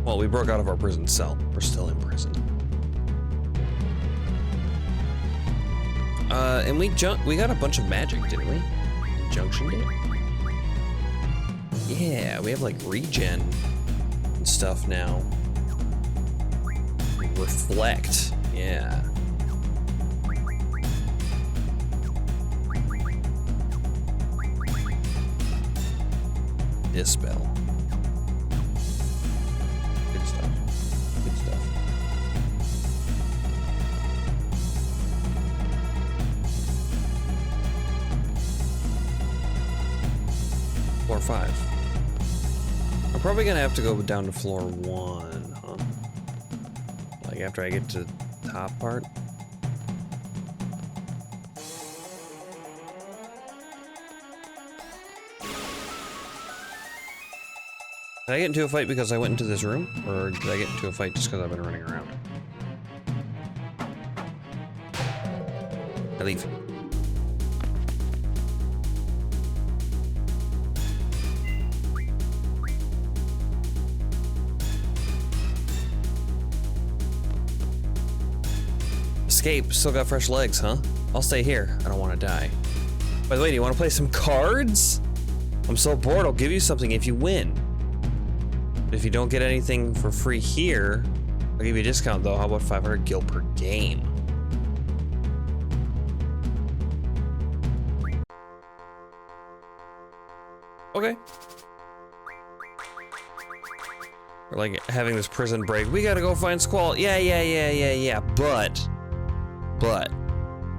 Well, we broke out of our prison cell. We're still in prison. And we got a bunch of magic, didn't we? Junction did? Yeah, we have like regen and stuff now. Reflect, yeah. Dispel. Good stuff. Good stuff. Floor 5. I'm probably gonna have to go down to floor 1, huh? Like after I get to the top part. Did I get into a fight because I went into this room? Or did I get into a fight just because I've been running around? I leave. Escape, still got fresh legs, huh? I'll stay here. I don't want to die. By the way, do you want to play some cards? I'm so bored, I'll give you something if you win. If you don't get anything for free here, I'll give you a discount though. How about 500 gil per game? Okay. We're like having this prison break. We gotta go find Squall. Yeah. But,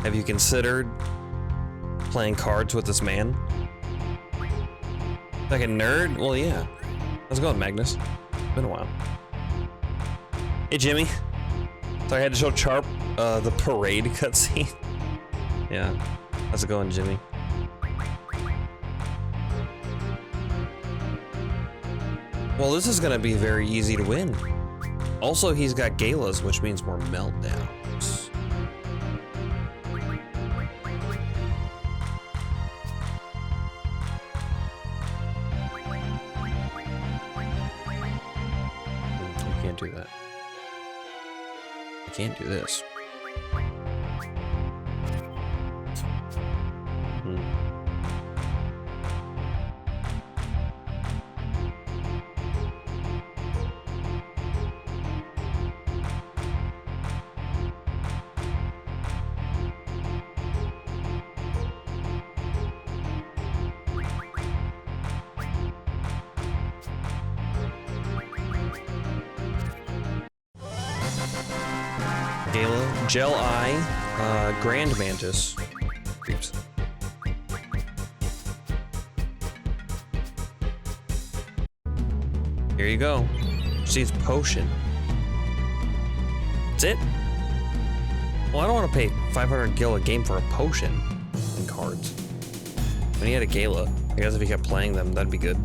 have you considered playing cards with this man? Like a nerd? Well, yeah. How's it going, Magnus? It's been a while. Hey, Jimmy. So I had to show Charp the parade cutscene. Yeah. How's it going, Jimmy? Well, this is gonna be very easy to win. Also, he's got galas, which means more meltdowns. Do that. I can't do this. Gala, Gel Eye, Grand Mantis. Oops. Here you go. She's potion. That's it? Well, I don't want to pay 500 gil a game for a potion and cards. When he had a Gala, I guess if he kept playing them, that'd be good.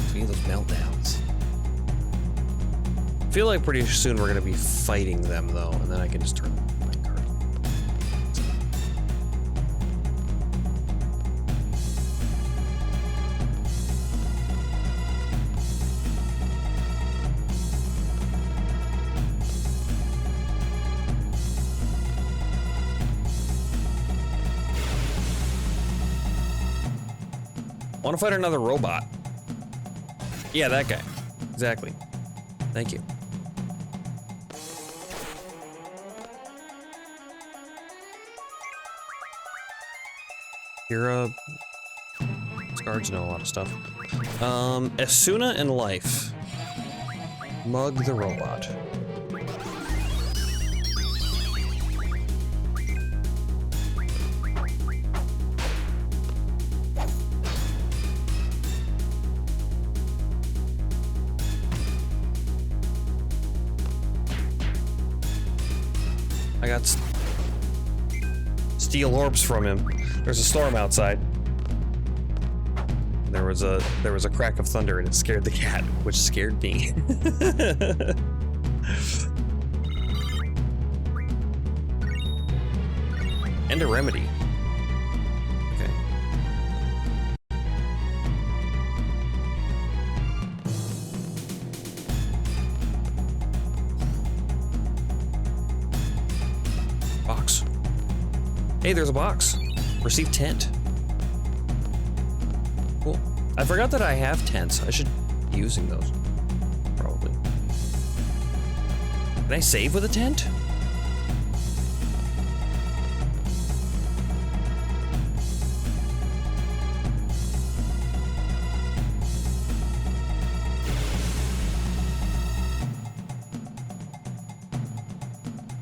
So we need those meltdowns. I feel like pretty soon we're gonna be fighting them though, and then I can just turn my card. Want to fight another robot? Yeah, that guy. Exactly. Thank you. Kira. These guards know a lot of stuff. Asuna and Life. Mug the robot. I got steel orbs from him. There's a storm outside. There was a crack of thunder and it scared the cat, which scared me. And a remedy. Okay. Hey, there's a box. Receive tent. Cool. I forgot that I have tents. I should be using those. Probably. Can I save with a tent?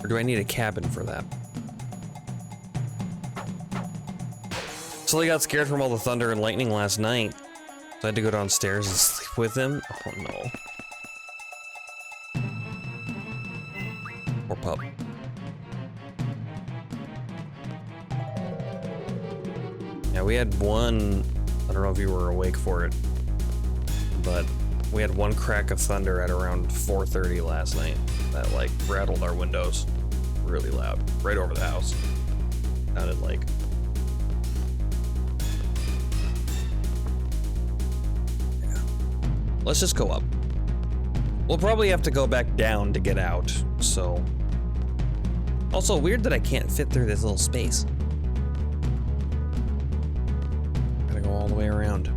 Or do I need a cabin for that? Sully got scared from all the thunder and lightning last night. So I had to go downstairs and sleep with him. Oh no. Poor pup. Yeah, we had one, I don't know if you were awake for it, but we had one crack of thunder at around 4:30 last night that like rattled our windows really loud, right over the house. Sounded like. Yeah. Let's just go up. We'll probably have to go back down to get out, so. Also weird that I can't fit through this little space. Gotta go all the way around.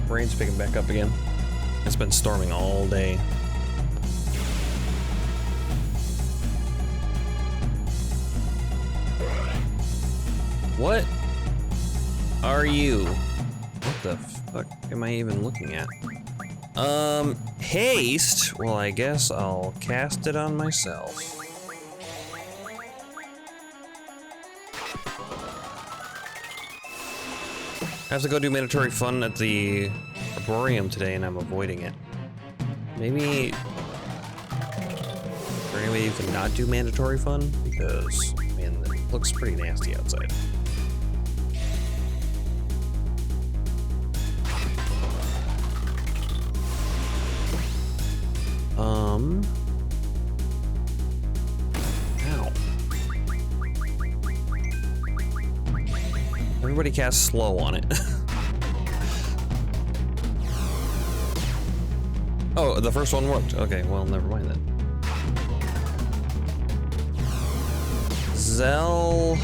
Rain's picking back up again. It's been storming all day. What are you? What the fuck am I even looking at? Haste? Well, I guess I'll cast it on myself. I have to go do mandatory fun at the Arboreum today, and I'm avoiding it. Maybe... Is there any way you can not do mandatory fun? Because, man, it looks pretty nasty outside. Ow. Everybody cast slow on it. Oh, the first one worked. Okay, well, never mind then. Zell... I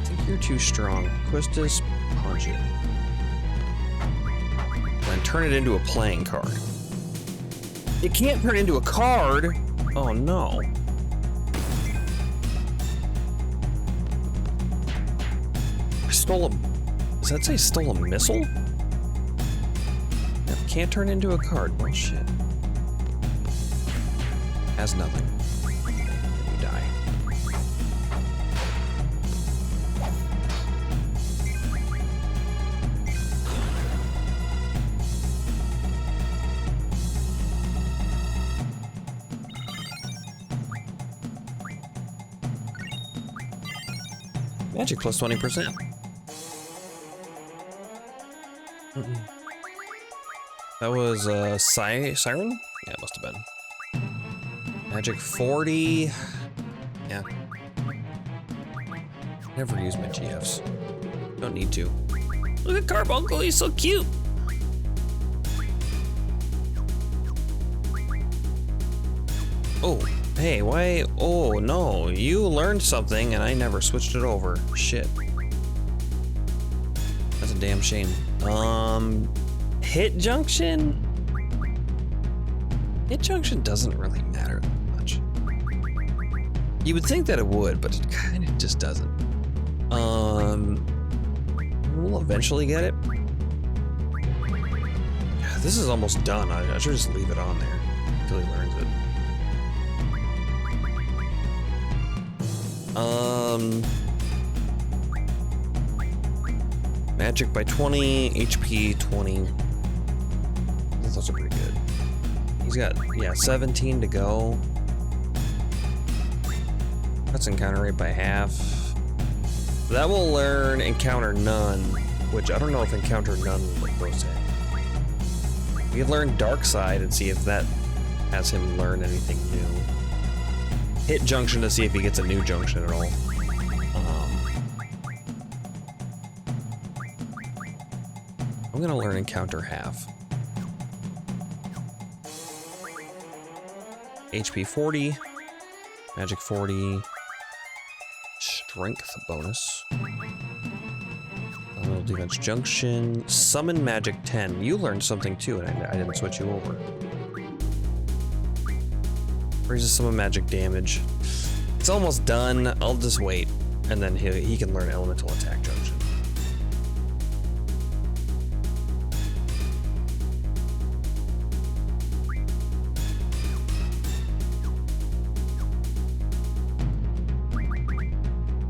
think you're too strong. Quistis, punch it. And turn it into a playing card. It can't turn into a card! Oh no. I stole a... Does that say stole a missile? Yep, can't turn into a card. Well, shit. Has nothing. You die. Magic plus 20%. That was Siren? Yeah, it must have been. Magic 40. Yeah. Never use my GFs. Don't need to. Look at Carbuncle, he's so cute. Oh, hey, why? Oh no, you learned something and I never switched it over. Shit. That's a damn shame. Hit junction? Hit junction doesn't really matter that much. You would think that it would, but it kind of just doesn't. We'll eventually get it. This is almost done. I should just leave it on there until he learns it. Magic by 20, HP 20. Those are pretty good. He's got, yeah, 17 to go. That's encounter rate by half. That will learn encounter none. which I don't know if encounter none goes to him. We can learn Dark Side and see if that has him learn anything new. Hit Junction to see if he gets a new junction at all. I'm gonna learn Encounter half. HP 40, Magic 40, Strength bonus. Little Defense Junction, Summon Magic 10. You learned something too, and I didn't switch you over. Raises Summon Magic damage. It's almost done. I'll just wait, and then he can learn Elemental Attack Junction.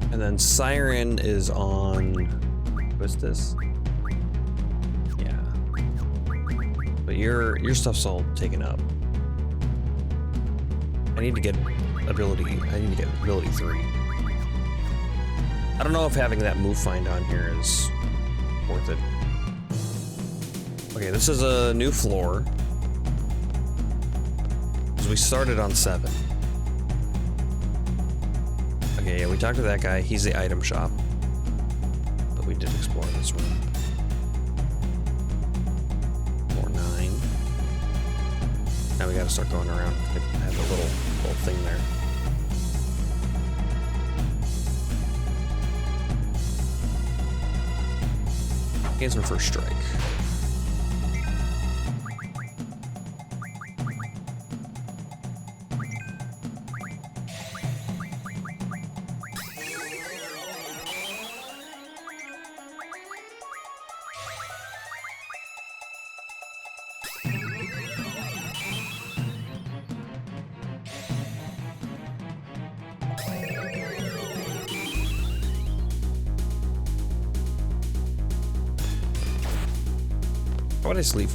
And then Siren is on, what's this? Yeah. But your stuff's all taken up. I need to get ability 3. I don't know if having that move find on here is worth it. Okay, this is a new floor. Because we started on 7. Okay, yeah, we talked to that guy. He's the item shop. But we did explore this room. Floor 9. Now we gotta start going around. I have a little thing there. Gains our first strike. Why would I sleep?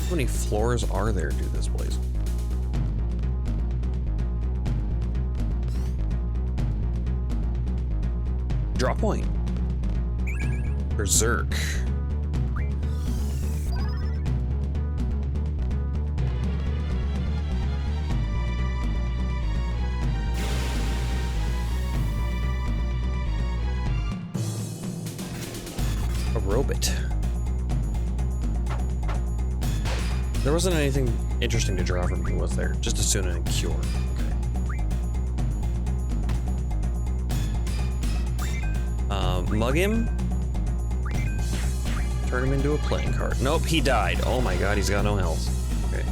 How many floors are there to this place? Drop point. Berserk. Robot. There wasn't anything interesting to draw from me, was there? Just a Suna and Cure. Okay. Mug him? Turn him into a playing card. Nope, he died. Oh my god, he's got no health. Okay.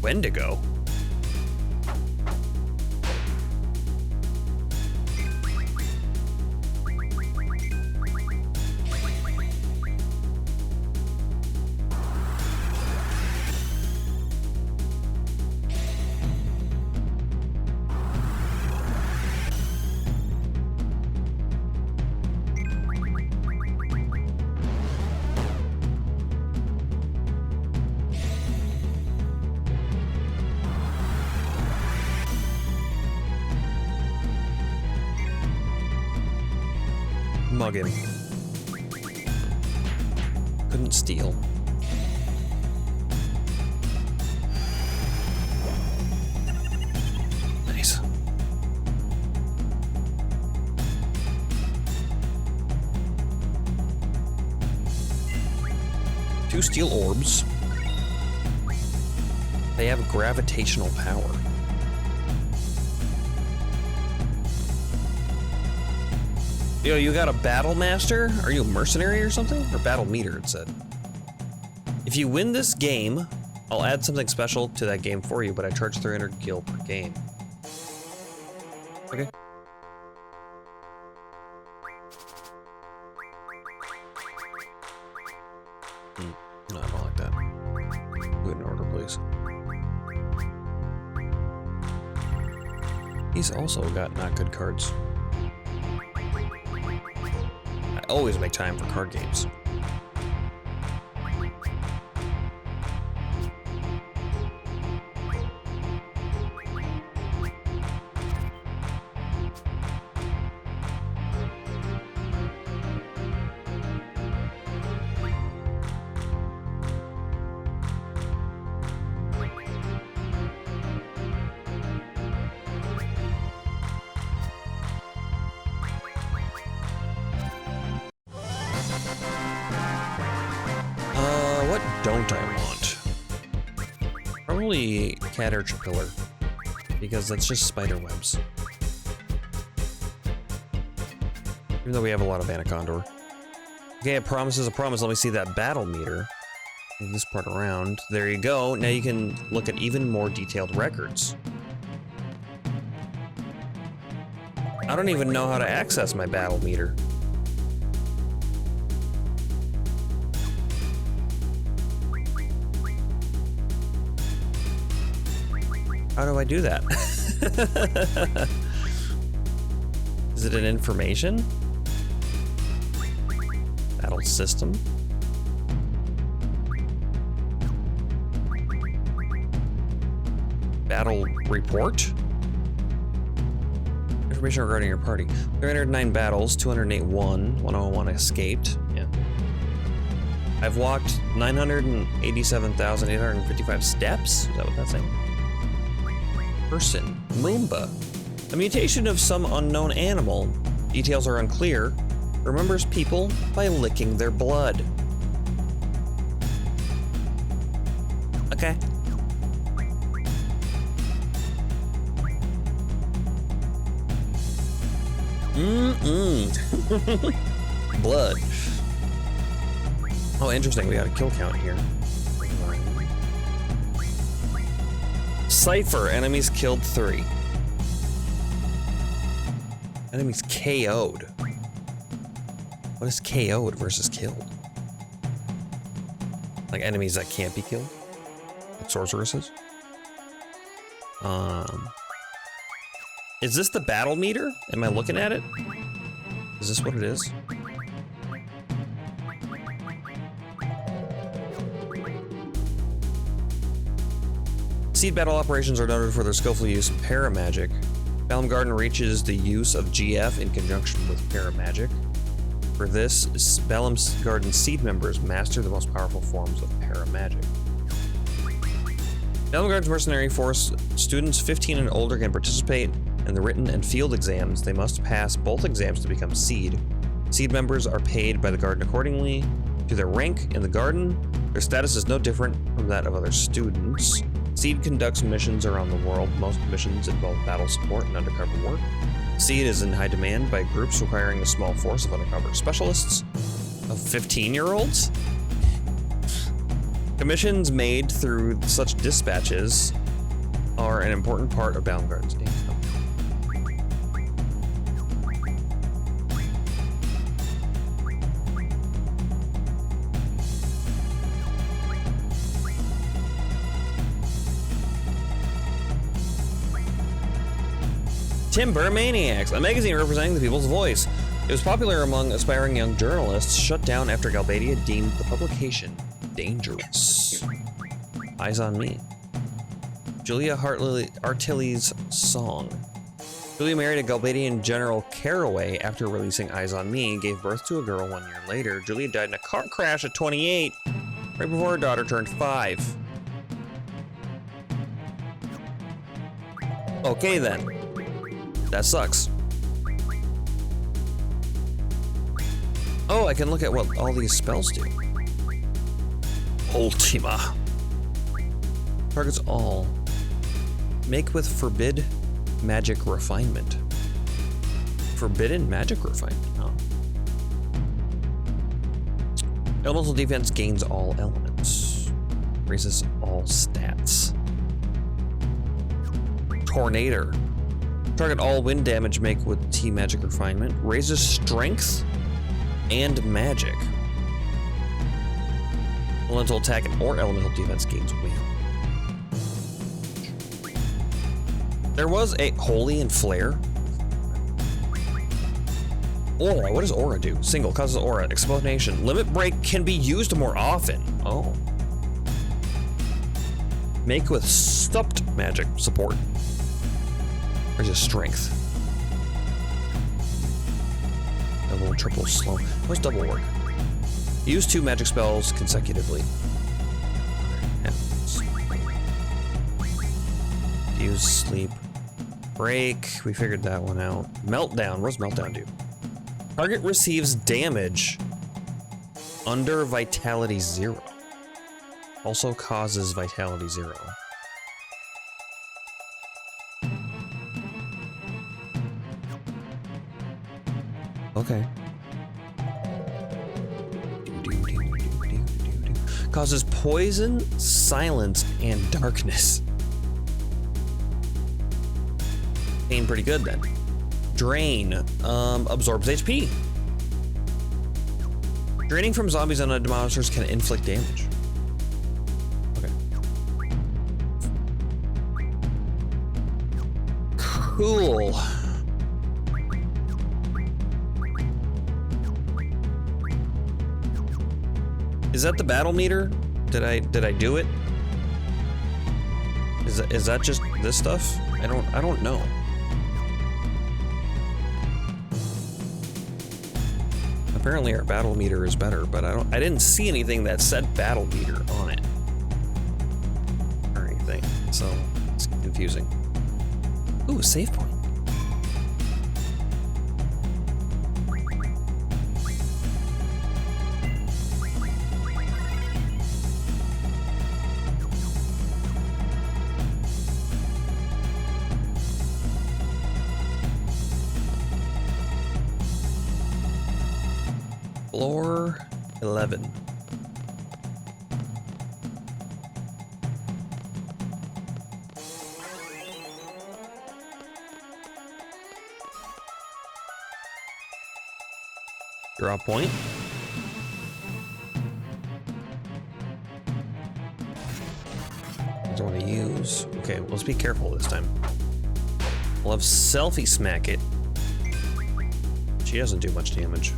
Wendigo. Mug him. Couldn't steal. Nice. Two steel orbs. They have gravitational power. Yo, you got a battle master? Are you a mercenary or something? Or battle meter, it said. If you win this game, I'll add something special to that game for you, but I charge 300 gil per game. Okay. No, I don't like that. Do it in order, please. He's also got not good cards. I always make time for card games. What don't I want? Probably Caterpillar, because that's just spider webs. Even though we have a lot of Anaconda. Okay, a promise is a promise. Let me see that battle meter. Move this part around. There you go. Now you can look at even more detailed records. I don't even know how to access my battle meter. How do I do that? Is it an information? Battle system? Battle report? Information regarding your party. 309 battles, 208 won, 101 escaped. Yeah. I've walked 987,855 steps? Is that what that's saying? Person. Moomba. A mutation of some unknown animal. Details are unclear. Remembers people by licking their blood. Okay. Blood. Oh, interesting. We got a kill count here. Cypher. Enemies killed 3. Enemies KO'd. What is KO'd versus killed? Like enemies that can't be killed? Like sorceresses? Is this the battle meter? Am I looking at it? Is this what it is? Seed battle operations are noted for their skillful use of paramagic. Balam Garden reaches the use of GF in conjunction with paramagic. For this, Balam Garden seed members master the most powerful forms of paramagic. Balam Garden's mercenary force students 15 and older can participate in the written and field exams. They must pass both exams to become seed. Seed members are paid by the garden accordingly to their rank in the garden. Their status is no different from that of other students. Seed conducts missions around the world. Most missions involve battle support and undercover work. Seed is in high demand by groups requiring a small force of undercover specialists. Of 15-year-olds? Commissions made through such dispatches are an important part of Balam Garden's income. Timber Maniacs, a magazine representing the people's voice. It was popular among aspiring young journalists, shut down after Galbadia deemed the publication dangerous. Eyes on Me. Julia Artilly's song. Julia married a Galbadian General Caraway after releasing Eyes on Me, gave birth to a girl 1 year later. Julia died in a car crash at 28, right before her daughter turned 5. Okay then. That sucks. Oh, I can look at what all these spells do. Ultima. Targets all. Make with forbid magic refinement. Forbidden magic refinement. Oh. Elemental defense gains all elements. Raises all stats. Tornado. Target all wind damage make with T magic refinement. Raises strength and magic. Elemental attack or elemental defense gains wind. There was a holy and flare. Aura, what does aura do? Single causes aura. Explanation. Limit break can be used more often. Oh. Make with stopped magic support. Raises strength. Double, triple, slow. What's double work? Use 2 magic spells consecutively. Use sleep. Break. We figured that one out. Meltdown. What does meltdown do? Target receives damage under vitality 0. Also causes vitality 0. Okay. Causes poison, silence, and darkness. Ain't pretty good then. Drain. Absorbs HP. Draining from zombies and other monsters can inflict damage. Okay. Cool. Is that the battle meter? Did I do it? Is that just this stuff? I don't know. Apparently our battle meter is better, but I didn't see anything that said battle meter on it or anything, so it's confusing. Ooh, a save point. Floor 11. Draw point. I don't want to use. Okay, let's be careful this time. We'll have selfie smack it. She doesn't do much damage.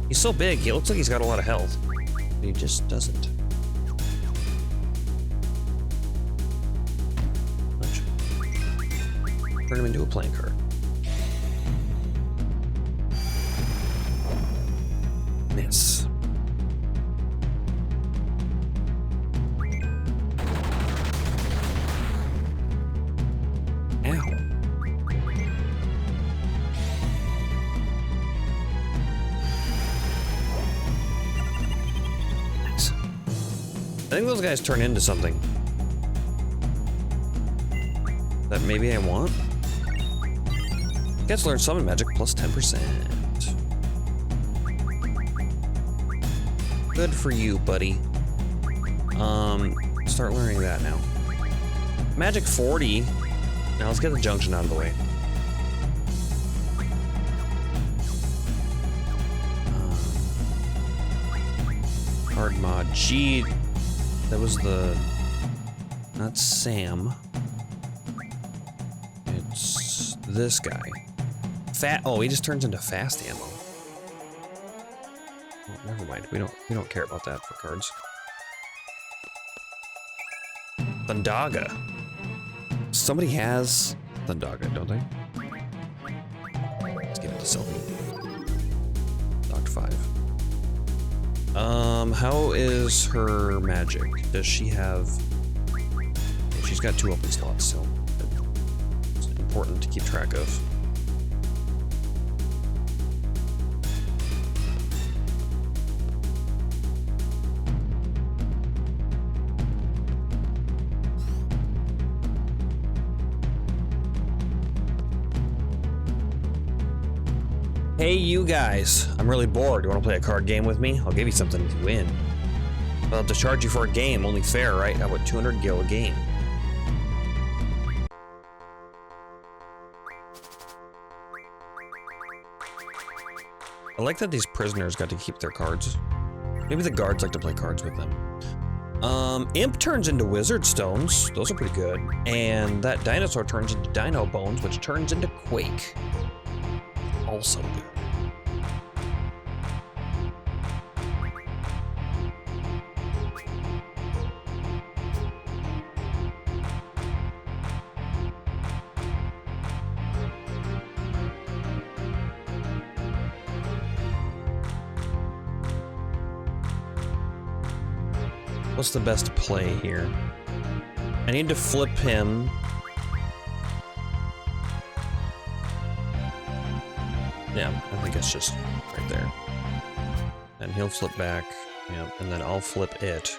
He's so big, he looks like he's got a lot of health. But he just doesn't. Turn him into a playing card. Miss. Ow. I think those guys turn into something that maybe I want. Gets learn summon magic plus 10%. Good for you, buddy. Start learning that now. Magic 40. Now let's get the junction out of the way. Hard mod G. That was the... Not Sam. It's this guy. Oh, he just turns into fast ammo. Oh, never mind. We don't care about that for cards. Thundaga. Somebody has Thundaga, don't they? Let's get into selfie. Docked 5. How is her magic? Does she have... She's got 2 open slots, so it's important to keep track of. Hey, you guys. I'm really bored. You want to play a card game with me? I'll give you something if you win. I'll have to charge you for a game. Only fair, right? How about 200 gil a game? I like that these prisoners got to keep their cards. Maybe the guards like to play cards with them. Imp turns into wizard stones. Those are pretty good. And that dinosaur turns into dino bones, which turns into quake. Also good. What's the best play here? I need to flip him. Yeah, I think it's just right there. And he'll flip back. Yeah, and then I'll flip it.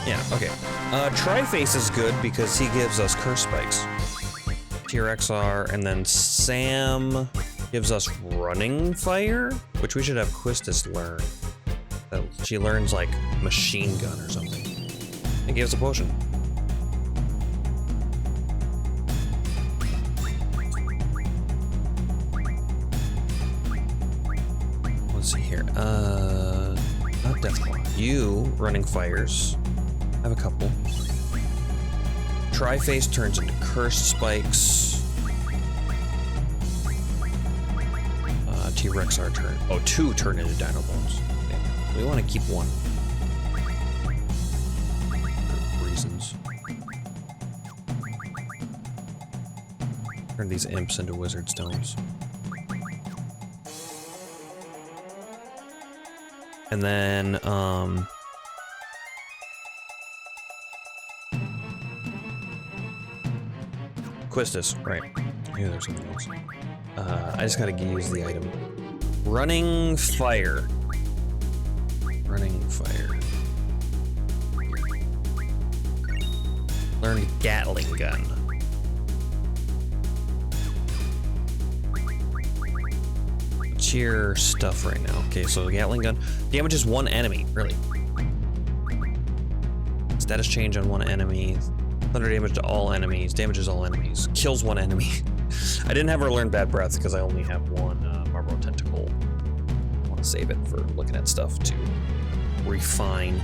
Yeah, okay. Tri-Face is good because he gives us curse spikes. TRXR, and then Sam gives us running fire, which we should have Quistis learn. She learns like machine gun or something. And gives a potion. Let's see here. Not Deathclaw. You running fires. I have a couple. Tri-Face turns into cursed spikes. T-Rex turn. Oh, 2 turn into dino bones. Okay. We want to keep 1. For reasons. Turn these imps into wizard stones. And then, Quistis, right. Yeah, there's something else. I just gotta use the item. Running fire. Running fire. Learn Gatling gun. What's your stuff right now? Okay, so Gatling gun damages 1 enemy, really. Status change on 1 enemy. Thunder damage to all enemies, damages all enemies, kills 1 enemy. I didn't have her learn Bad Breath because I only have 1 Marlboro Tentacle. I want to save it for looking at stuff to refine.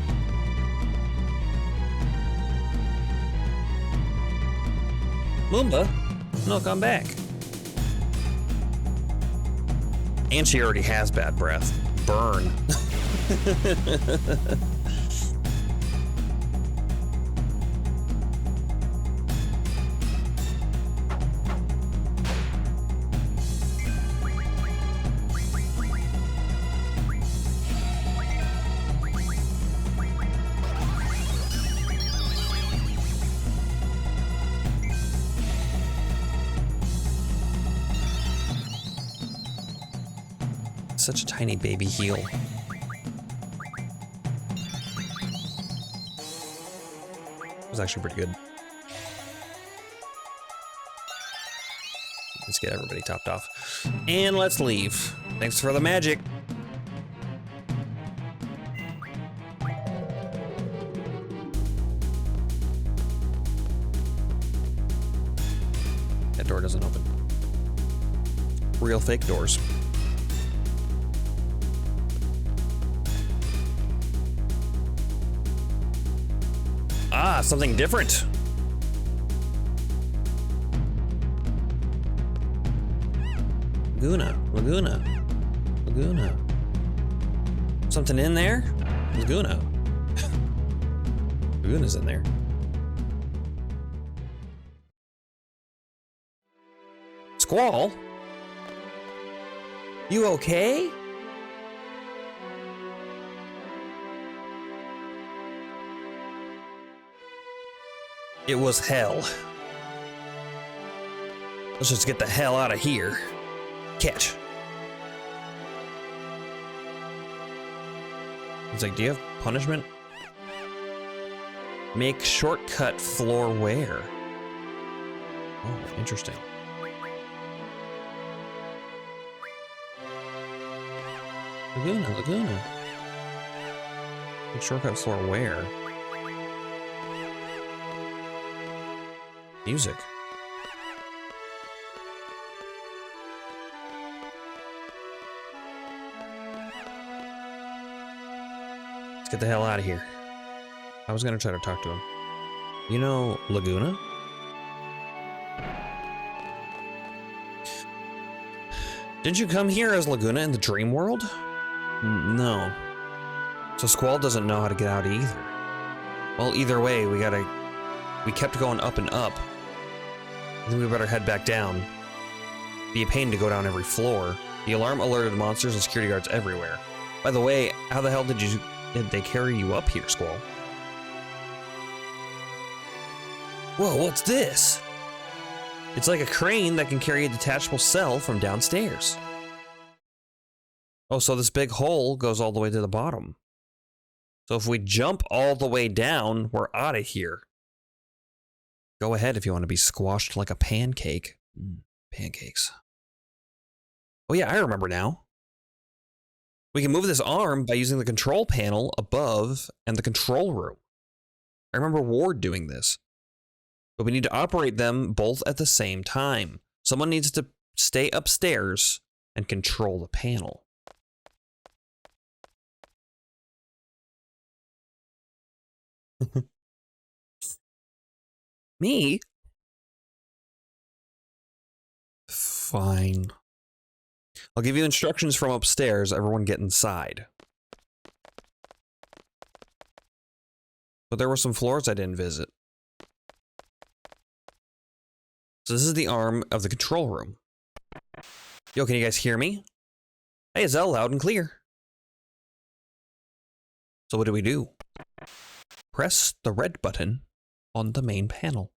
Moomba, no, come back. And she already has Bad Breath. Burn. Such a tiny baby heal. It was actually pretty good. Let's get everybody topped off. And let's leave. Thanks for the magic. That door doesn't open. Real fake doors. Ah, something different. Laguna. Something in there? Laguna. Laguna's in there. Squall? You okay? It was hell. Let's just get the hell out of here. Catch. It's like, do you have punishment? Make shortcut floor wear. Oh, interesting. Laguna. Make shortcut floor where? Music. Let's get the hell out of here. I was gonna try to talk to him. You know, Laguna? Didn't you come here as Laguna in the dream world? No. So Squall doesn't know how to get out either. Well, either way, we kept going up and up. I think we better head back down. Be a pain to go down every floor. The alarm alerted monsters and security guards everywhere. By the way, how the hell did they carry you up here, Squall? Whoa, what's this? It's like a crane that can carry a detachable cell from downstairs. Oh, so this big hole goes all the way to the bottom. So if we jump all the way down, we're out of here. Go ahead if you want to be squashed like a pancake. Pancakes. Oh yeah, I remember now. We can move this arm by using the control panel above and the control room. I remember Ward doing this. But we need to operate them both at the same time. Someone needs to stay upstairs and control the panel. Me? Fine. I'll give you instructions from upstairs. Everyone get inside. But there were some floors I didn't visit. So this is the arm of the control room. Yo, can you guys hear me? Hey, it's loud and clear. So what do we do? Press the red button on the main panel.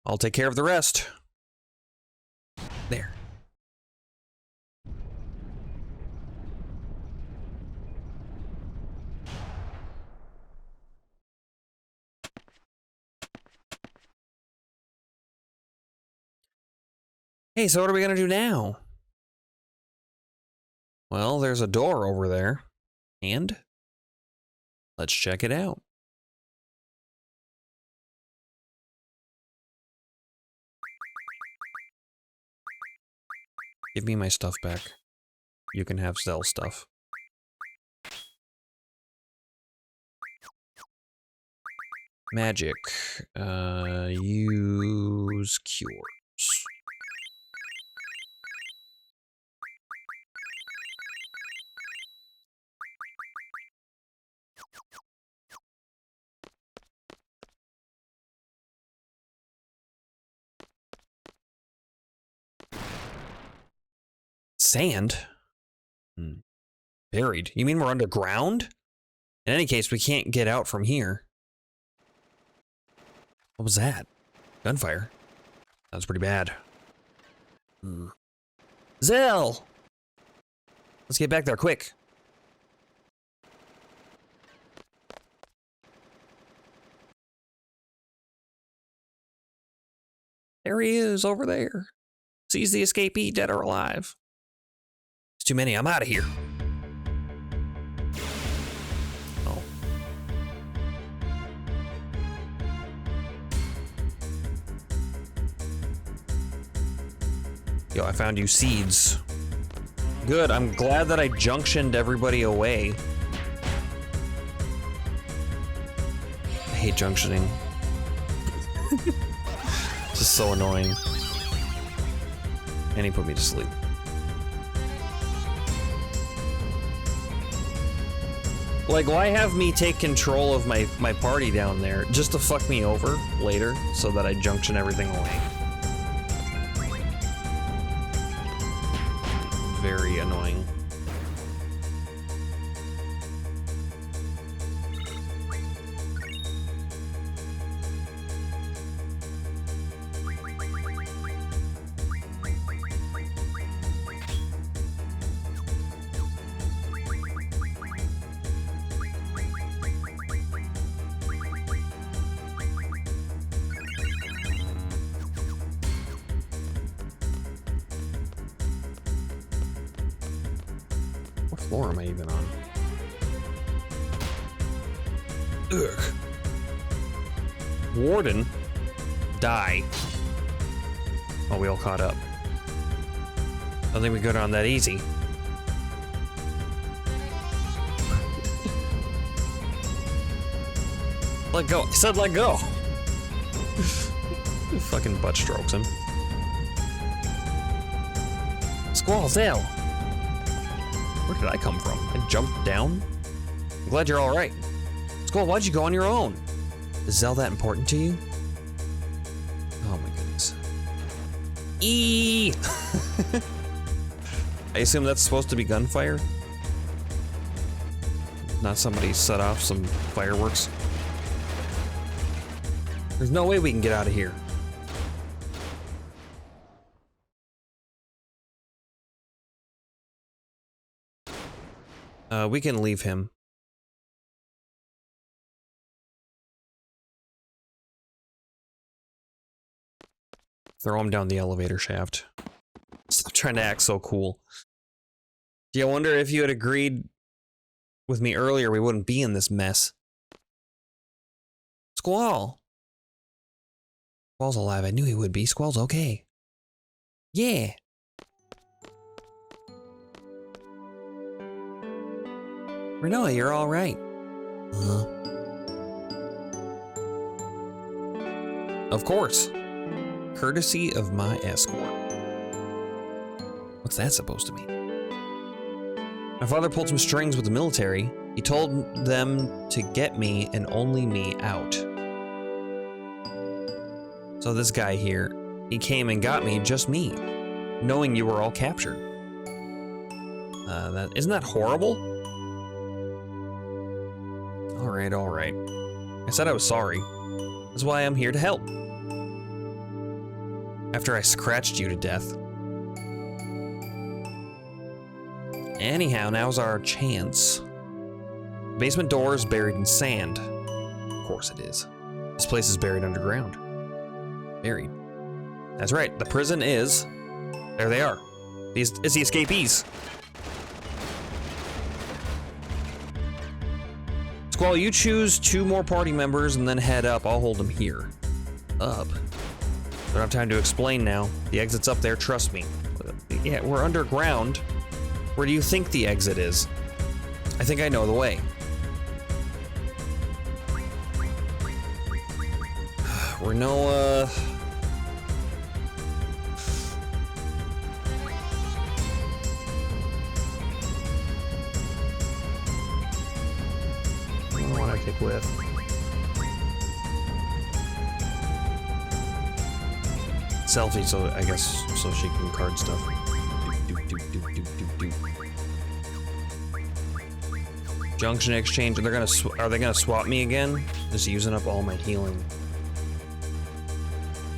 I'll take care of the rest. There. Hey, so what are we gonna do now? Well, there's a door over there. And let's check it out. Give me my stuff back. You can have Zell's stuff. Magic. Use cures. Sand? Buried? You mean we're underground? In any case, we can't get out from here. What was that? Gunfire? That was pretty bad. Zell! Let's get back there quick. There he is over there. Sees the escapee, dead or alive. It's too many. I'm out of here. Oh. Yo, I found you seeds. Good. I'm glad that I junctioned everybody away. I hate junctioning. This is so annoying. And he put me to sleep. Like, why have me take control of my party down there just to fuck me over later so that I junction everything away? Very annoying. floor am I even on? Ugh. Warden. Die. Oh, we all caught up. I don't think we go down that easy. Let go. I said let go. Fucking butt strokes him. Squall, Zale. Where did I come from? I jumped down? I'm glad you're alright. Squall, why'd you go on your own? Is Zell that important to you? Oh my goodness. I assume that's supposed to be gunfire? Not somebody set off some fireworks? There's no way we can get out of here. We can leave him. Throw him down the elevator shaft. Stop trying to act so cool. Do you wonder if you had agreed with me earlier, we wouldn't be in this mess? Squall! Squall's alive. I knew he would be. Squall's okay. Yeah! Renoa, you're alright. Of course. Courtesy of my escort. What's that supposed to mean? My father pulled some strings with the military. He told them to get me and only me out. So this guy here, he came and got me, just me, knowing you were all captured. Isn't that horrible? All right. I said I was sorry. That's why I'm here to help. After I scratched you to death. Anyhow, now's our chance. Basement door is buried in sand. Of course it is. This place is buried underground. Buried. That's right, the prison is... There they are. It's the escapees. Squall, you choose 2 more party members and then head up. I'll hold them here. Up. Don't have time to explain now. The exit's up there, trust me. Yeah, we're underground. Where do you think the exit is? I think I know the way. We're no, I don't want to kick with. Selfie, so I guess so she can card stuff. Junction exchange. Are they gonna swap me again? Just using up all my healing.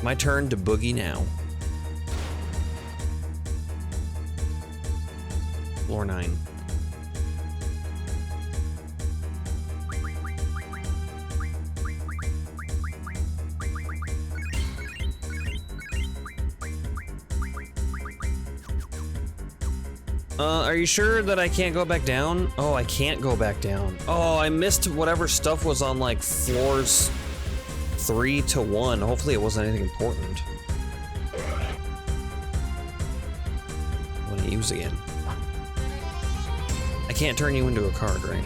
My turn to boogie now. Floor 9. Are you sure that I can't go back down? Oh, I can't go back down. Oh, I missed whatever stuff was on like floors 3 to 1. Hopefully it wasn't anything important. I want to use again. I can't turn you into a card, right?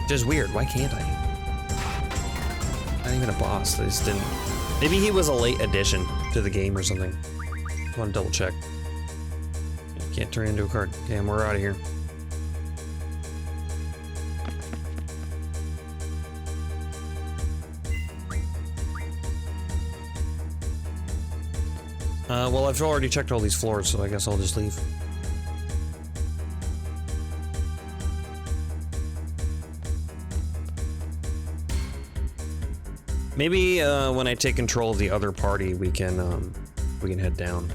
Just weird. Why can't I? Not even a boss. They just didn't. Maybe he was a late addition to the game or something. I want to double check. Can't turn into a card. Damn, we're out of here. Well, I've already checked all these floors, so I guess I'll just leave. Maybe when I take control of the other party, we can head down.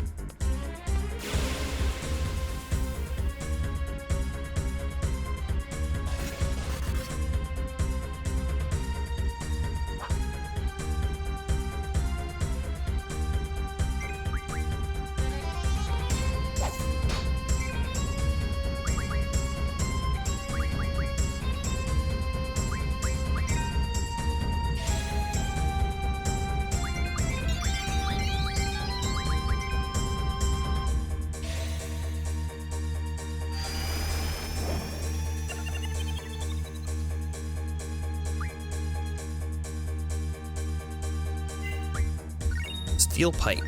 steel pipe.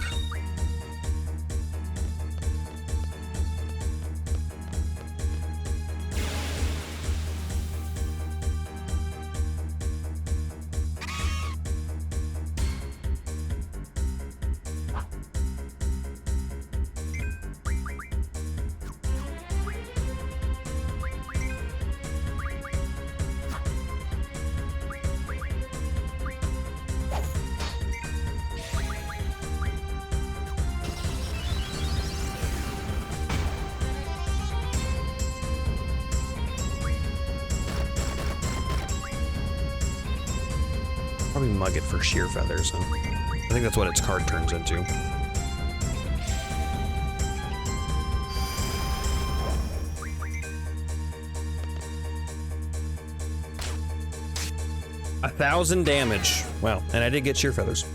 Probably mug it for sheer feathers. Huh? I think that's what its card turns into. $1,000 damage. Wow, and I did get sheer feathers.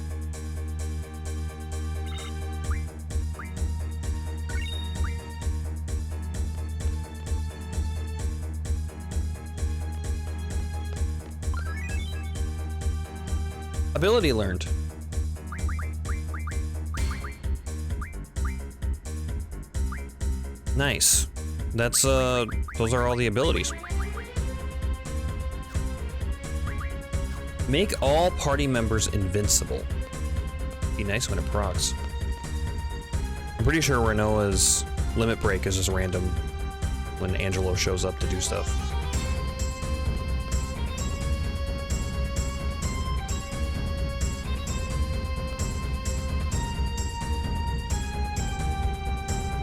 Ability learned. Nice. That's those are all the abilities. Make all party members invincible. Be nice when it procs. I'm pretty sure Renoa's limit break is just random when Angelo shows up to do stuff.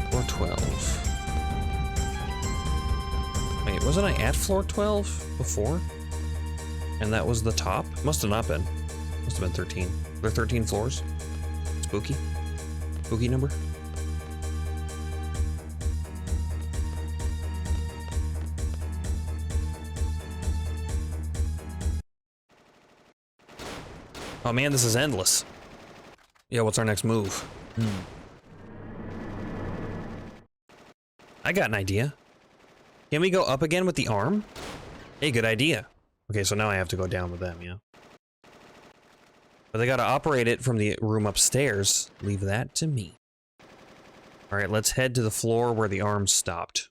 Floor 12. Wait, wasn't I at floor 12 before? And that was the top? Must have not been. Must have been 13. There are 13 floors. Spooky. Spooky number. Oh man, this is endless. Yeah, what's our next move? I got an idea. Can we go up again with the arm? Hey, good idea. Okay, so now I have to go down with them, yeah. But they gotta operate it from the room upstairs. Leave that to me. Alright, let's head to the floor where the arm stopped.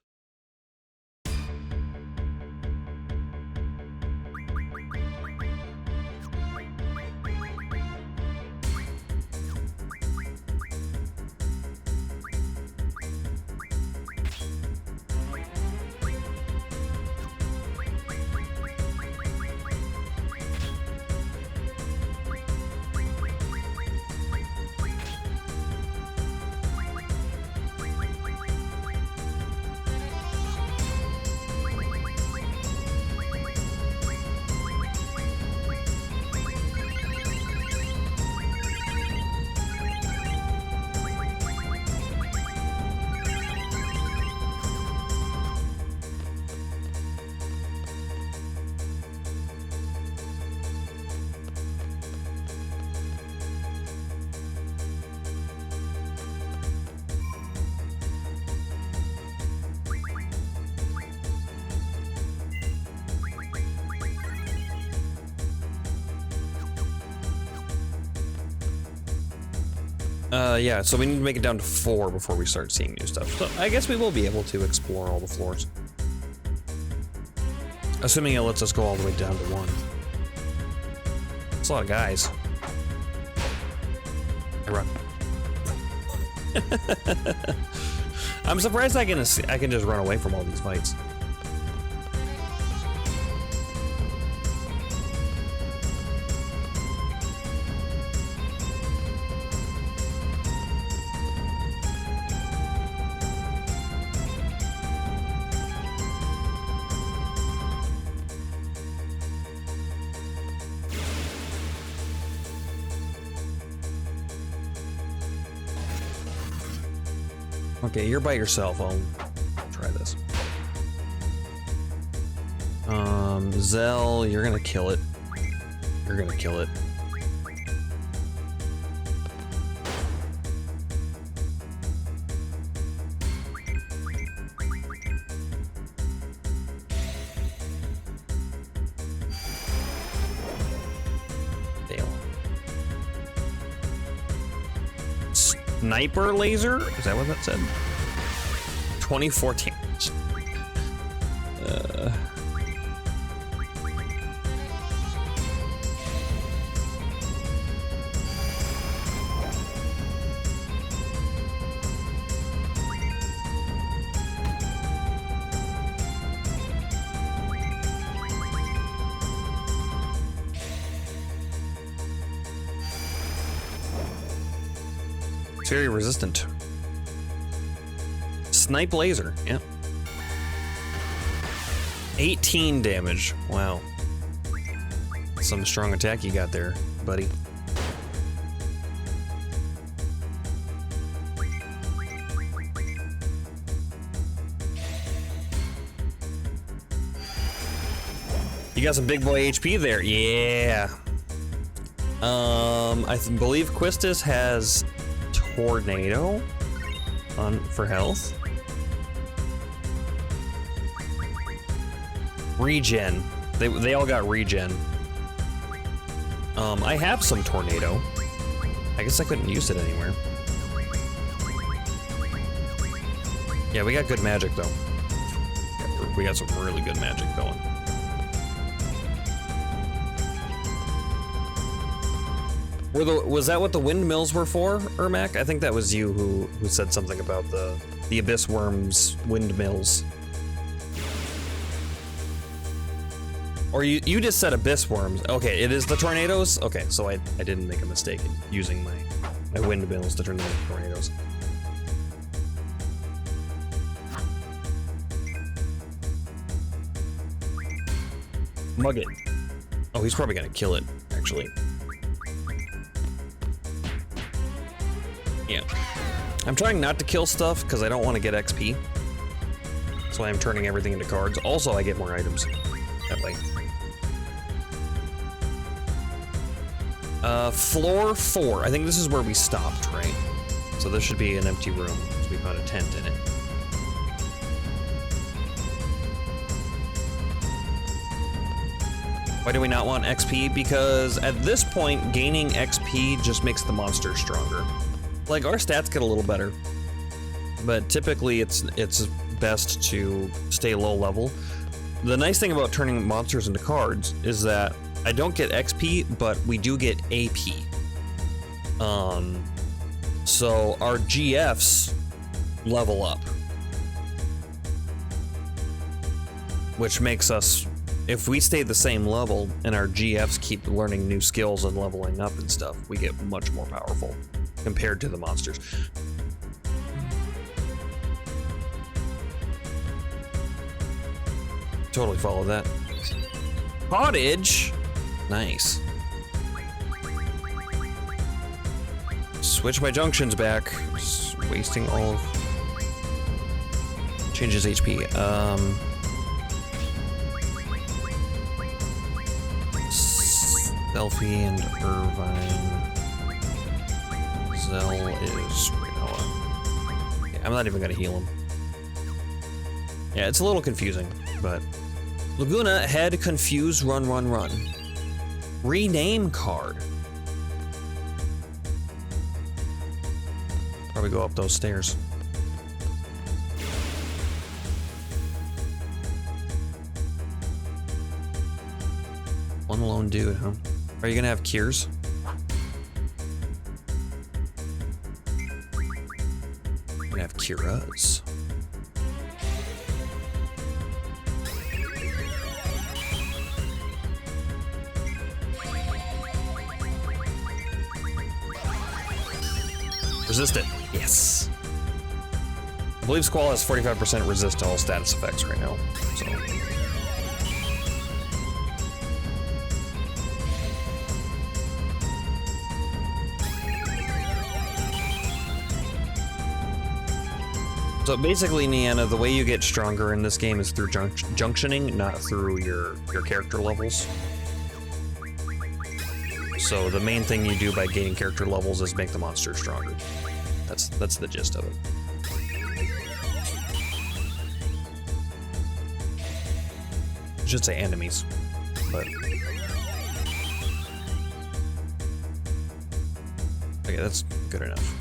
Yeah, so we need to make it down to 4 before we start seeing new stuff. So I guess we will be able to explore all the floors. Assuming it lets us go all the way down to 1. That's a lot of guys. I run. I'm surprised I can just run away from all these fights. Okay, you're by yourself. I'll try this. Zell, you're gonna kill it. You're gonna kill it. Fail. Sniper laser? Is that what that said? 2014. Very resistant. Snipe laser, yeah. 18 damage, wow. Some strong attack you got there, buddy. You got some big boy HP there, yeah. I believe Quistis has Tornado on for health. Regen. They all got regen. I have some Tornado. I guess I couldn't use it anywhere. Yeah, we got good magic though. We got some really good magic going. Was that what the windmills were for, Ermac? I think that was you who said something about the abyss worms windmills. Or you just said abyss worms. Okay, it is the tornadoes? Okay, so I didn't make a mistake in using my windmills to turn into tornadoes. Mug it. Oh, he's probably gonna kill it, actually. Yeah. I'm trying not to kill stuff because I don't want to get XP. That's why I'm turning everything into cards. Also, I get more items that way. Floor 4. I think this is where we stopped, right? So this should be an empty room because we found a tent in it. Why do we not want XP? Because at this point, gaining XP just makes the monster stronger. Like, our stats get a little better, but typically it's best to stay low level. The nice thing about turning monsters into cards is that I don't get XP, but we do get AP. So our GFs level up, which makes us, if we stay the same level and our GFs keep learning new skills and leveling up and stuff, we get much more powerful compared to the monsters. Totally follow that. Cottage. Nice. Switch my junctions back. Just wasting all of... Changes HP. Selfie and Irvine. Zell is Renoa. Yeah, I'm not even gonna heal him. Yeah, it's a little confusing, but... Laguna, head, confuse, run, run, run. Rename card. Probably go up those stairs. One lone dude, huh? Are you gonna have cures? I'm gonna have curas. Resist it. Yes. I believe Squall has 45% resist to all status effects right now. So basically, Niana, the way you get stronger in this game is through junctioning, not through your character levels. So the main thing you do by gaining character levels is make the monster stronger. That's the gist of it. I should say enemies, but okay, that's good enough.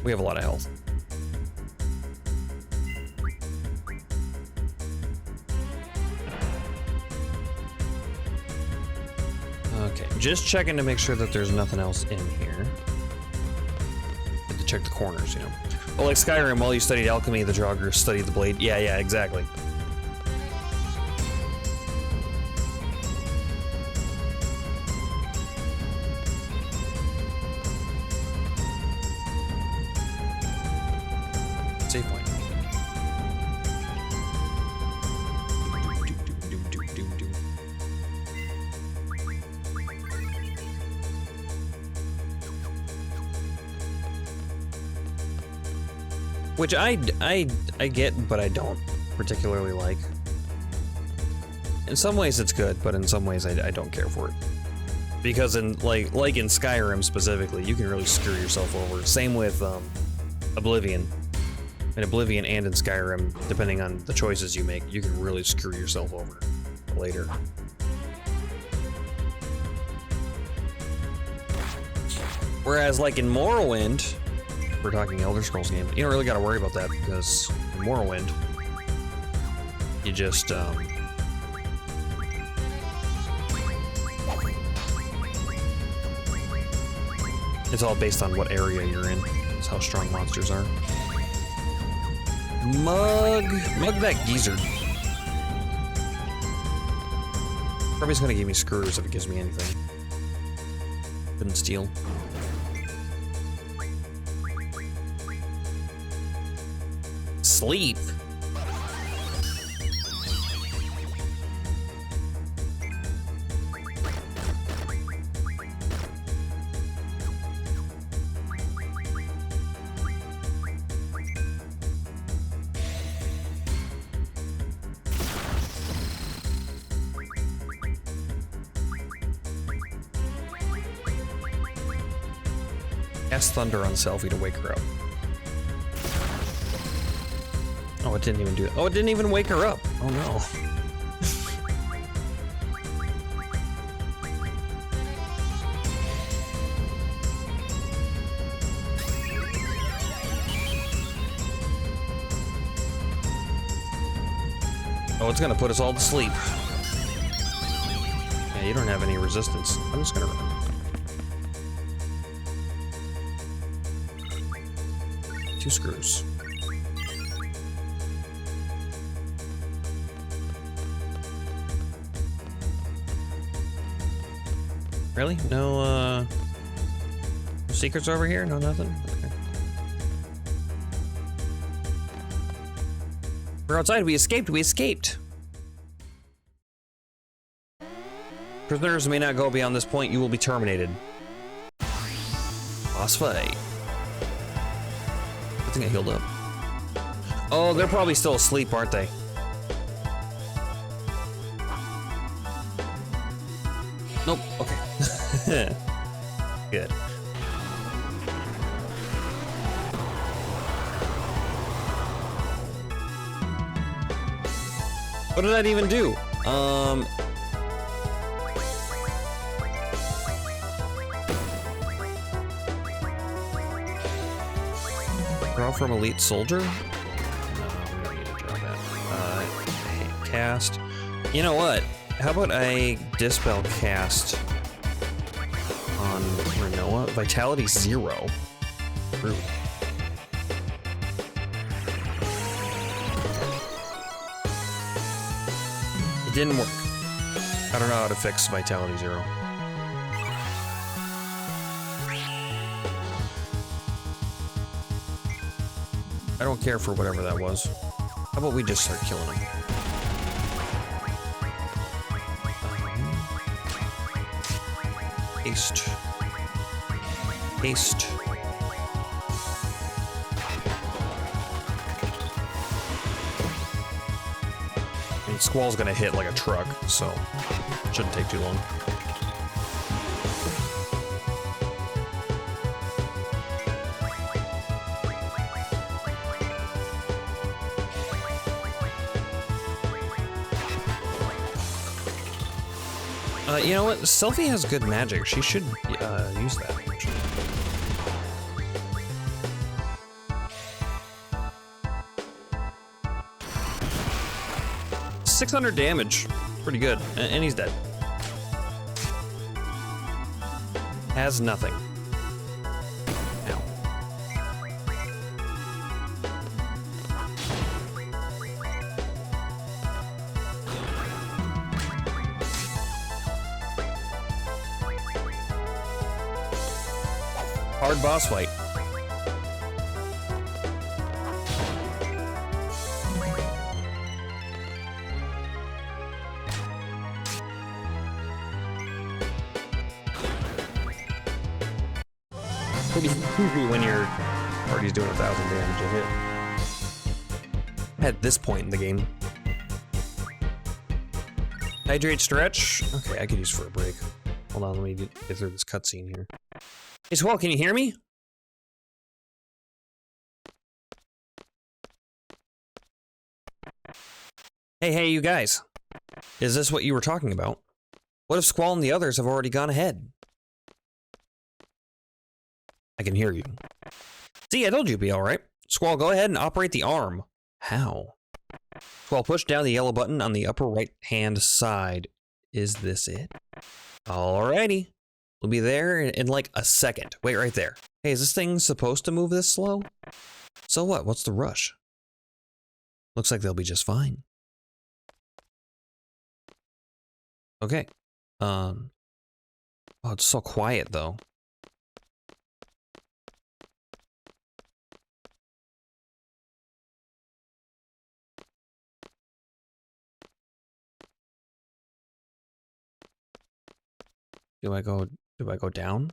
We have a lot of health. Okay, just checking to make sure that there's nothing else in here. Have to check the corners, you know. Well, like Skyrim, while you studied alchemy, the Draugr studied the blade. Yeah, exactly. Save point. Which I get, but I don't particularly like. In some ways it's good, but in some ways I don't care for it. Because in like in Skyrim specifically, you can really screw yourself over. Same with Oblivion. In Oblivion and in Skyrim, depending on the choices you make, you can really screw yourself over later. Whereas like in Morrowind, we're talking Elder Scrolls game, you don't really gotta worry about that because in Morrowind, you just it's all based on what area you're in. It's how strong monsters are. Mug that geezer. Probably gonna give me screws if it gives me anything. Couldn't steal. Sleep. Cast thunder on Selphie to wake her up. Oh, it didn't even do it. Oh, it didn't even wake her up. Oh no. Oh, it's gonna put us all to sleep. Yeah, you don't have any resistance. I'm just gonna run. Two screws. Really? No, no secrets over here? No nothing? Okay. We're outside. We escaped. We escaped. Prisoners may not go beyond this point. You will be terminated. Boss fight. I think I healed up. Oh, they're probably still asleep, aren't they? Nope. Okay. Good. What did that even do? Draw from elite soldier? No, we don't need to draw that. Cast. You know what? How about I dispel cast on Renoa? Vitality 0. Rude. It didn't work. I don't know how to fix Vitality 0. I don't care for whatever that was. How about we just start killing him? Haste. Haste. I mean, Squall's gonna hit like a truck, so it shouldn't take too long. You know what? Selphie has good magic. She should use that. Actually. 600 damage. Pretty good. And he's dead. Has nothing. Ow. Hard boss fight. When your party's doing 1,000 damage a hit. At this point in the game. Hydrate, stretch. Okay, I could use for a break. Hold on, let me get through this cutscene here. Hey, Swell, can you hear me? Hey, you guys. Is this what you were talking about? What if Squall and the others have already gone ahead? I can hear you. See, I told you it'd be alright. Squall, go ahead and operate the arm. How? Squall, push down the yellow button on the upper right-hand side. Is this it? Alrighty. We'll be there in like a second. Wait right there. Hey, is this thing supposed to move this slow? So what? What's the rush? Looks like they'll be just fine. Okay. Oh, it's so quiet though. Do I go down?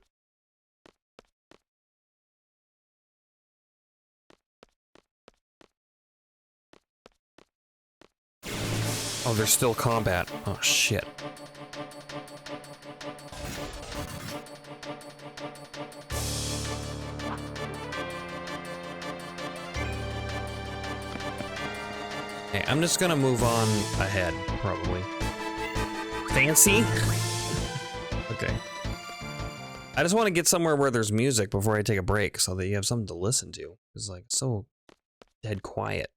Oh, there's still combat. Oh, shit. Okay, I'm just gonna move on ahead, probably. Fancy? Okay. I just want to get somewhere where there's music before I take a break so that you have something to listen to. It's like so dead quiet.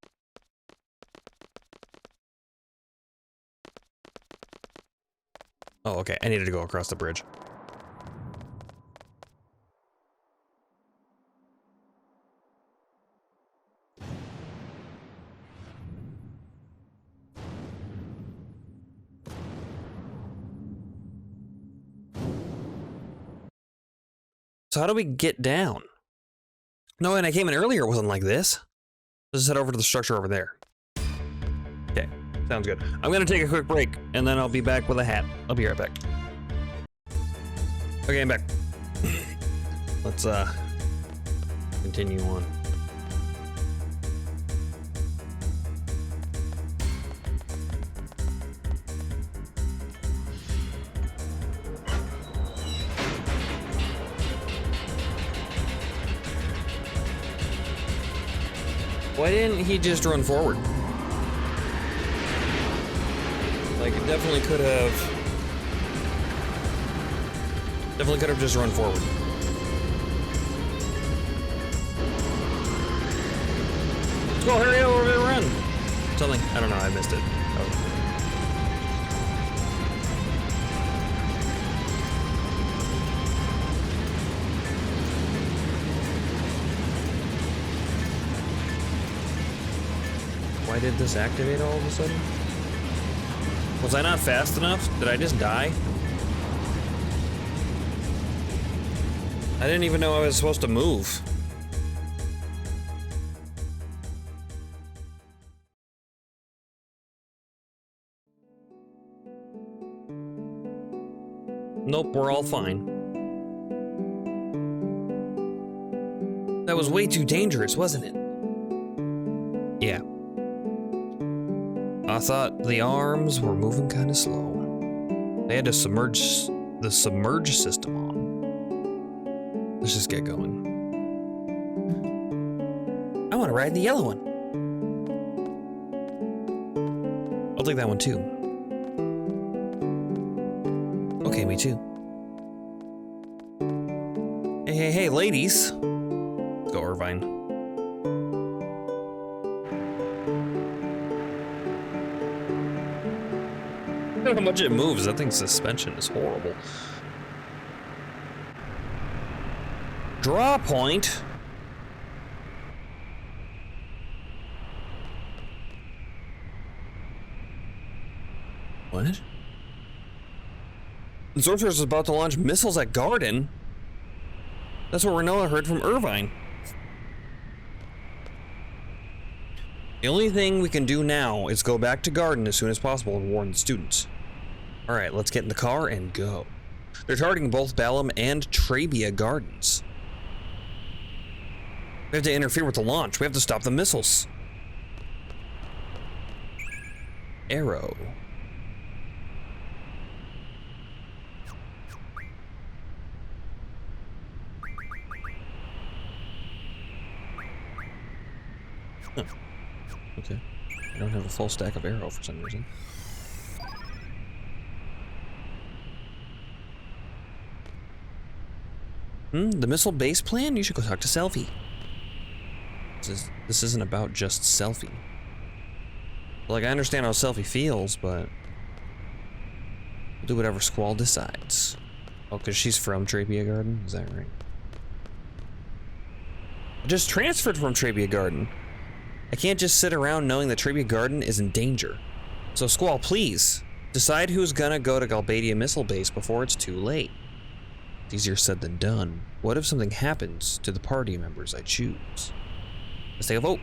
Oh, okay. I needed to go across the bridge. So how do we get down? No, when I came in earlier, it wasn't like this. Let's just head over to the structure over there. Okay, sounds good. I'm gonna take a quick break, and then I'll be back with a hat. I'll be right back. Okay, I'm back. Let's, continue on. Why didn't he just run forward? Like, it definitely could have just run forward. Let's go, hurry up, over there, run! Something, I don't know, I missed it. Oh. Why did this activate all of a sudden? Was I not fast enough? Did I just die? I didn't even know I was supposed to move. Nope, we're all fine. That was way too dangerous, wasn't it? Yeah. I thought the arms were moving kind of slow. They had to submerge the submerge system on. Let's just get going. I want to ride the yellow one. I'll take that one too. Okay, me too. Hey, ladies. Let's go, Irvine. know how much it moves. That thing's suspension is horrible. Draw point. What? The sorceress is about to launch missiles at Garden. That's what Renoa heard from Irvine. The only thing we can do now is go back to Garden as soon as possible and warn the students. Alright, let's get in the car and go. They're targeting both Balam and Trabia Gardens. We have to interfere with the launch. We have to stop the missiles. Arrow. Huh. Okay. I don't have a full stack of arrow for some reason. The missile base plan? You should go talk to Selfie. This isn't about just Selfie. Like, I understand how Selfie feels, but we'll do whatever Squall decides. Oh, because she's from Trabia Garden? Is that right? I just transferred from Trabia Garden. I can't just sit around knowing that Trabia Garden is in danger. So Squall, please, decide who's gonna go to Galbadia Missile Base before it's too late. It's easier said than done. What if something happens to the party members I choose? Let's take a vote.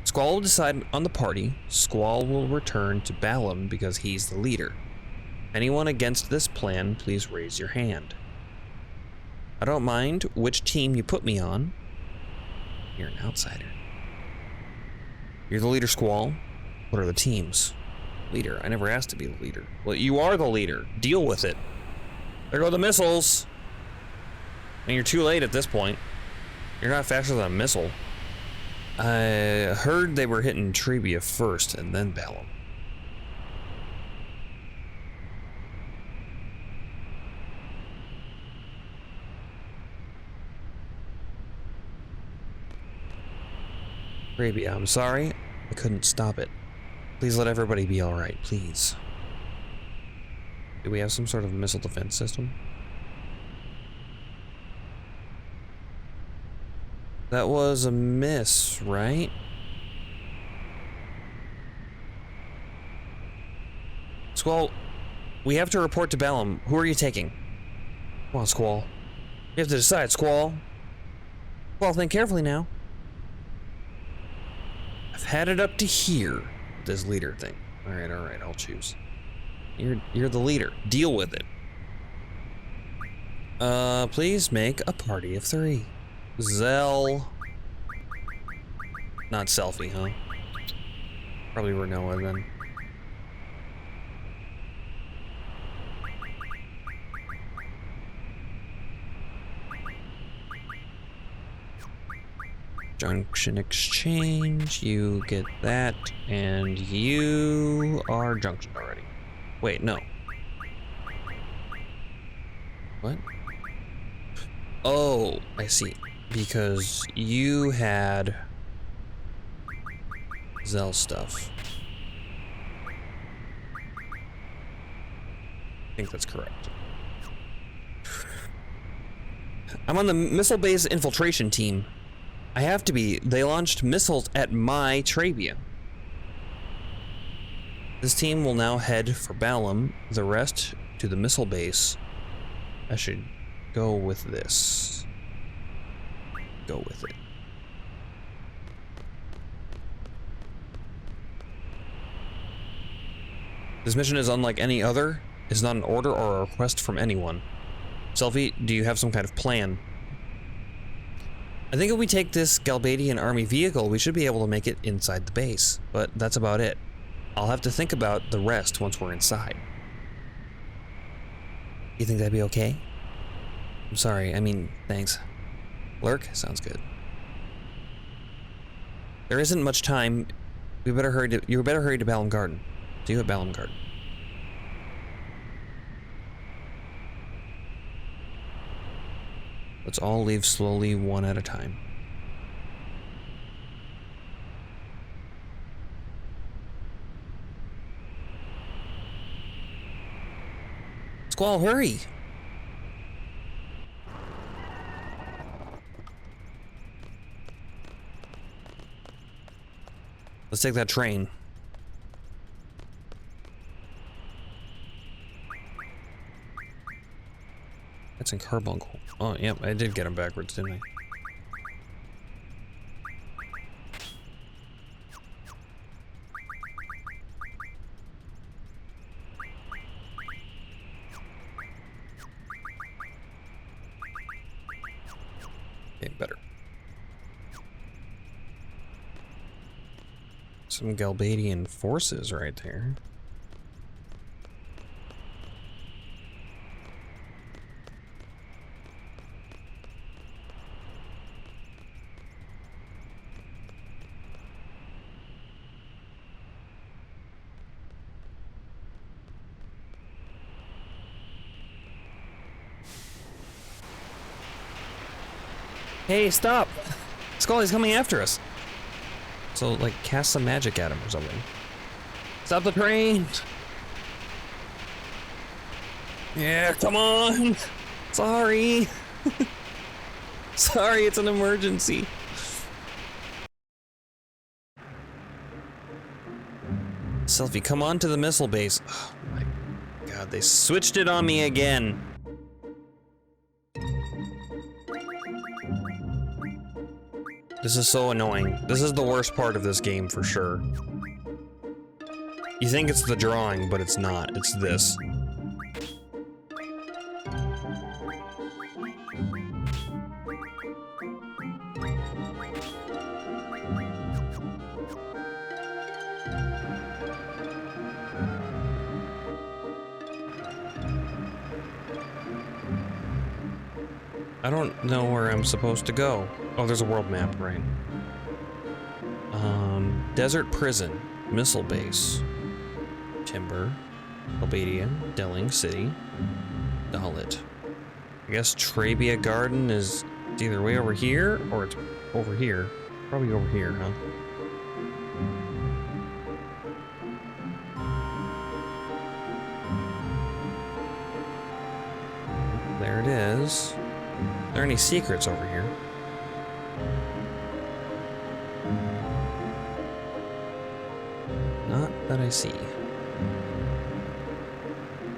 Squall will decide on the party. Squall will return to Balam because he's the leader. Anyone against this plan, please raise your hand. I don't mind which team you put me on. You're an outsider. You're the leader, Squall. What are the teams? Leader. I never asked to be the leader. Well, you are the leader. Deal with it. There go the missiles. And you're too late at this point. You're not faster than a missile. I heard they were hitting Trabia first and then Balam. Trabia, I'm sorry. I couldn't stop it. Please let everybody be alright, please. Do we have some sort of missile defense system? That was a miss, right? Squall, we have to report to Balam. Who are you taking? Come on, Squall. You have to decide, Squall. Squall, think carefully now. I've had it up to here with this leader thing. Alright, I'll choose. You're the leader. Deal with it. Please make a party of 3. Zell. Not Selfie, huh? Probably Renoa then. Junction exchange, you get that, and you are junctioned already. Wait, no. What? Oh, I see. Because you had Zell stuff. I think that's correct. I'm on the missile base infiltration team. I have to be. They launched missiles at my Trabia. This team will now head for Balam, the rest to the missile base. I should go with this. Go with it. This mission is unlike any other. It's not an order or a request from anyone. Selfie, do you have some kind of plan? I think if we take this Galbadian army vehicle, we should be able to make it inside the base, but that's about it. I'll have to think about the rest once we're inside. You think that'd be okay? I'm sorry, I mean, thanks. Lurk? Sounds good. There isn't much time. You better hurry to Balam Garden. See you at Balam Garden. Let's all leave slowly, one at a time. Squall, hurry! Let's take that train. That's in Carbuncle. Oh, yep, I did get him backwards, didn't I? Okay, better. Some Galbadian forces right there. Hey, stop! Scully's coming after us. So, like, cast some magic at him or something. Stop the train! Yeah, come on! Sorry! Sorry, it's an emergency. Selfie, come on to the missile base. Oh my god, they switched it on me again. This is so annoying. This is the worst part of this game for sure. You think it's the drawing, but it's not. It's this. I don't know where I'm supposed to go. Oh, there's a world map, right? Desert Prison, Missile Base, Timber, Albadia, Delling City, Dalit. I guess Trabia Garden is either way over here or it's over here. Probably over here, huh? There it is. Are there any secrets over here? Not that I see.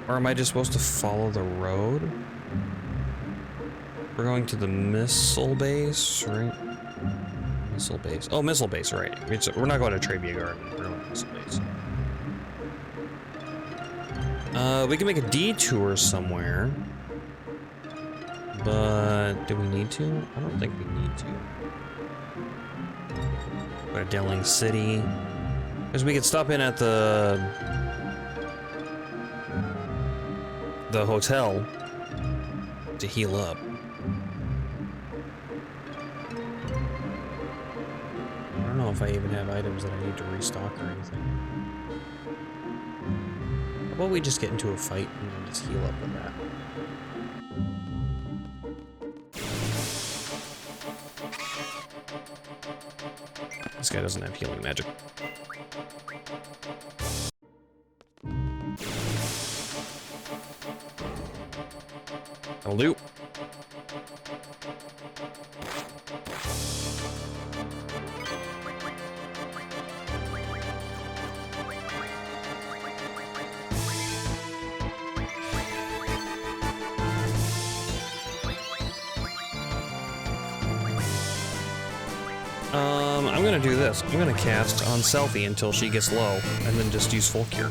Or am I just supposed to follow the road? We're going to the missile base, right? Missile base. Oh, missile base, right. We're not going to Trabia Garden. We're going to missile base. We can make a detour somewhere. But do we need to? I don't think we need to. Go to Delling City. Because we could stop in at the hotel to heal up. I don't know if I even have items that I need to restock or anything. How about we just get into a fight and then just heal up with that? This guy doesn't have healing magic. That'll do. I'm gonna do this. I'm gonna cast on Selfie until she gets low, and then just use Full Cure.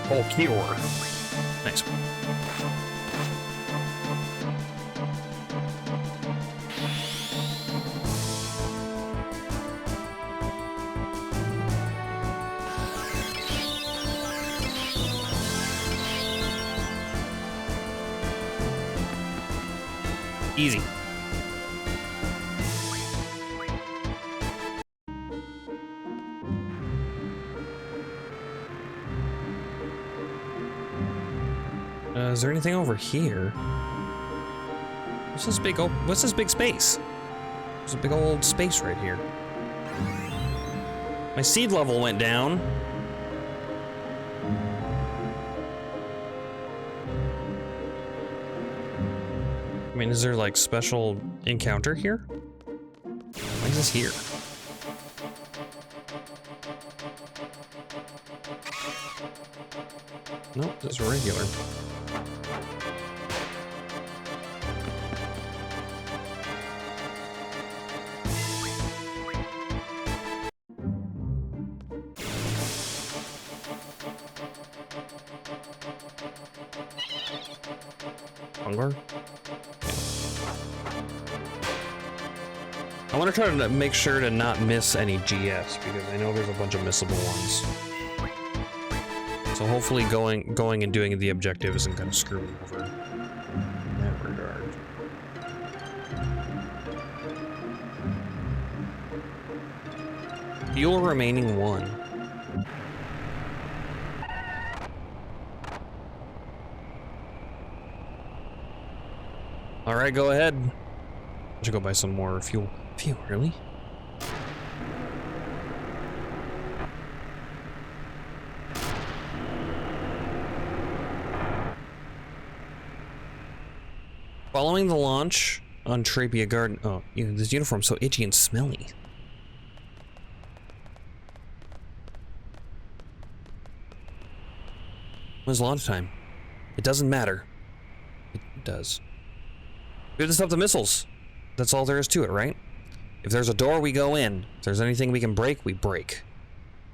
Full Cure. Nice. Easy. Is there anything over here? What's this big what's this big space? There's a big old space right here. My seed level went down. I mean, is there like special encounter here? Why is this here? Nope, this is regular. Hunger? I want to try to make sure to not miss any GS because I know there's a bunch of missable ones. So hopefully going and doing the objective isn't going to screw me over in that regard. Fuel remaining 1. All right, go ahead. I should go buy some more fuel. Fuel, really? Following the launch on Trapia Garden. Oh, this uniform's so itchy and smelly. When's launch time? It doesn't matter. It does. We have to stop the missiles. That's all there is to it, right? If there's a door, we go in. If there's anything we can break, we break.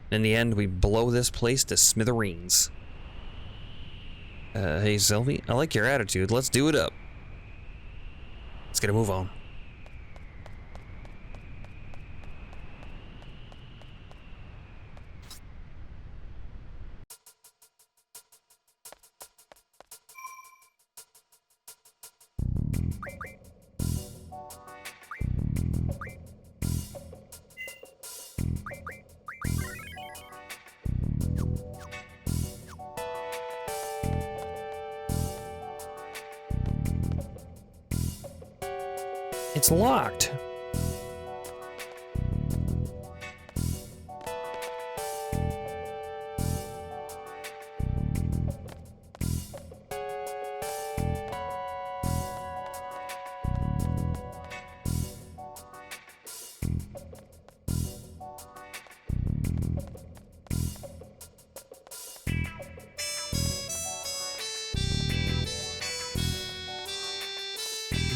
In the end, we blow this place to smithereens. Hey, Sylvie, I like your attitude. Let's do it up. Let's get a move on. It's locked.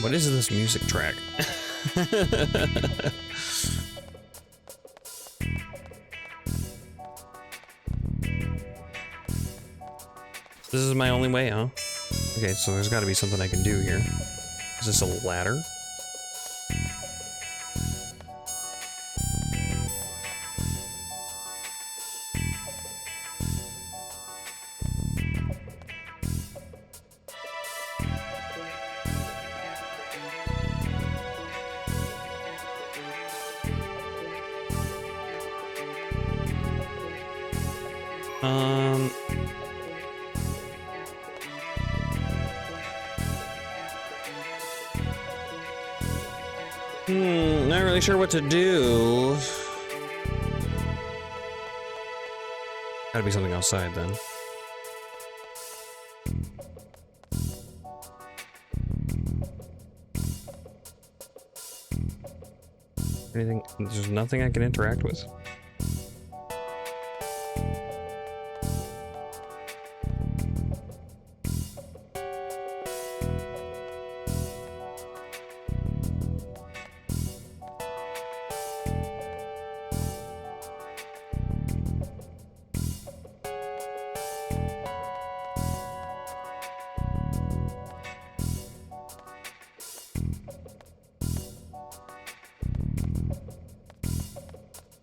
What is this music track? This is my only way, huh? Okay, so there's got to be something I can do here. Is this a ladder? Not really sure what to do. Gotta be something outside then. Anything? There's nothing I can interact with.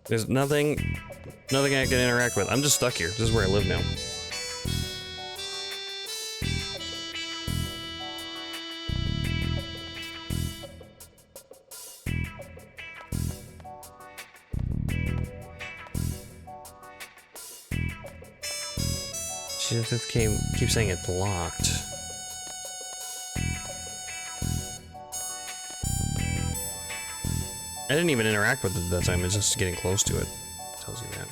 There's nothing I can interact with. I'm just stuck here. This is where I live now. She just keep saying it's locked. I didn't even interact with it that time, it's just getting close to it. Tells you that.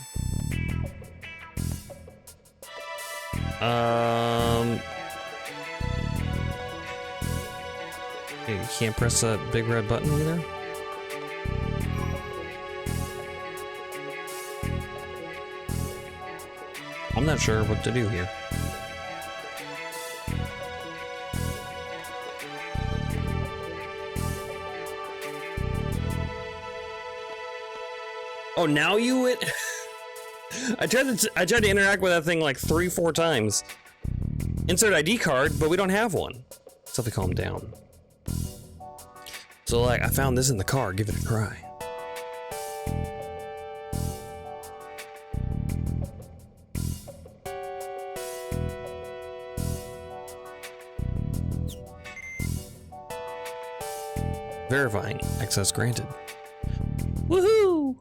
You can't press that big red button either? I'm not sure what to do here. Oh, now you it? I tried to interact with that thing like 3-4 times. Insert ID card, but we don't have one. So they calm down. So like, I found this in the car, give it a try. Verifying, access granted. Woohoo!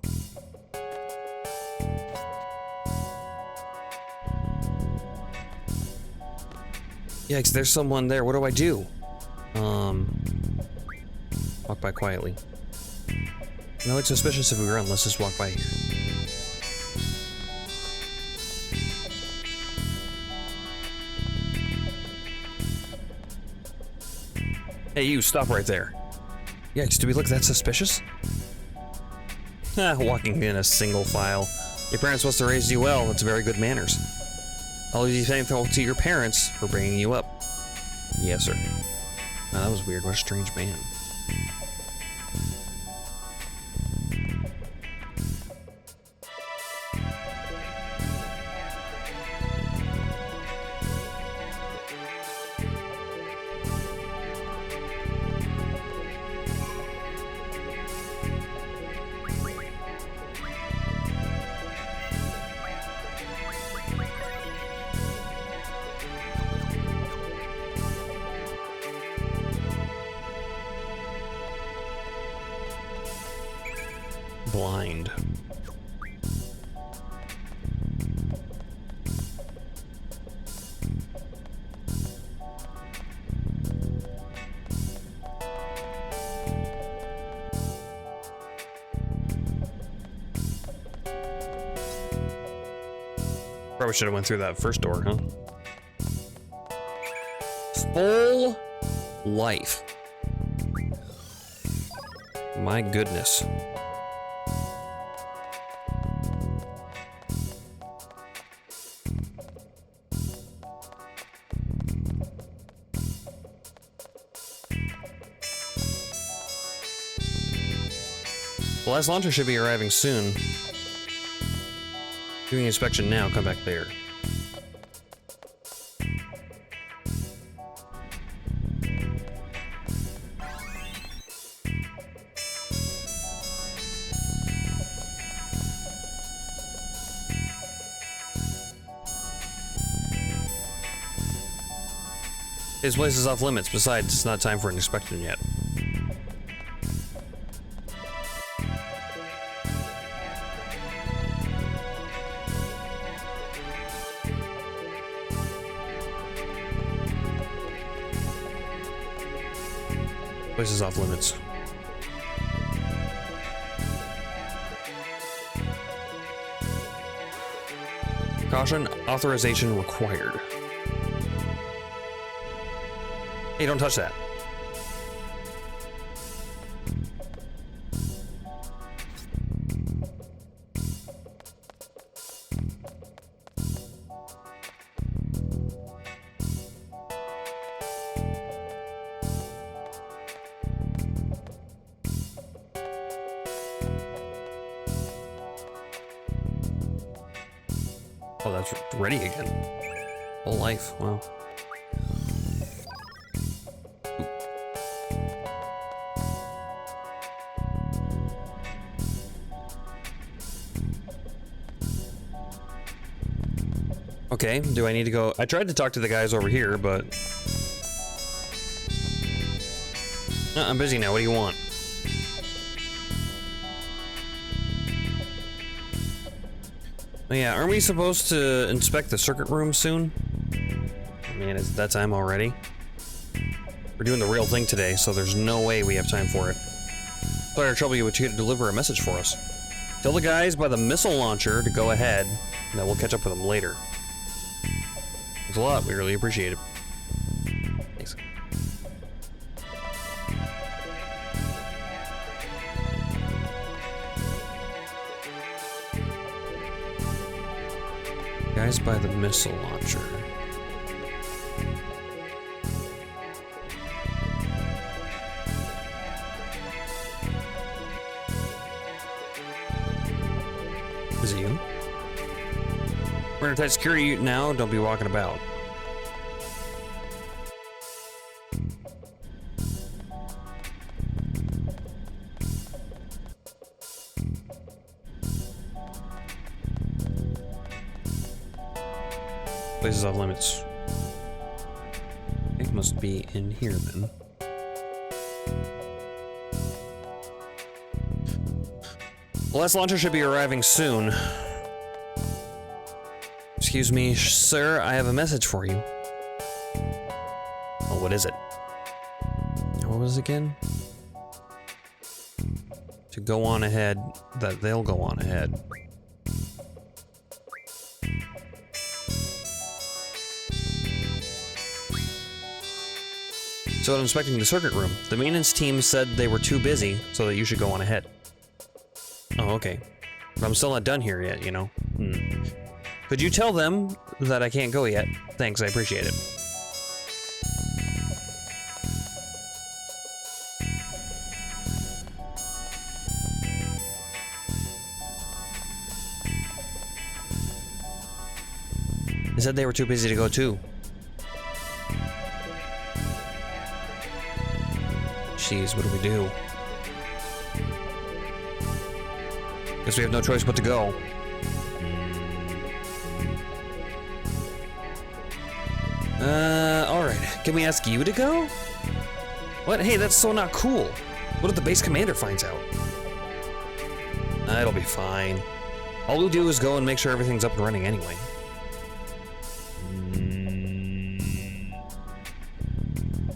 Yikes, there's someone there. What do I do? Walk by quietly. I look suspicious if we run. Let's just walk by here. Hey, you, stop right there. Yikes, do we look that suspicious? Walking in a single file. Your parents must have raised you well. That's very good manners. I'll be thankful to your parents for bringing you up. Yes, sir. Wow, that was weird. What a strange man. Blind. Probably should have went through that first door, huh? Full life. My goodness. The last launcher should be arriving soon. Doing inspection now, come back later. This place is off limits. Besides, it's not time for an inspection yet. Place is off limits. Caution, authorization required. Hey, don't touch that. Oh, that's ready again. Whole life, wow. Okay, do I need to go? I tried to talk to the guys over here, but... I'm busy now, what do you want? Oh, yeah, aren't we supposed to inspect the circuit room soon? Man, it's that time already. We're doing the real thing today, so there's no way we have time for it. Sorry to trouble you, but you could deliver a message for us. Tell the guys by the missile launcher to go ahead, and then we'll catch up with them later. Thanks a lot, we really appreciate it. Thanks. Guys by the missile launcher. Is it you? We're in tight security now, don't be walking about. Places off limits. It must be in here then. The last launcher should be arriving soon. Excuse me, sir, I have a message for you. Oh, what is it? What was it again? To go on ahead, that they'll go on ahead. So I'm inspecting the circuit room. The maintenance team said they were too busy, so that you should go on ahead. Oh, okay. But I'm still not done here yet, you know? Could you tell them that I can't go yet? Thanks, I appreciate it. They said they were too busy to go too. Jeez, what do we do? Guess we have no choice but to go. Alright. Can we ask you to go? What? Hey, that's so not cool. What if the base commander finds out? It'll be fine. All we'll do is go and make sure everything's up and running anyway.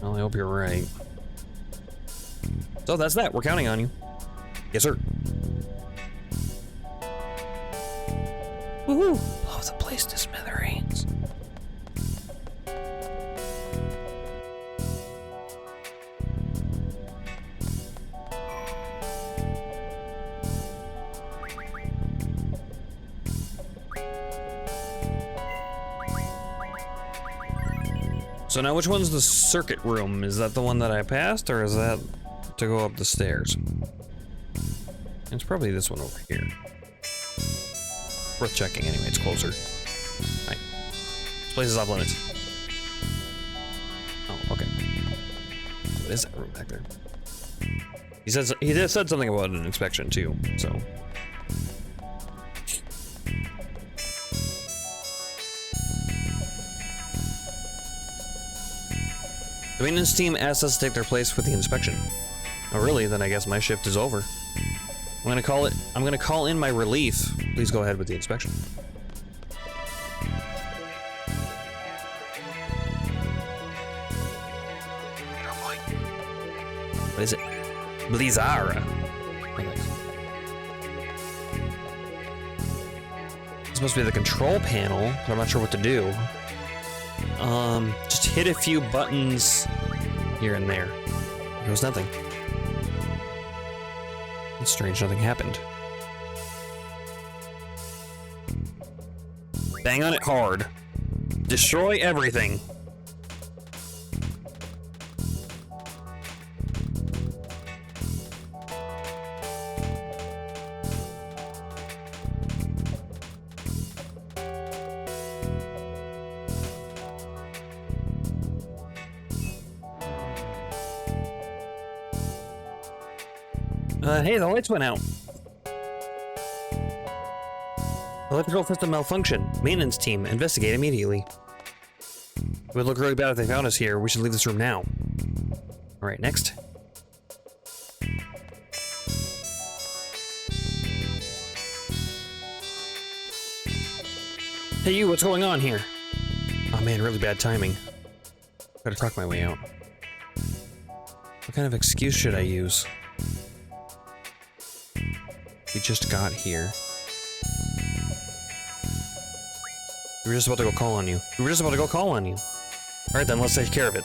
Well, I hope you're right. So that's that. We're counting on you. Yes, sir. Woohoo! Blow the place to smithereens. So now which one's the circuit room? Is that the one that I passed, or is that to go up the stairs? It's probably this one over here. Worth checking anyway, it's closer. Right. This place is off limits. Oh, okay. What is that room back there? He just said something about an inspection too, so. The maintenance team asked us to take their place for the inspection. Oh really? Then I guess my shift is over. I'm gonna call in my relief. Please go ahead with the inspection. Oh boy. What is it? Blizzara. This must be the control panel, but I'm not sure what to do. Just hit a few buttons here and there. There was nothing. It's strange, nothing happened. Bang on it hard. Destroy everything. Hey, the lights went out. Electrical system malfunction. Maintenance team, investigate immediately. It would look really bad if they found us here. We should leave this room now. Alright, next. Hey you, what's going on here? Oh man, really bad timing. Gotta talk my way out. What kind of excuse should I use? We just got here. We were just about to go call on you. Alright then, let's take care of it.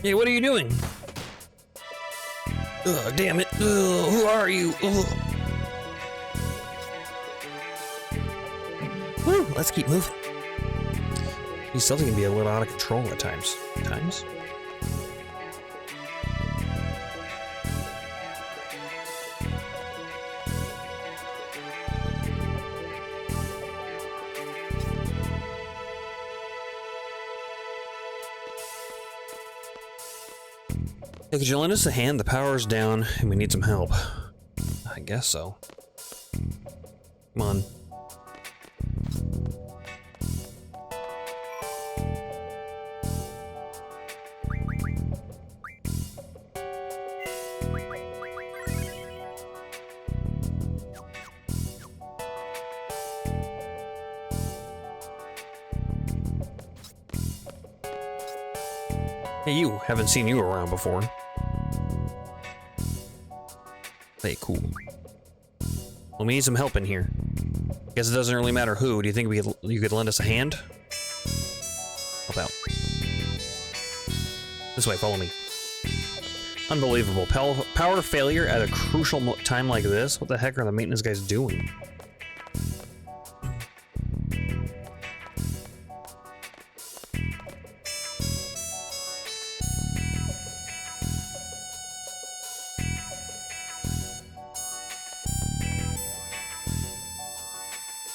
Hey, what are you doing? Ugh, damn it. Ugh, who are you? Ugh. Woo, let's keep moving. He's still can be a little out of control at times. Hey, could you lend us a hand? The power's down, and we need some help. I guess so. Come on. Hey, you. Haven't seen you around before. Hey, cool. Well, we need some help in here. Guess it doesn't really matter who. Do you think you could lend us a hand? Help out. This way, follow me. Unbelievable. Power failure at a crucial time like this? What the heck are the maintenance guys doing?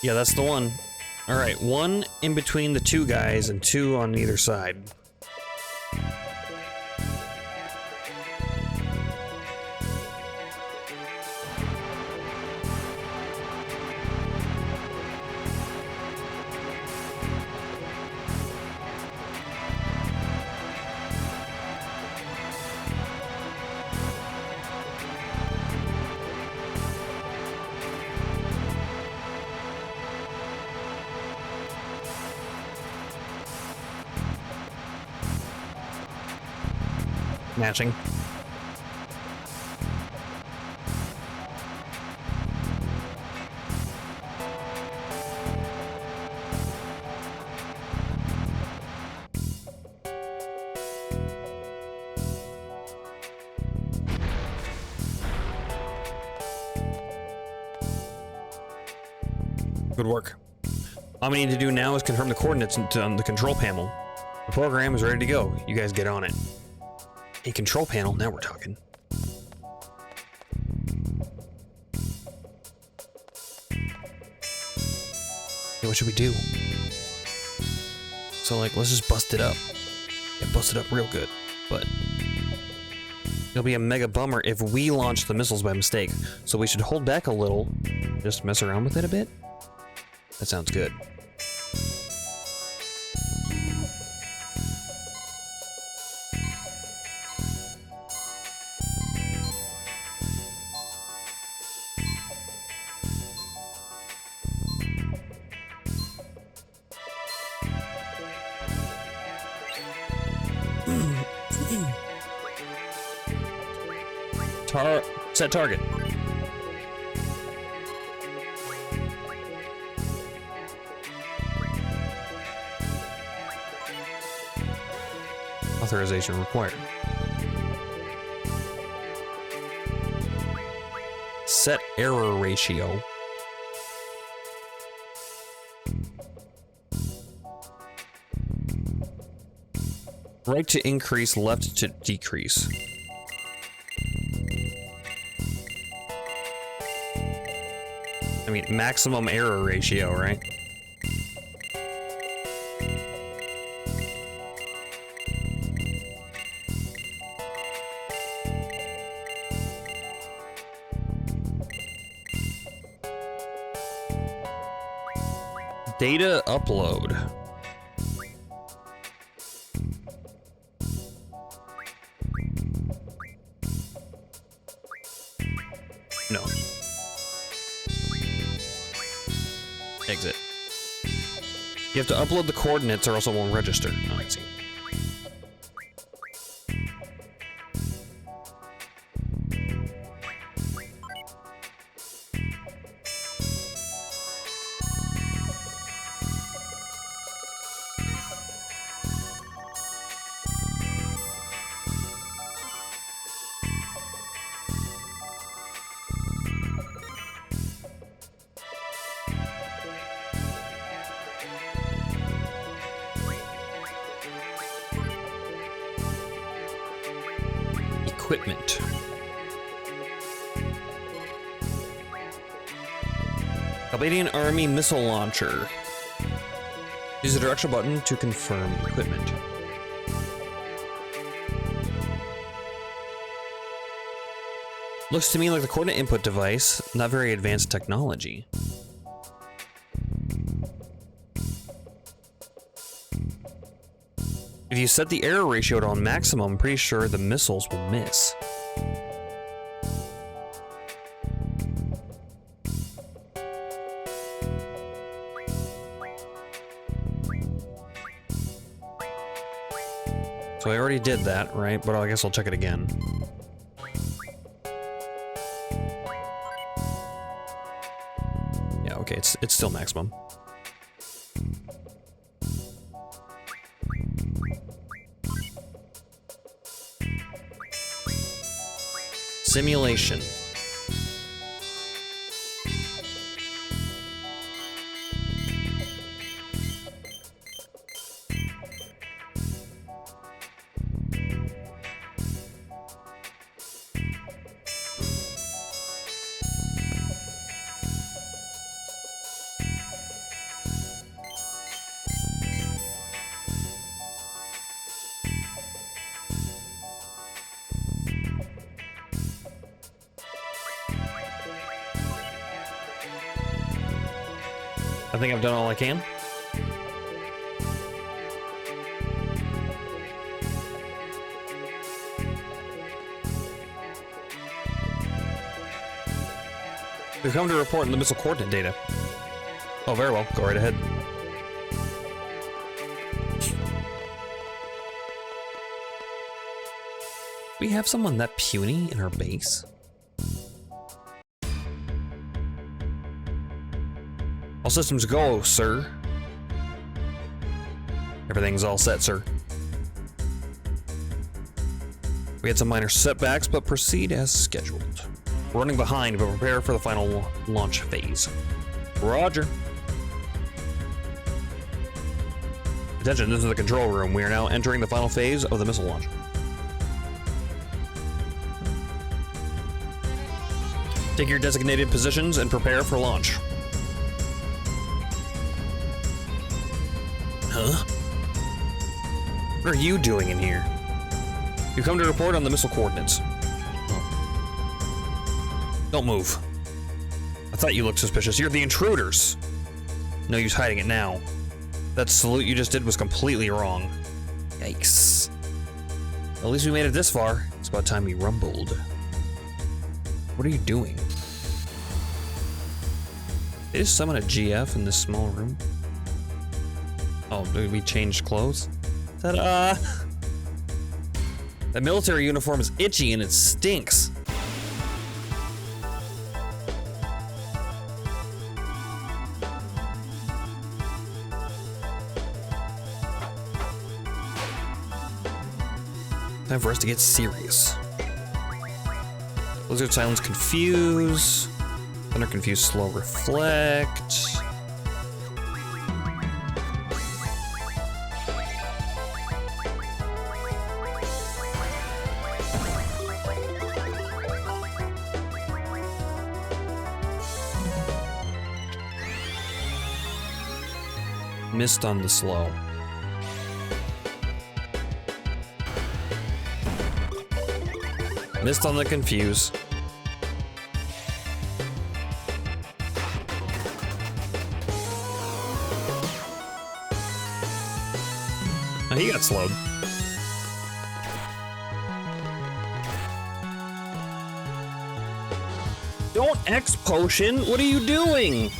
Yeah, that's the one. Alright, one in between the two guys and two on either side. Matching. Good work. All we need to do now is confirm the coordinates on the control panel. The program is ready to go. You guys get on it. A control panel? Now we're talking. Hey, what should we do? So, like, let's just bust it up. Yeah, bust it up real good. But it'll be a mega bummer if we launch the missiles by mistake. So we should hold back a little. Just mess around with it a bit. That sounds good. Set target. Authorization required. Set error ratio. Right to increase, left to decrease. I mean, maximum error ratio, right? Data upload. No. Exit. You have to upload the coordinates or else it won't register. Oh, I see. Equipment. Albanian Army missile launcher. Use the direction button to confirm equipment. Looks to me like the coordinate input device, not very advanced technology. If you set the error ratio to on maximum, I'm pretty sure the missiles will miss. So I already did that, right? But I guess I'll check it again. Yeah, okay, it's still maximum. Simulation. I think I've done all I can. We've come to report on the missile coordinate data. Oh, very well. Go right ahead. We have someone that puny in our base? All systems go, sir. Everything's all set, sir. We had some minor setbacks, but proceed as scheduled. We're running behind, but prepare for the final launch phase. Roger. Attention, this is the control room. We are now entering the final phase of the missile launch. Take your designated positions and prepare for launch. Huh? What are you doing in here? You come to report on the missile coordinates. Oh. Don't move. I thought you looked suspicious. You're the intruders. No use hiding it now. That salute you just did was completely wrong. Yikes. At least we made it this far. It's about time we rumbled. What are you doing? They just summon a GF in this small room? Oh, did we change clothes? Ta-da! That military uniform is itchy and it stinks. Time for us to get serious. Lizard silence confuse. Thunder confuse slow reflect. Missed on the slow. Missed on the confuse. Oh, he got slowed. Don't X potion! What are you doing?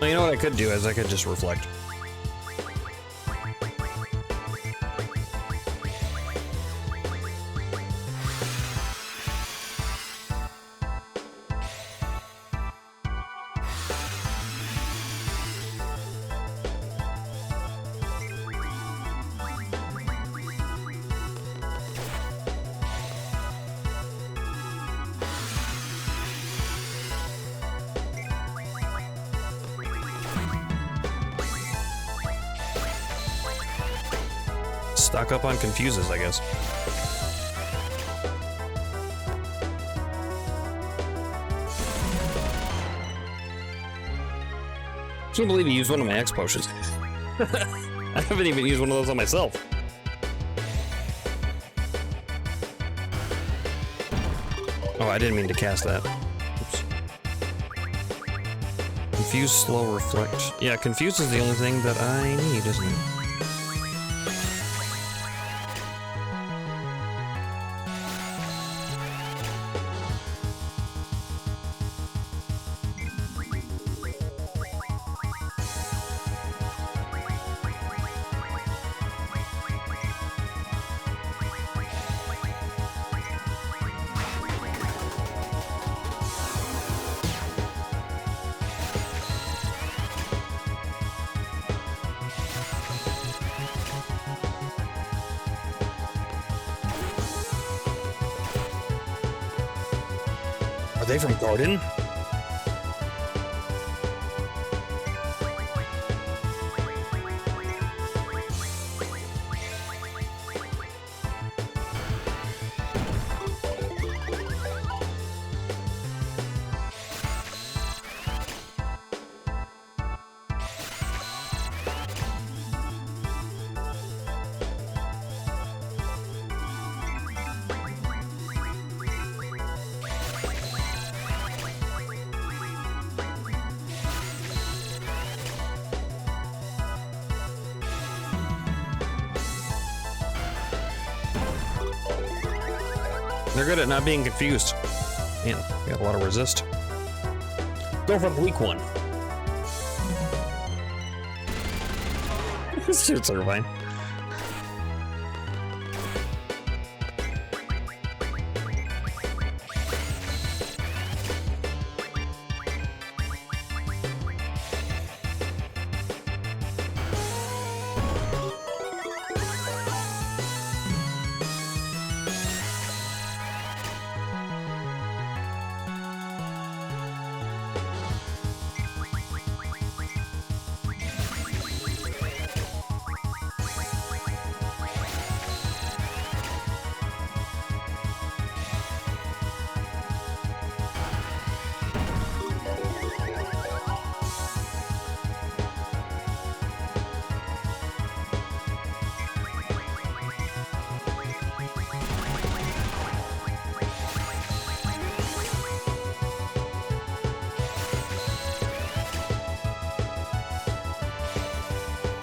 Well, you know what I could do is I could just reflect. Stock up on confuses, I guess. I can't believe you used one of my X potions. I haven't even used one of those on myself. Oh, I didn't mean to cast that. Oops. Confuse, slow, reflect. Yeah, confuse is the only thing that I need, isn't it? Are they from Garden? They're good at not being confused. Man, we got a lot of resist. Go for the weak one. This shit's terrifying.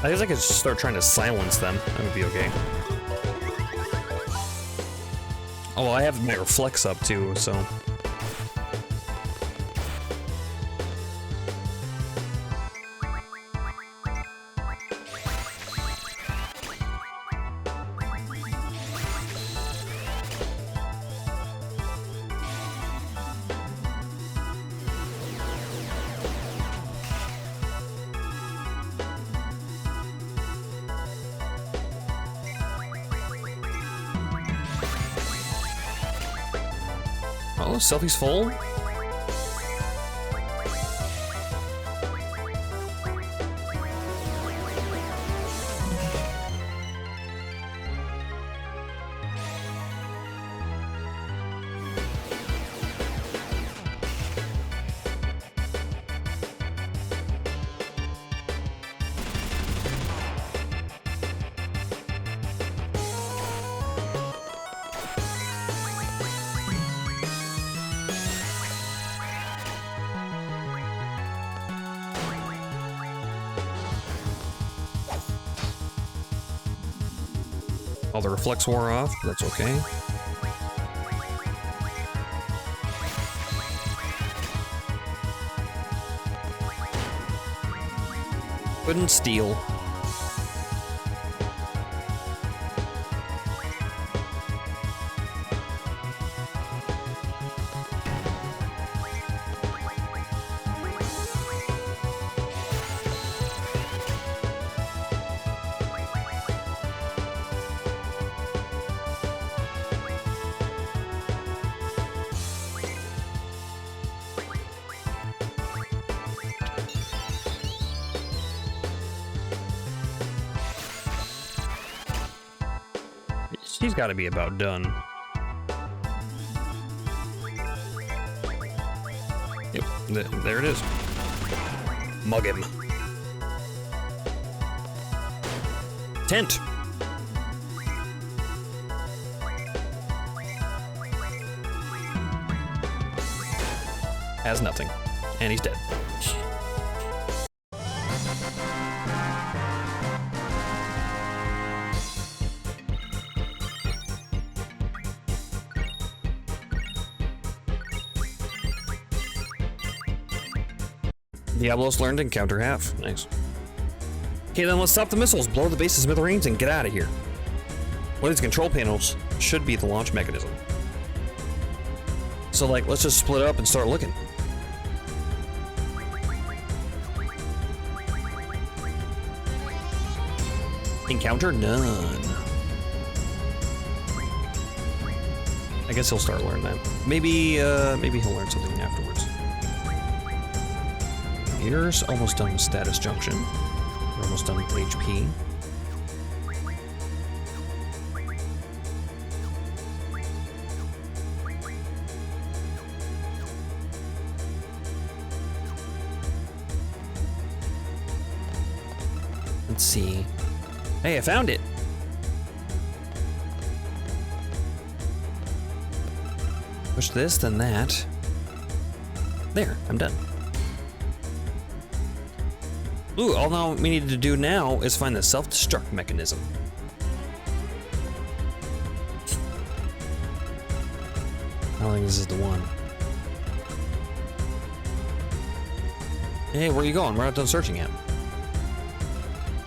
I guess I could start trying to silence them. That would be okay. Oh, well, I have my reflex up too, so. Oh, selfie's full? All the reflex wore off, but that's okay. Couldn't steal. She's got to be about done. Yep, there it is. Mug him. Tent. Has nothing. And he's dead. Diablos learned to encounter half. Nice. Okay, then let's stop the missiles, blow the base to smithereens, and get out of here. One of these control panels should be the launch mechanism. So, like, let's just split up and start looking. Encounter none. I guess he'll start learning that. Maybe he'll learn something afterwards. Here's almost done with status junction. We're almost done with HP. Let's see. Hey, I found it. Push this, then that. There, I'm done. Ooh, all we need to do now is find the self-destruct mechanism. I don't think this is the one. Hey, where are you going? We're not done searching yet.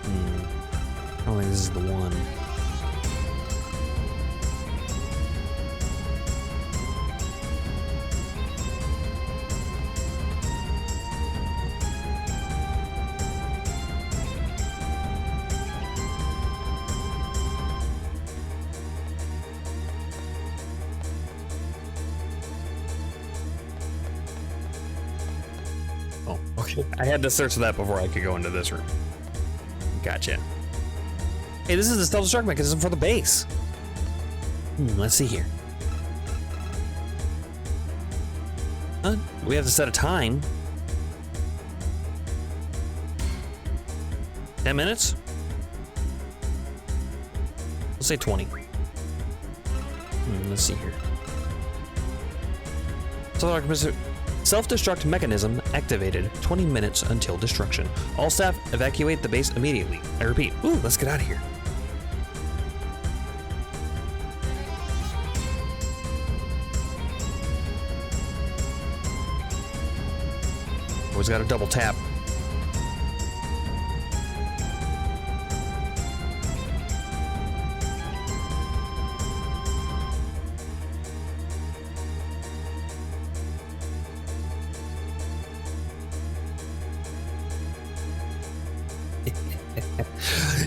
I don't think this is the one. Oh, okay. I had to search that before I could go into this room. Gotcha. Hey, this is the self-destruct mechanism for the base. Let's see here. We have to set a time. 10 minutes? Let's say 20. Let's see here. Self-destruct mechanism activated. 20 minutes until destruction. All staff evacuate the base immediately. I repeat. Ooh, let's get out of here. Always got to double tap.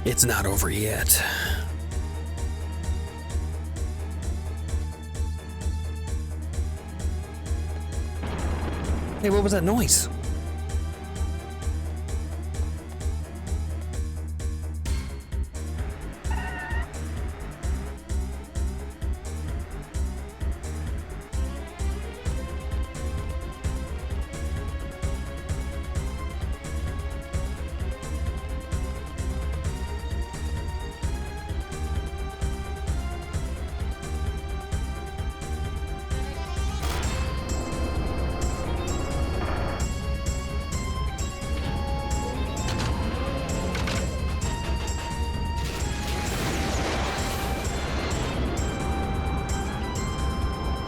It's not over yet. Hey, what was that noise?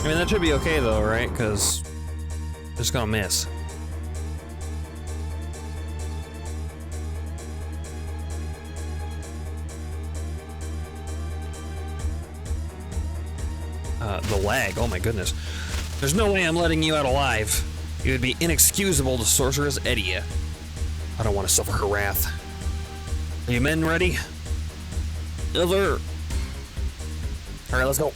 I mean, that should be okay though, right? Because it's gonna miss. The lag, oh my goodness. There's no way I'm letting you out alive. It would be inexcusable to Sorceress Edia. I don't want to suffer her wrath. Are you men ready? Alright, let's go.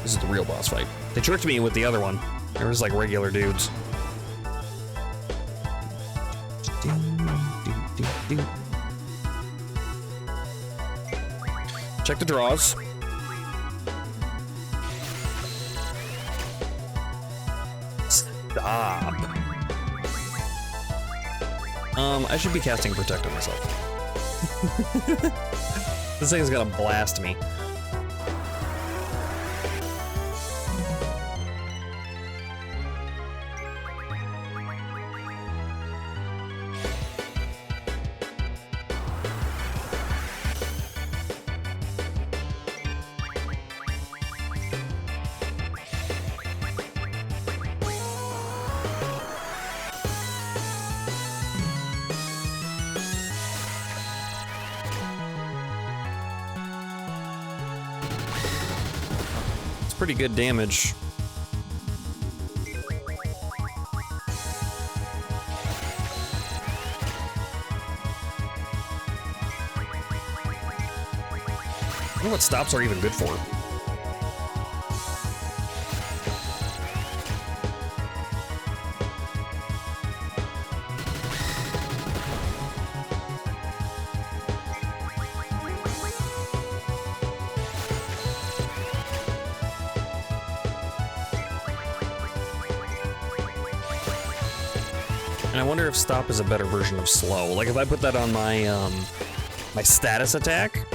This is the real boss fight. They tricked me with the other one. There was like regular dudes. Check the draws. Stop. I should be casting Protect on myself. This thing's gonna blast me. Pretty good damage. I don't know what stops are even good for. And I wonder if stop is a better version of slow. Like if I put that on my my status attack,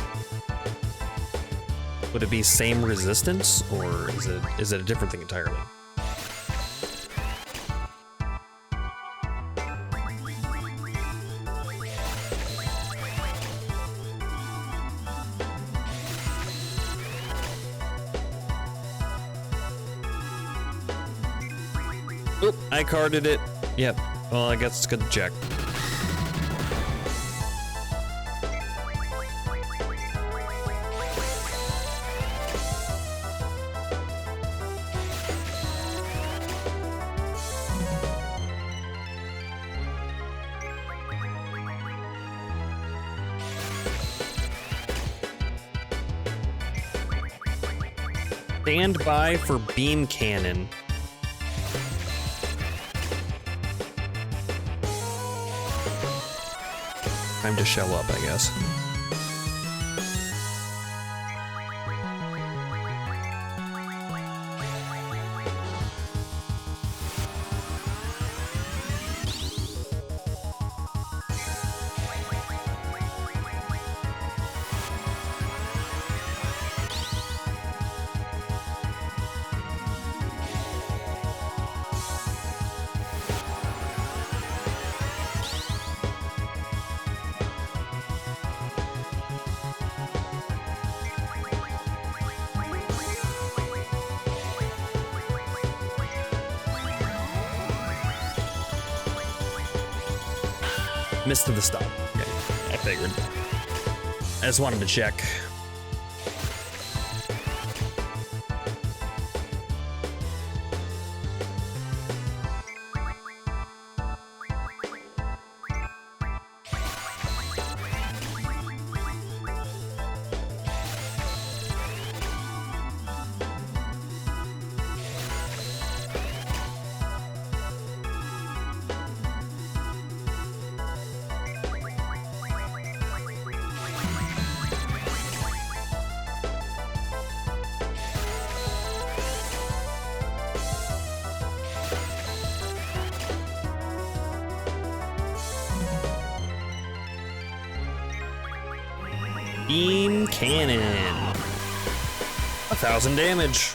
would it be same resistance, or is it a different thing entirely? Oop, I carded it. Yep. Well, I guess it's good to check. Stand by for beam cannon. Time to shell up, I guess. Missed to the stop. Okay, I figured. I just wanted to check. Beam cannon. 1,000 damage.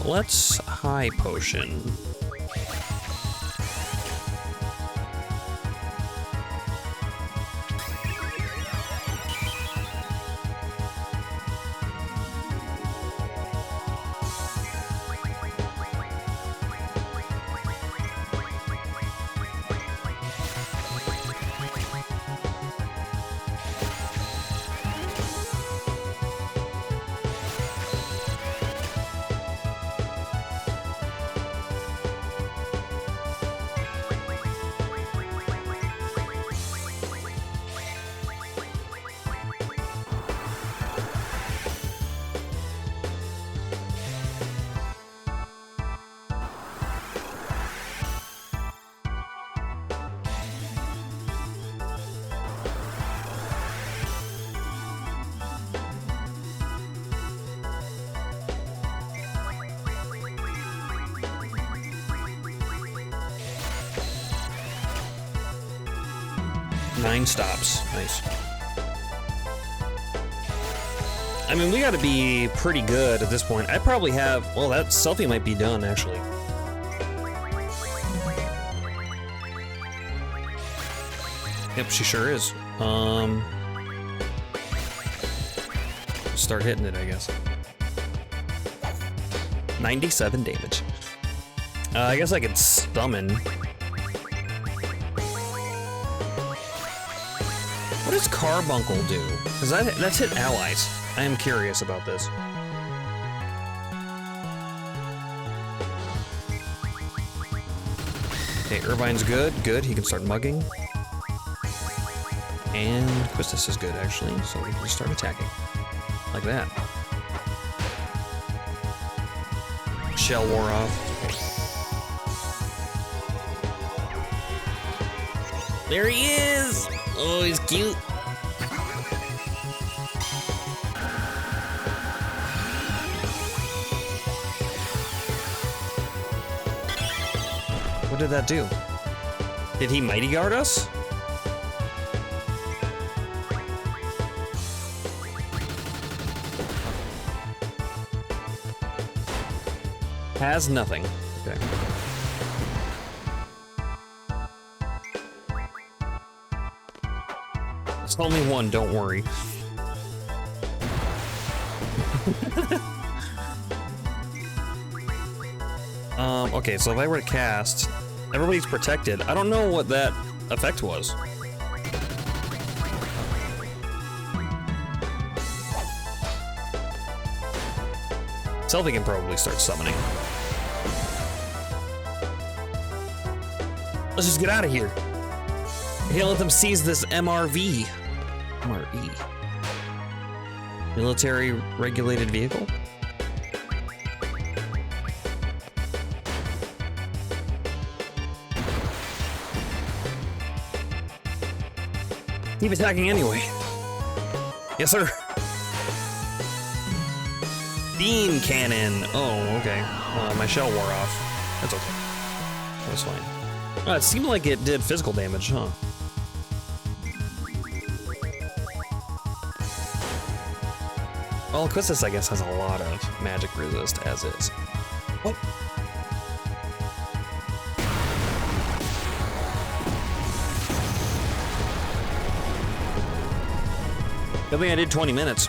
Let's high potion. 9 stops. Nice. I mean, we gotta be pretty good at this point. I probably have... Well, that selfie might be done, actually. Yep, she sure is. Start hitting it, I guess. 97 damage. I guess I could summon. What does Carbuncle do? Because that's hit allies. I am curious about this. Okay, Irvine's good. Good, he can start mugging. And Quistis is good, actually, so we can start attacking. Like that. Shell wore off. There he is! Oh, he's cute. What did that do? Did he Mighty Guard us? Has nothing. Okay. It's only one, don't worry. Okay, so if I were to cast, everybody's protected. I don't know what that effect was. Selfie can probably start summoning. Let's just get out of here. I can't let them seize this MRV. MRE. Military regulated vehicle? Keep attacking anyway. Yes, sir. Beam cannon. Oh, okay. My shell wore off. That's okay. That's fine. It seemed like it did physical damage, huh? Well, Quistis, I guess, has a lot of magic resist as is. What? Good thing I did 20 minutes.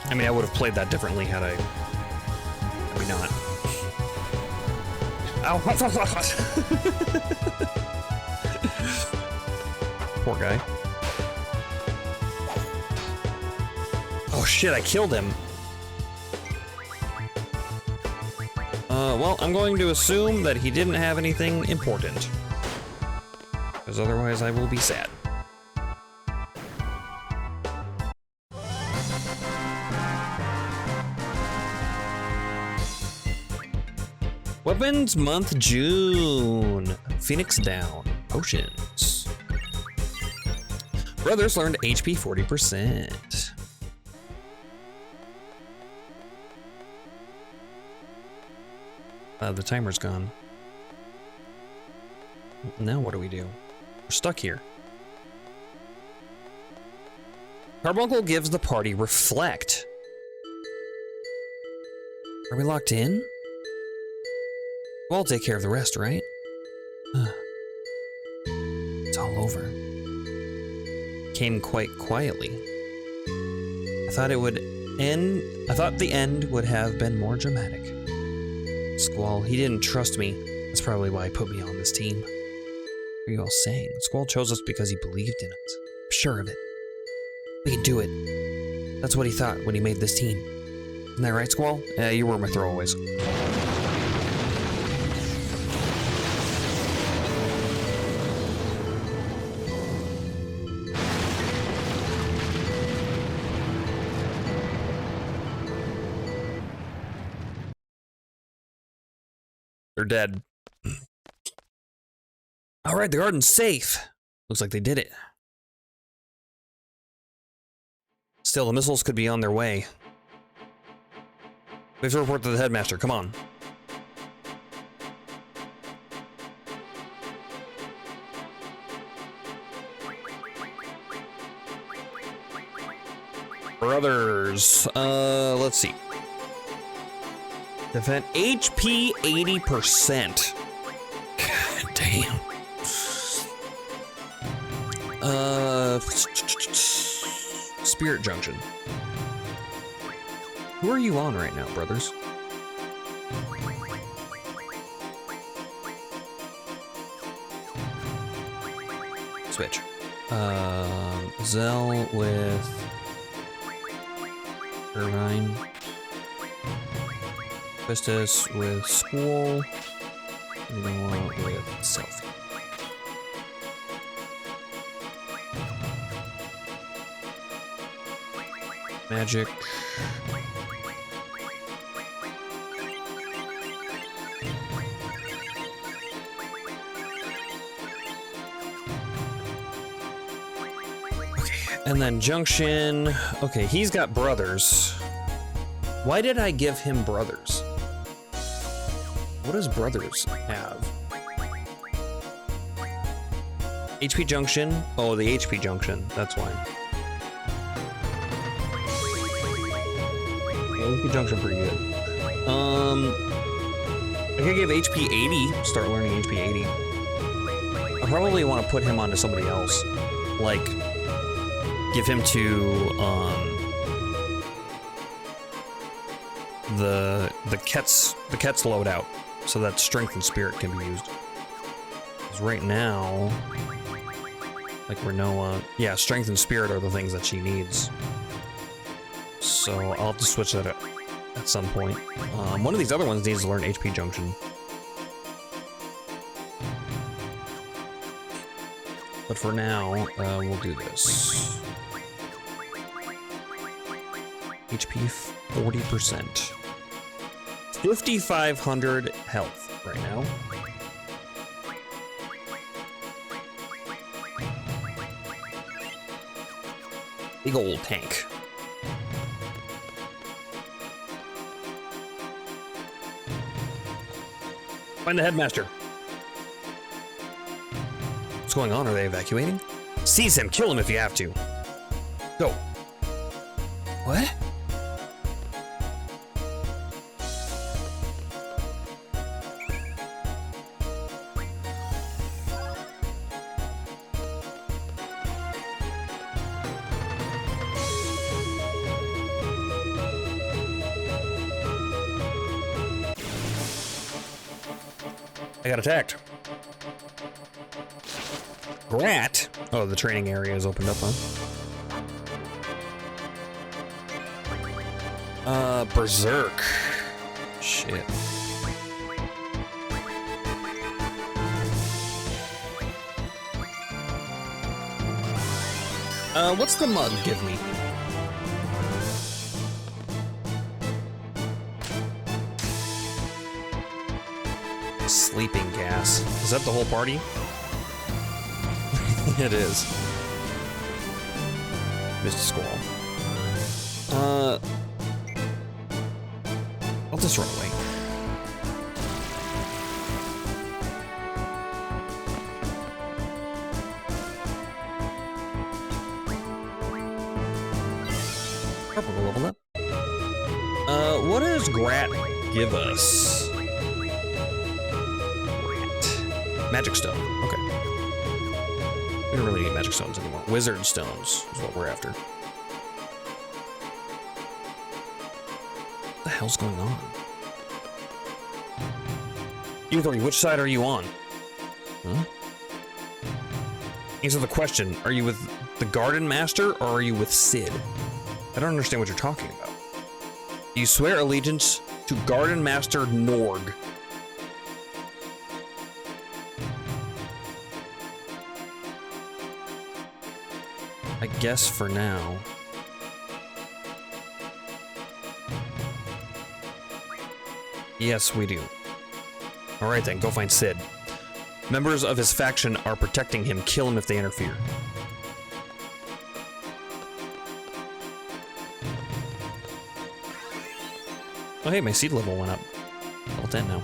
I mean, I would have played that differently had I... Maybe not. Ow! Poor guy. Oh shit, I killed him. Well, I'm going to assume that he didn't have anything important. Because otherwise I will be sad. Weapons month June. Phoenix down. Potions. Brothers learned HP 40%. The timer's gone. Now what do we do? We're stuck here. Carbuncle gives the party reflect. Are we locked in? We'll take care of the rest, right? It's all over. Came quite quietly. I thought it would end. I thought the end would have been more dramatic. Squall, he didn't trust me. That's probably why he put me on this team. What are you all saying? Squall chose us because he believed in us. I'm sure of it. We can do it. That's what he thought when he made this team. Isn't that right, Squall? Yeah, you were my throwaways. They're dead. All right, the garden's safe. Looks like they did it. Still, the missiles could be on their way. We have to report to the headmaster. Come on. Brothers. Let's see. Defend HP 80%. God damn. Spirit Junction. Who are you on right now, brothers? Switch. Zell with Irvine. Pistis with School. Noah with Selfie. Magic. And then Junction. Okay, he's got brothers. Why did I give him brothers? What does brothers have? HP Junction? Oh, the HP Junction. That's why. Yeah, HP Junction pretty good. I could give HP 80. Start learning HP 80. I probably want to put him onto somebody else. Like, give him to the Ket's loadout, so that Strength and Spirit can be used. Because right now, like Renoa, yeah, Strength and Spirit are the things that she needs. So I'll have to switch that up at some point. One of these other ones needs to learn HP Junction. But for now, we'll do this. HP 40%. 5,500 health right now. Big old tank. Find the headmaster. What's going on? Are they evacuating? Seize him. Kill him if you have to. Go. What? I got attacked. Grat? Oh, the training area is opened up, huh? Berserk. Shit. What's the mug give me? Sleeping gas. Is that the whole party? It is. Missed a squall. I'll just run away. Purple will level up. What does Grat give us? Magic Stone. Okay. We don't really need Magic Stones anymore. Wizard Stones is what we're after. What the hell's going on? Ethan, which side are you on? Huh? Answer the question. Are you with the Garden Master or are you with Sid? I don't understand what you're talking about. You swear allegiance to Garden Master Norg. I guess for now. Yes, we do. Alright then, go find Sid. Members of his faction are protecting him. Kill him if they interfere. Oh hey, my seed level went up. Level 10 now.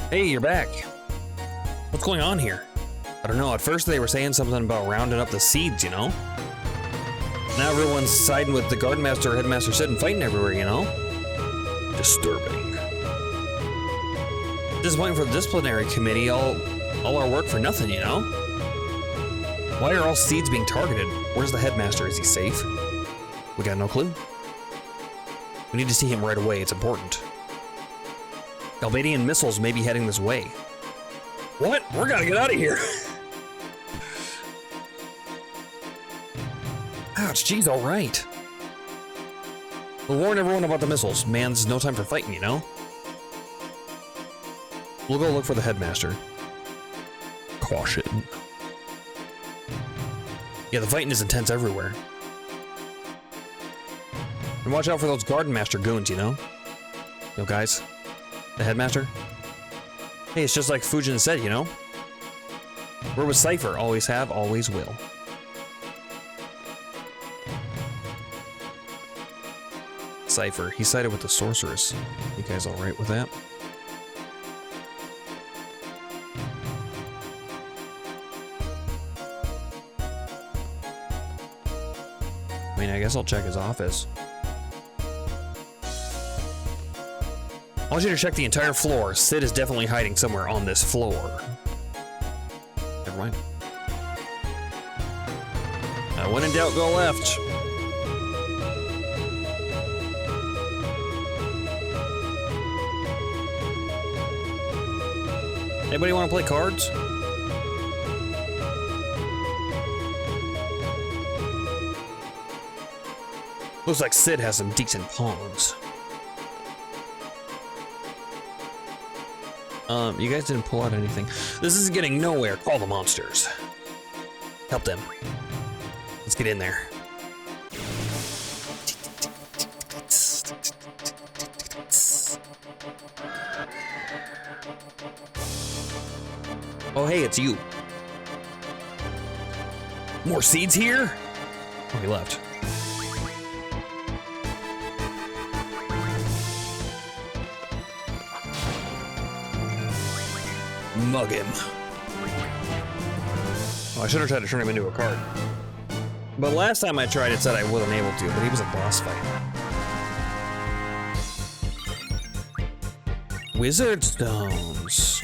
Hey, you're back. What's going on here? I don't know. At first they were saying something about rounding up the seeds, you know? Now everyone's siding with the Garden Master, Headmaster Sid, and fighting everywhere, you know? Disturbing. Disappointing for the disciplinary committee. All our work for nothing, you know? Why are all seeds being targeted? Where's the Headmaster? Is he safe? We got no clue. We need to see him right away. It's important. Albanian missiles may be heading this way. What? We're gonna get out of here. Ouch, geez, all right. We'll warn everyone about the missiles. Man's no time for fighting, you know? We'll go look for the Headmaster. Caution. Yeah, the fighting is intense everywhere. And watch out for those Garden Master goons, you know? Yo, guys. The Headmaster? Hey, it's just like Fujin said, you know? We're with Cypher. Always have, always will. Cypher. He sided with the Sorceress. You guys alright with that? I mean, I guess I'll check his office. I want you to check the entire floor. Sid is definitely hiding somewhere on this floor. Never mind. When in doubt, go left. Anybody want to play cards? Looks like Sid has some decent pawns. You guys didn't pull out anything. This is getting nowhere. Call the monsters. Help them. Let's get in there. Oh, hey, it's you. More seeds here? Oh, he left. Mug him. Oh, I should have tried to turn him into a card. But last time I tried, it said I wasn't able to, but he was a boss fight. Wizard Stones.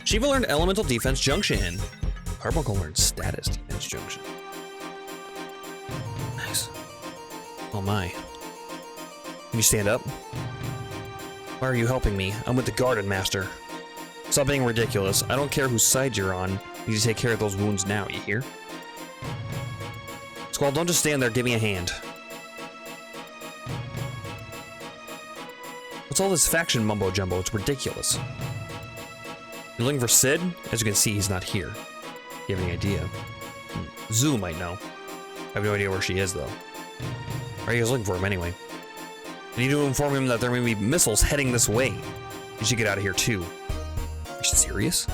Shiva learned Elemental Defense Junction. Carbuncle learned Status Defense Junction. Nice. Oh my. Can you stand up? Why are you helping me? I'm with the Garden Master. Stop being ridiculous. I don't care whose side you're on. You need to take care of those wounds now, you hear? Squall, don't just stand there, give me a hand. What's all this faction mumbo-jumbo? It's ridiculous. You're looking for Sid? As you can see, he's not here. You have any idea? Zoo might know. I have no idea where she is, though. Why are you guys looking for him, anyway? I need to inform him that there may be missiles heading this way. You should get out of here, too. Are you serious?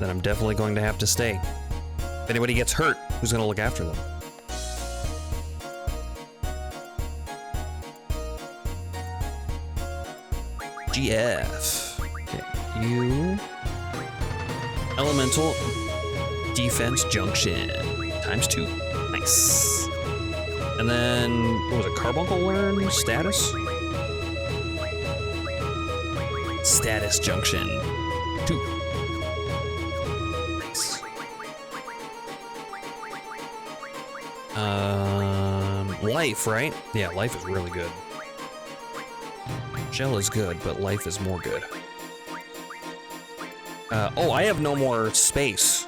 Then I'm definitely going to have to stay. If anybody gets hurt, who's going to look after them? GF. Okay, you... Elemental Defense Junction. ×2. Nice. And then, what was it? Carbuncle learn? Status? Status Junction. 2. Nice. Life, right? Yeah, life is really good. Shell is good, but life is more good. Oh, I have no more space.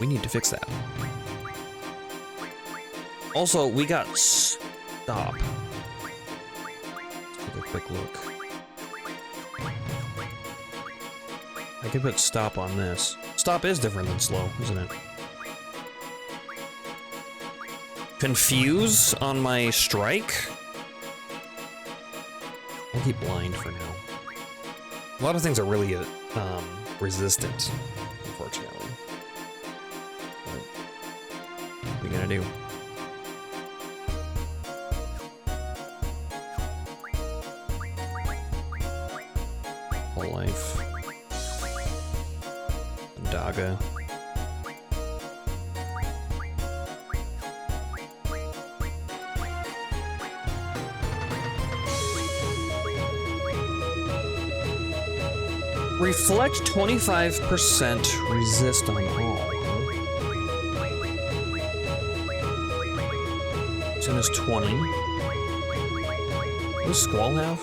We need to fix that. Also, we got stop. Let's take a quick look. I could put stop on this. Stop is different than slow, isn't it? Confuse on my strike? I'll keep blind for now. A lot of things are really resistant, unfortunately. But what are you gonna do? knife. Daga. Reflect 25% resist on all. As soon as 20. What does Squall have?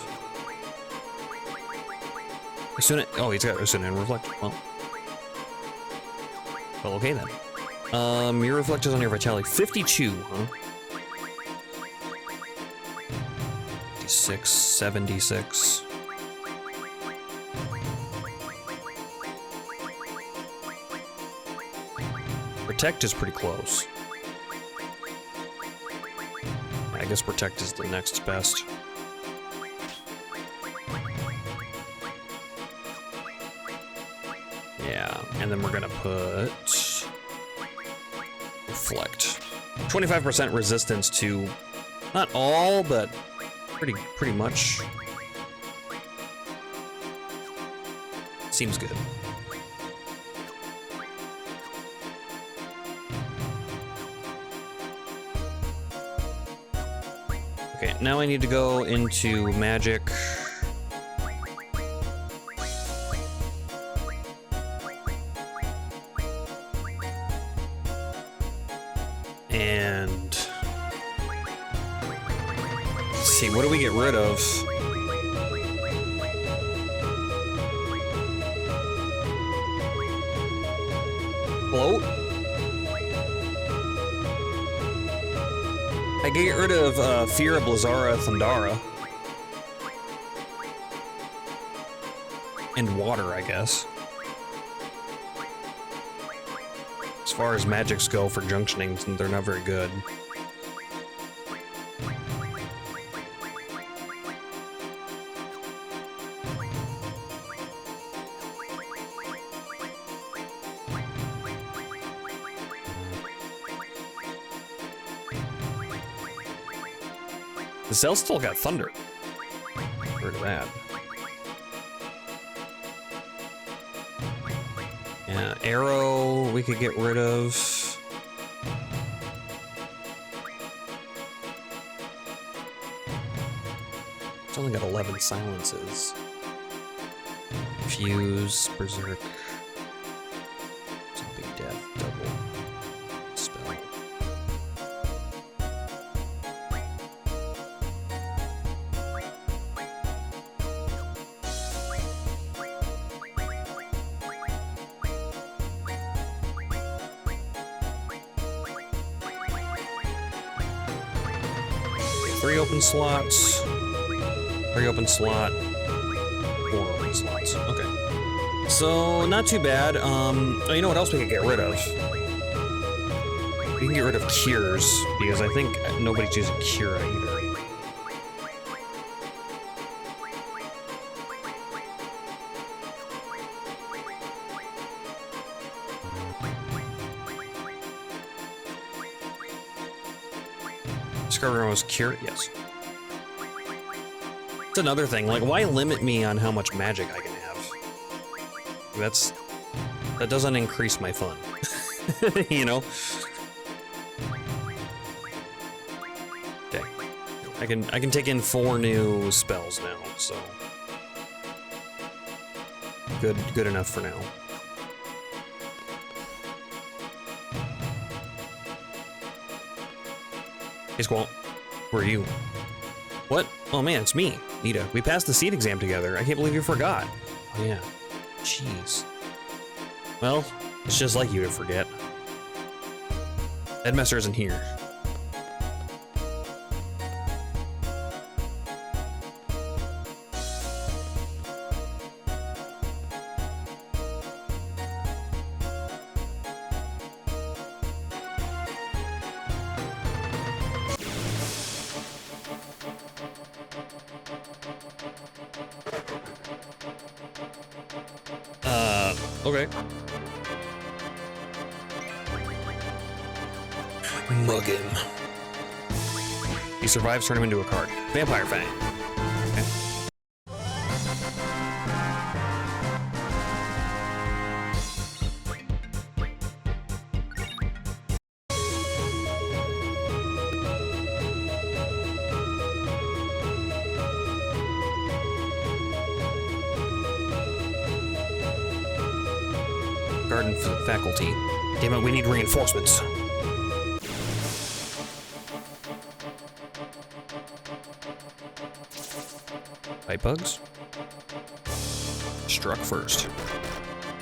As soon as, oh, he's got as soon as reflect. Well, okay then. Your reflect is on your vitality. 52, huh? 56, 76. Protect is pretty close. I guess Protect is the next best. Yeah, and then we're gonna put Reflect. 25% resistance to not all, but pretty much. Seems good. Okay, now I need to go into magic. And let's see, what do we get rid of? Float? I get rid of Fear of Blazara Thundara. And water, I guess. As far as magics go for junctioning, they're not very good. The cell still got thunder. Get rid of that. Yeah, arrow we could get rid of. It's only got 11 silences. Fuse, Berserk. Zombie Death, double spell. Three open slots. 3 open slot. 4 open slots. Okay. So, not too bad. Oh, you know what else we could get rid of? We can get rid of cures, because I think nobody's using Cura either. Discover was Cure? Yes. It's another thing, like, why limit me on how much magic I can have? That doesn't increase my fun. You know? Okay. I can take in 4 new spells now, so good enough for now. Hey Squall, where are you? What? Oh man, it's me, Nita. We passed the seed exam together. I can't believe you forgot. Oh yeah. Jeez. Well, it's just like you to forget. Headmaster isn't here. Okay. Mug him. He survives, turn him into a card. Vampire Fang. Okay. garden faculty. Damn it, we need reinforcements. Bite bugs? Struck first.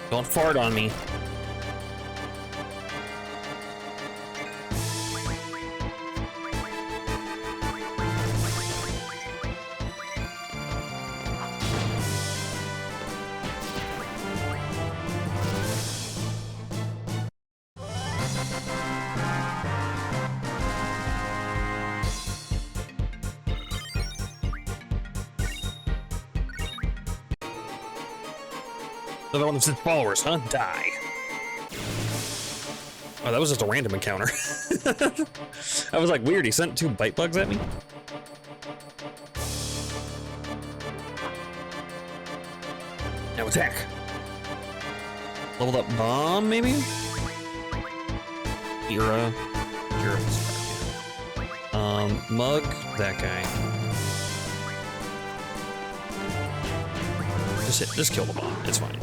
Don't fart on me. Another one of his followers, huh? Die. Oh, that was just a random encounter. I was like, weird, he sent 2 bite bugs at me? Now attack. Leveled up bomb, maybe? Era. Mug, that guy. Just kill the bomb, it's fine.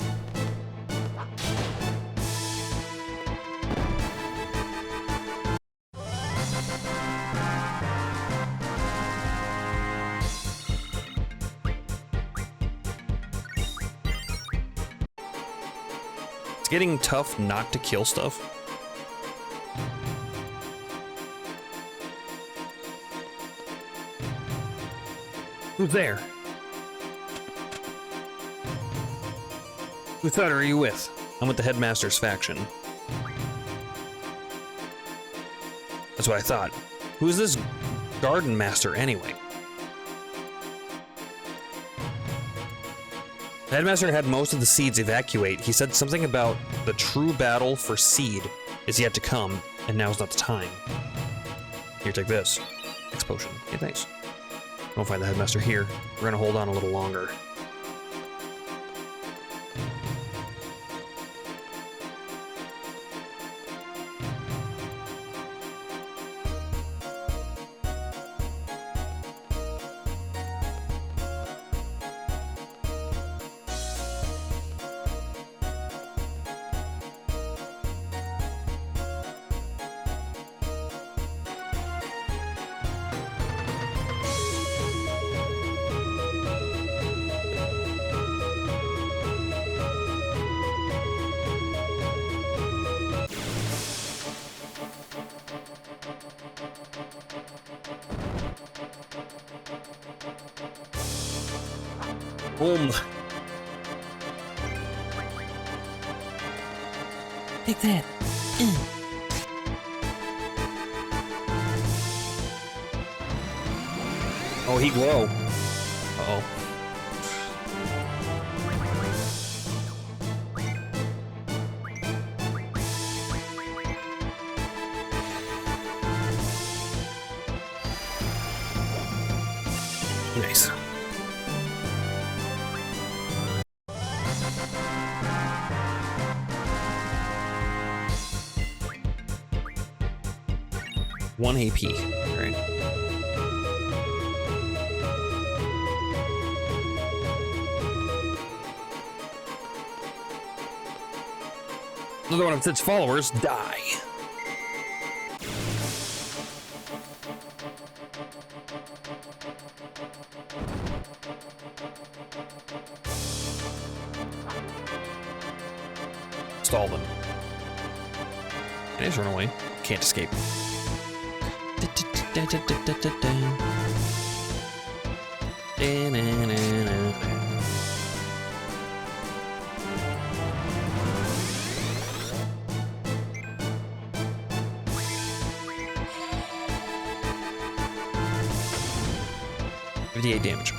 It's getting tough not to kill stuff. Who's there? Who thought are you with? I'm with the headmaster's faction. That's what I thought. Who's this garden master anyway? The headmaster had most of the seeds evacuate. He said something about the true battle for seed is yet to come, and now's not the time. Here, take this. X potion. Okay, thanks. Don't find the headmaster here. We're gonna hold on a little longer. Boom. Take that. Oh, he glow. Uh-oh. Nice. One AP, right? Another one of its followers die. Stall them. And he's run away. Can't escape. $58 damage.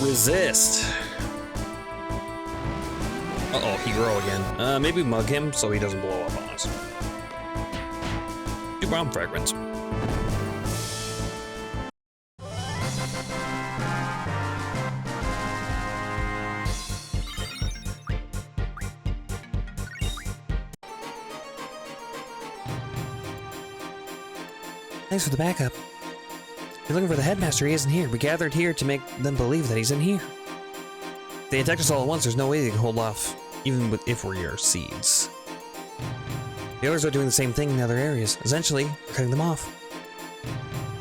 Resist. Uh-oh, he grow again. Maybe mug him so he doesn't blow up on us. 2 bomb fragments. Thanks for the backup. You're looking for the headmaster. He isn't here. We gathered here to make them believe that he's in here. If they attack us all at once, there's no way they can hold off, even if we're your seeds. The others are doing the same thing in other areas. Essentially, we're cutting them off.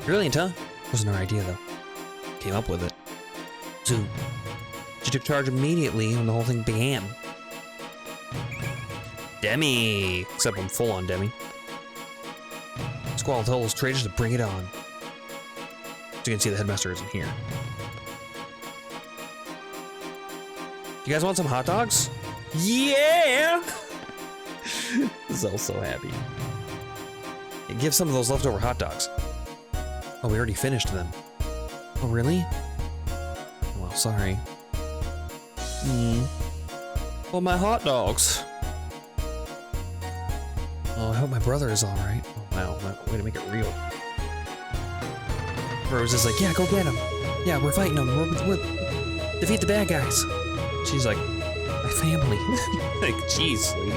Brilliant, huh? Wasn't our idea, though. Came up with it. So, she took charge immediately when the whole thing began. Demi! Except I'm full on Demi. Squall told those traitors to bring it on. So you can see the headmaster isn't here. You guys want some hot dogs? Yeah! Zell's so happy. Yeah, give some of those leftover hot dogs. Oh, we already finished them. Oh, really? Well, sorry. Well, my hot dogs. Oh, I hope my brother is alright. Oh, wow. Way to make it real. Rose is like, yeah, go get him. Yeah, we're fighting them. We're defeat the bad guys. She's like, my family. Like, jeez, lady.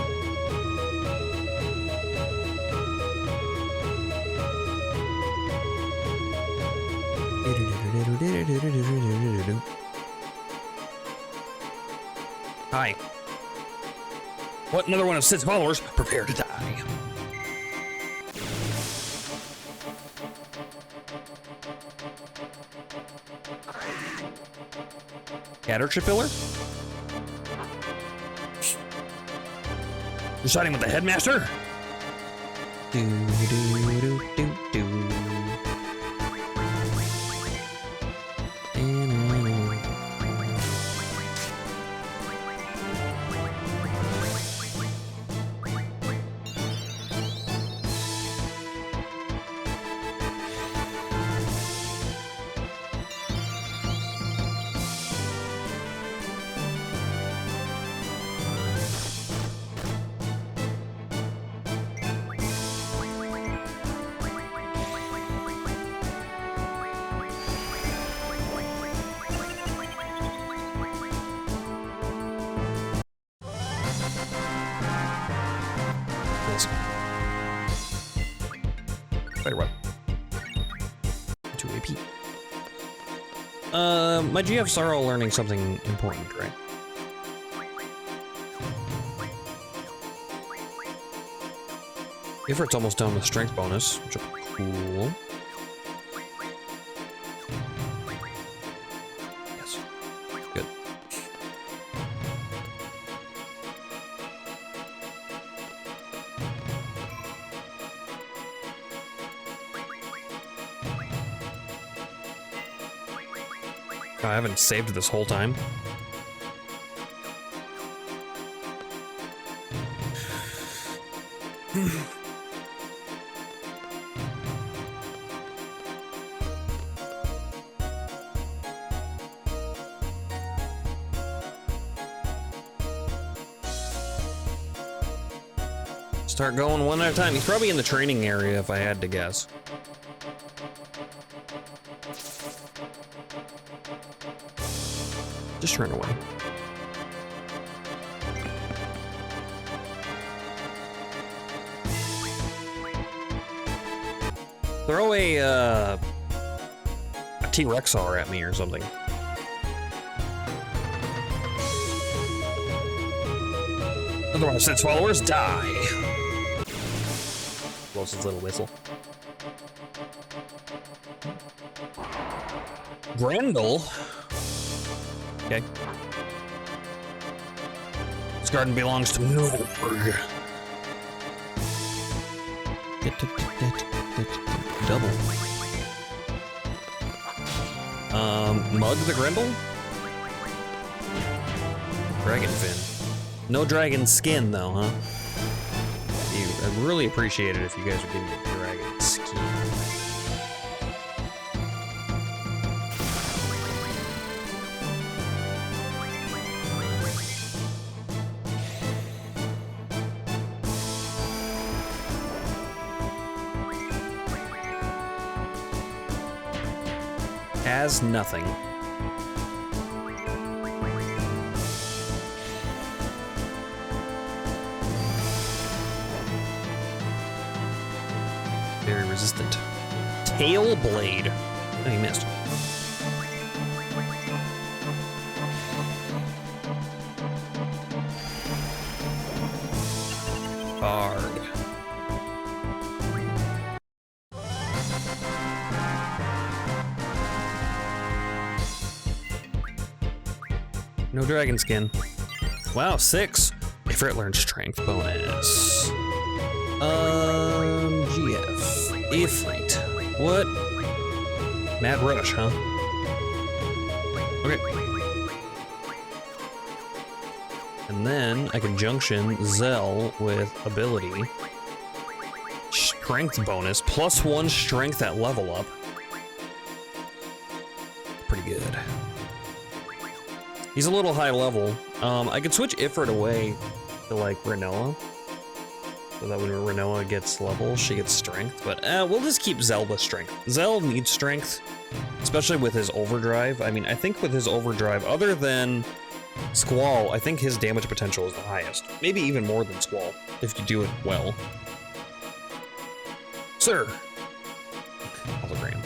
Hi. What, another one of Sid's followers? Prepare to die. Caterpillar? You're siding with the headmaster? Spider web. 2 AP. My GFs are all learning something important, right? Effort's almost done with strength bonus, which is cool. Yes. Good. I haven't saved this whole time. Start going one at a time. He's probably in the training area if I had to guess. Just run away. Throw a T-Rexar at me or something. Another one of Sid's followers die. Blows his little whistle. Grendel. Okay. This garden belongs to Milburg. Double. Mug the Grendel? Dragon fin. No dragon skin though, huh? I'd really appreciate it if you guys would give me a dragon skin. Has nothing. Very resistant. Tail blade. Oh, you missed. Hard. No dragon skin. Wow, 6. Ifrit learned strength bonus. GF. Ifrit. What? Mad Rush, huh? Okay. And then I can junction Zell with ability. Strength bonus. +1 strength at level up. Pretty good. He's a little high level. I could switch Ifrit away to like Renoa. So that when Renoa gets level, she gets strength. But we'll just keep Zell with strength. Zell needs strength, especially with his overdrive. I mean, I think with his overdrive, other than Squall, I think his damage potential is the highest. Maybe even more than Squall, if you do it well. Sir! Hologram.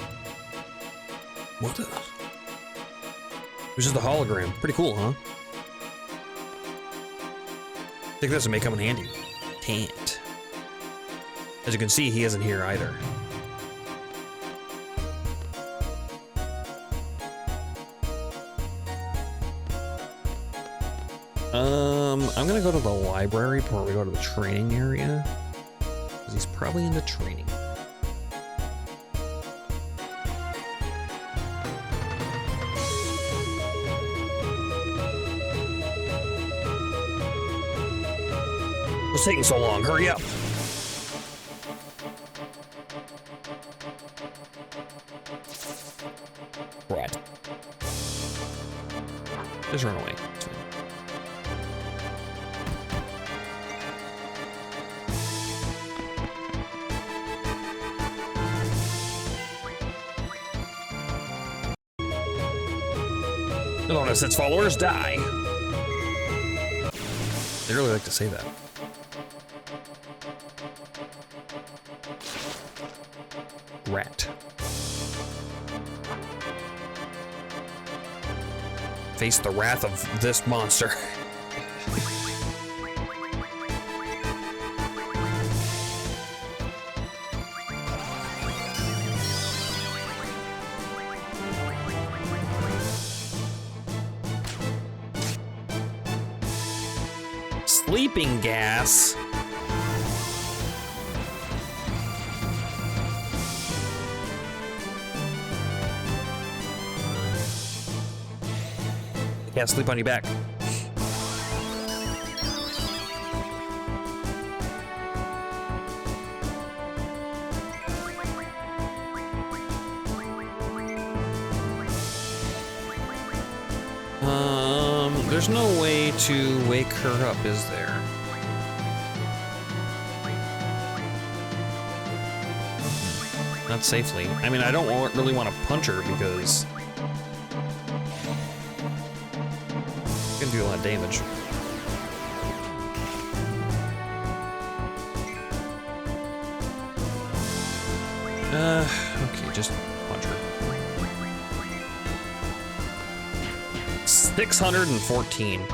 What is? It was just a hologram. Pretty cool, huh? I think this may come in handy. Can't. As you can see, he isn't here either. I'm gonna go to the library before we go to the training area. Because he's probably in the training. What's taking so long? Hurry up! Right. Just run away. Notice its followers die. They really like to say that. Rat. Face the wrath of this monster. Sleeping gas. Can't sleep on your back. There's no way to wake her up, is there? Not safely. I mean, I don't really want to punch her because it's gonna do a lot of damage. Okay, just punch her. 614.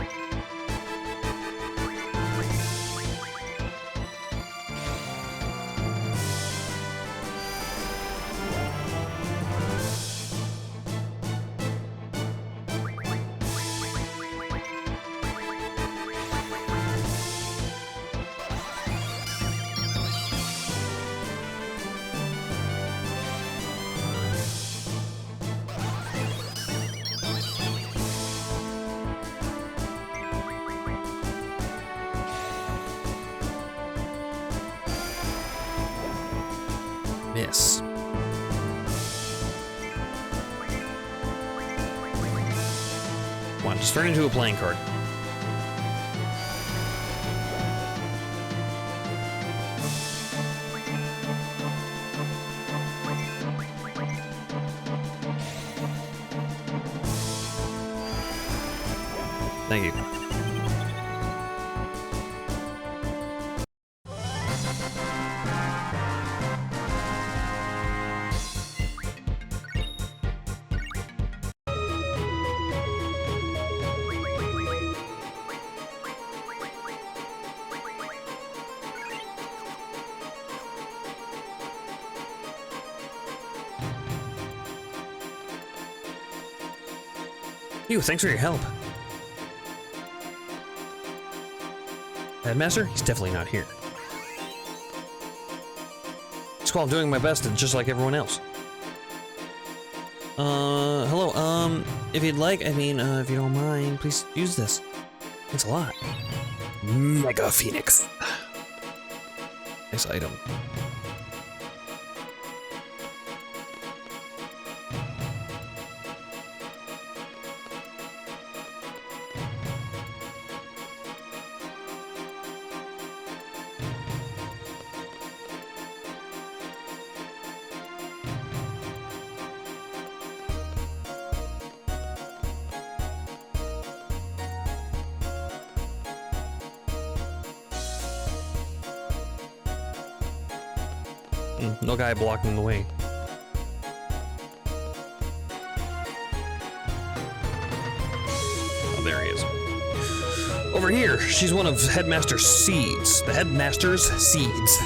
Miss. Come on, just turn into a playing card. Thank you. Ew, thanks for your help. Headmaster? He's definitely not here. Squall, I'm doing my best, just like everyone else. Hello, if you'd like, if you don't mind, please use this. Thanks a lot. Mega Phoenix. Nice item. No guy blocking the way. Oh, there he is. Over here, she's one of Headmaster's seeds. The Headmaster's seeds.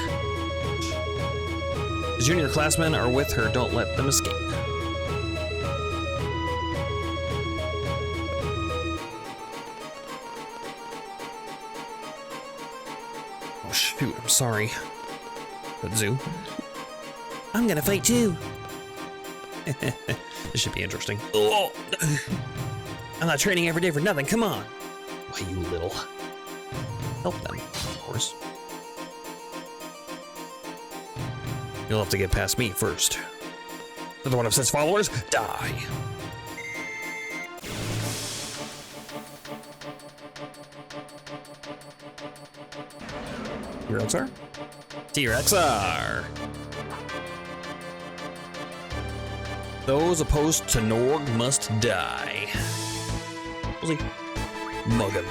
The junior classmen are with her. Don't let them escape. Oh shoot, I'm sorry. But Zoo. I'm gonna fight too. This should be interesting. Oh. I'm not training every day for nothing, come on. Why, you little. Help them, of course. You'll have to get past me first. Another one of Set's followers, die. T-Rexar? T-Rexar! Those opposed to Norg must die. We'll see. Mug him.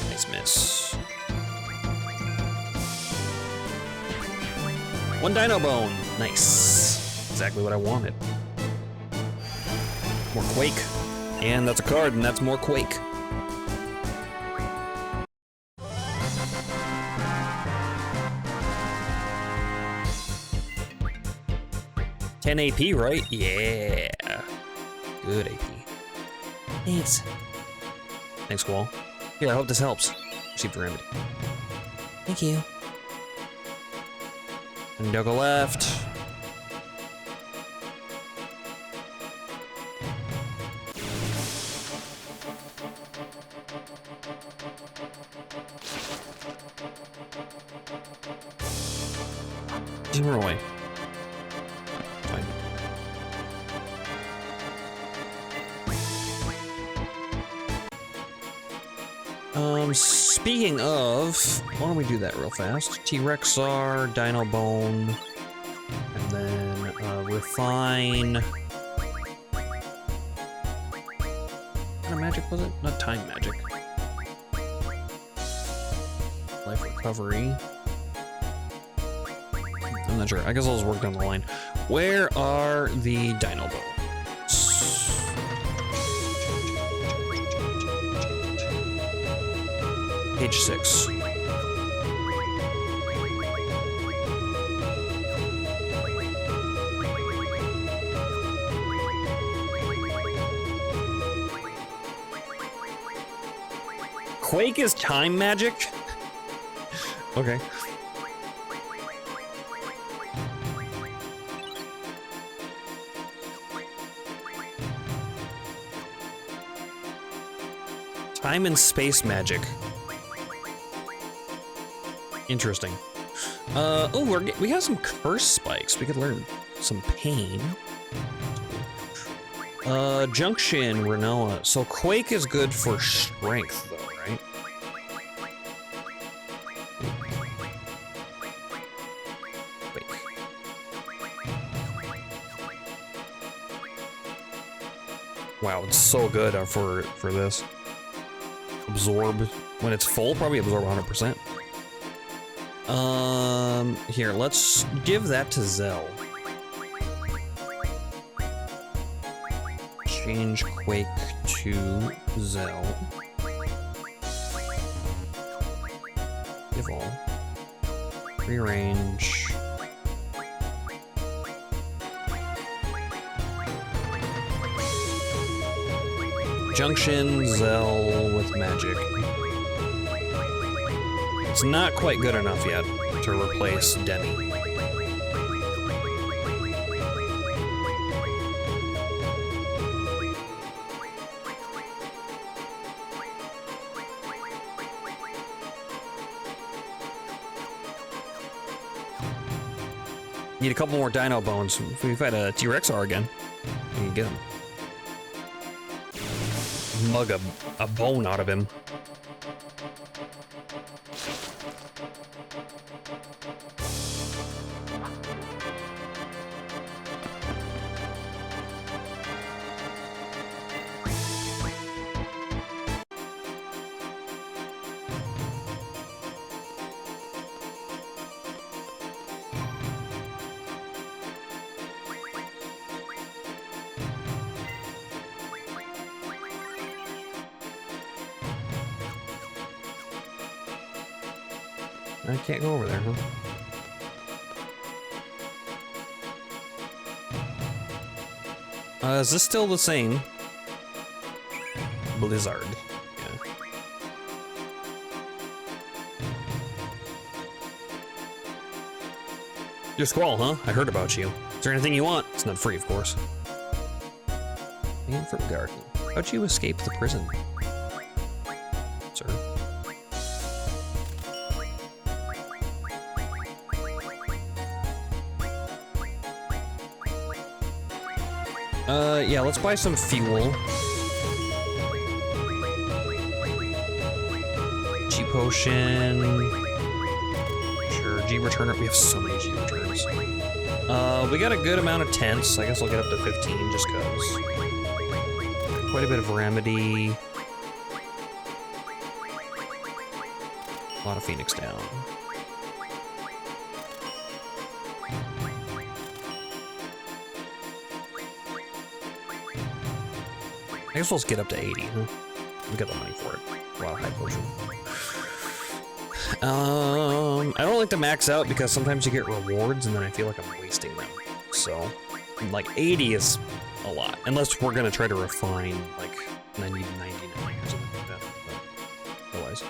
Nice miss. One dino bone. Nice. Exactly what I wanted. More Quake. And that's a card, and that's more Quake. $10 AP, right? Yeah. Good AP. Thanks. Thanks, Squall. Here, I hope this helps. Received a remedy. Thank you. And don't go left. We're away. Fine. Speaking of, why don't we do that real fast? T-Rexar, Dino Bone, and then refine. What kind of magic was it? Not time magic. Life recovery. I'm not sure. I guess I'll just work down the line. Where are the Dino Bones? Page 6. Quake is time magic? Okay. Time and space magic. Interesting. Oh, we got some curse spikes. We could learn some pain. Junction, Renoa. So Quake is good for strength, though, right? Quake. Wow, it's so good for this. Absorb when it's full, probably absorb 100%. Here, let's give that to Zell. Change Quake to Zell. Give all. Rearrange. Junction Zell with magic. It's not quite good enough yet to replace Demi. Need a couple more dino bones. If we've had a T-Rexar again, we can get him. Mug a bone out of him. I can't go over there, huh? Is this still the same? Blizzard. Yeah. You're Squall, huh? I heard about you. Is there anything you want? It's not free, of course. Man from Garden. How'd you escape the prison? Sir? Yeah, let's buy some fuel. G potion. Sure, G returner. We have so many G returns. We got a good amount of tents. I guess I'll get up to 15 just cause. Quite a bit of remedy. A lot of Phoenix down. I guess we'll just get up to 80, huh? We got the money for it. A lot of high potion. I don't like to max out because sometimes you get rewards and then I feel like I'm wasting them. So, like 80 is a lot. Unless we're gonna try to refine like 99 or something like that. But otherwise.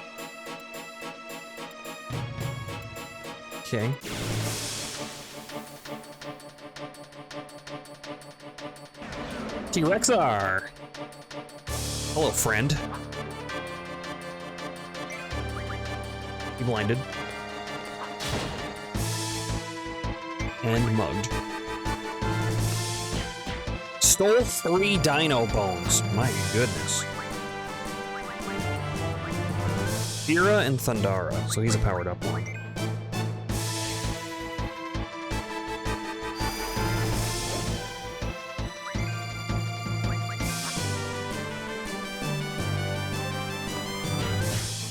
Okay. T-Rexar! Hello, friend. You blinded. And mugged. Stole 3 dino bones. My goodness. Fira and Thundara, so he's a powered up one.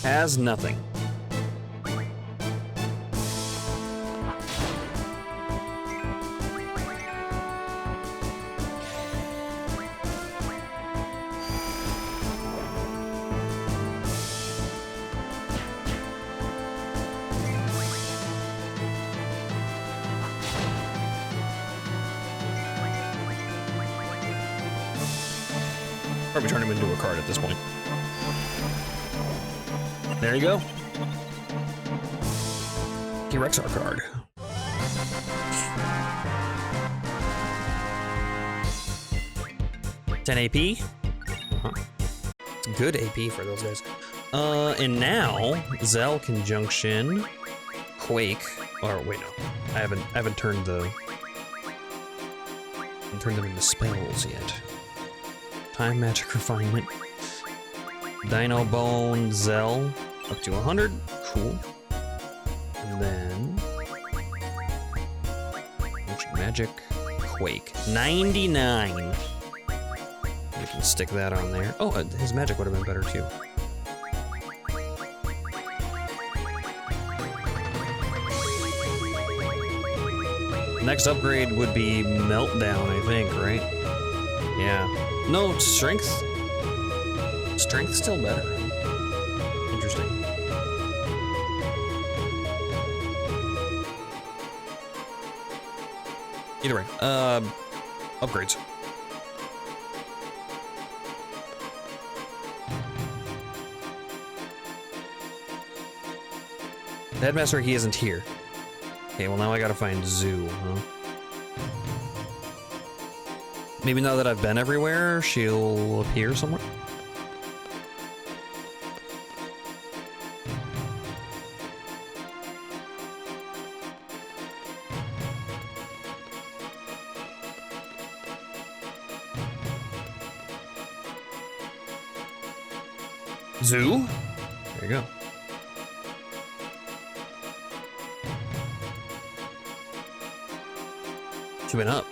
Has nothing. Probably turn him into a card at this point. There you go. T-Rexar card. $10 AP. Good AP for those guys. And now Zell conjunction Quake. Or wait, no, I haven't turned them into spells yet. Time magic refinement. Dino Bone Zell up to 100. Cool. And then magic Quake 99. You can stick that on there. Oh, his magic would have been better too. Next upgrade would be Meltdown, I think, right? Yeah. No, strength. Strength's still better. Interesting. Either way, upgrades. The headmaster, he isn't here. Okay, well now I gotta find Zoo, huh? Maybe now that I've been everywhere, she'll appear somewhere? Zoo? There you go. She went up.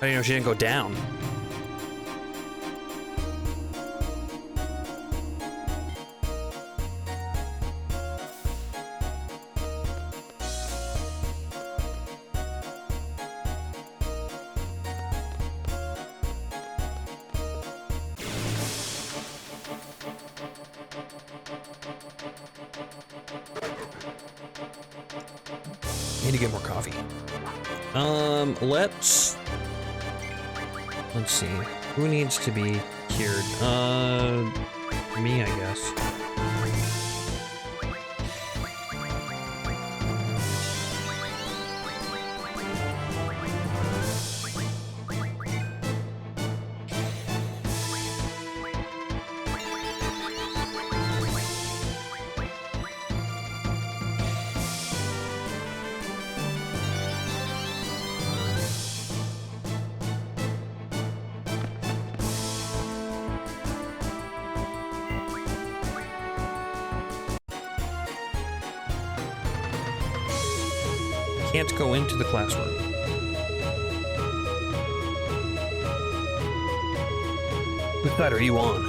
How do you know she didn't go down? Need to get more coffee. Let's see. Who needs to be cured? Me, I guess. Can't go into the classroom. Which side are you on?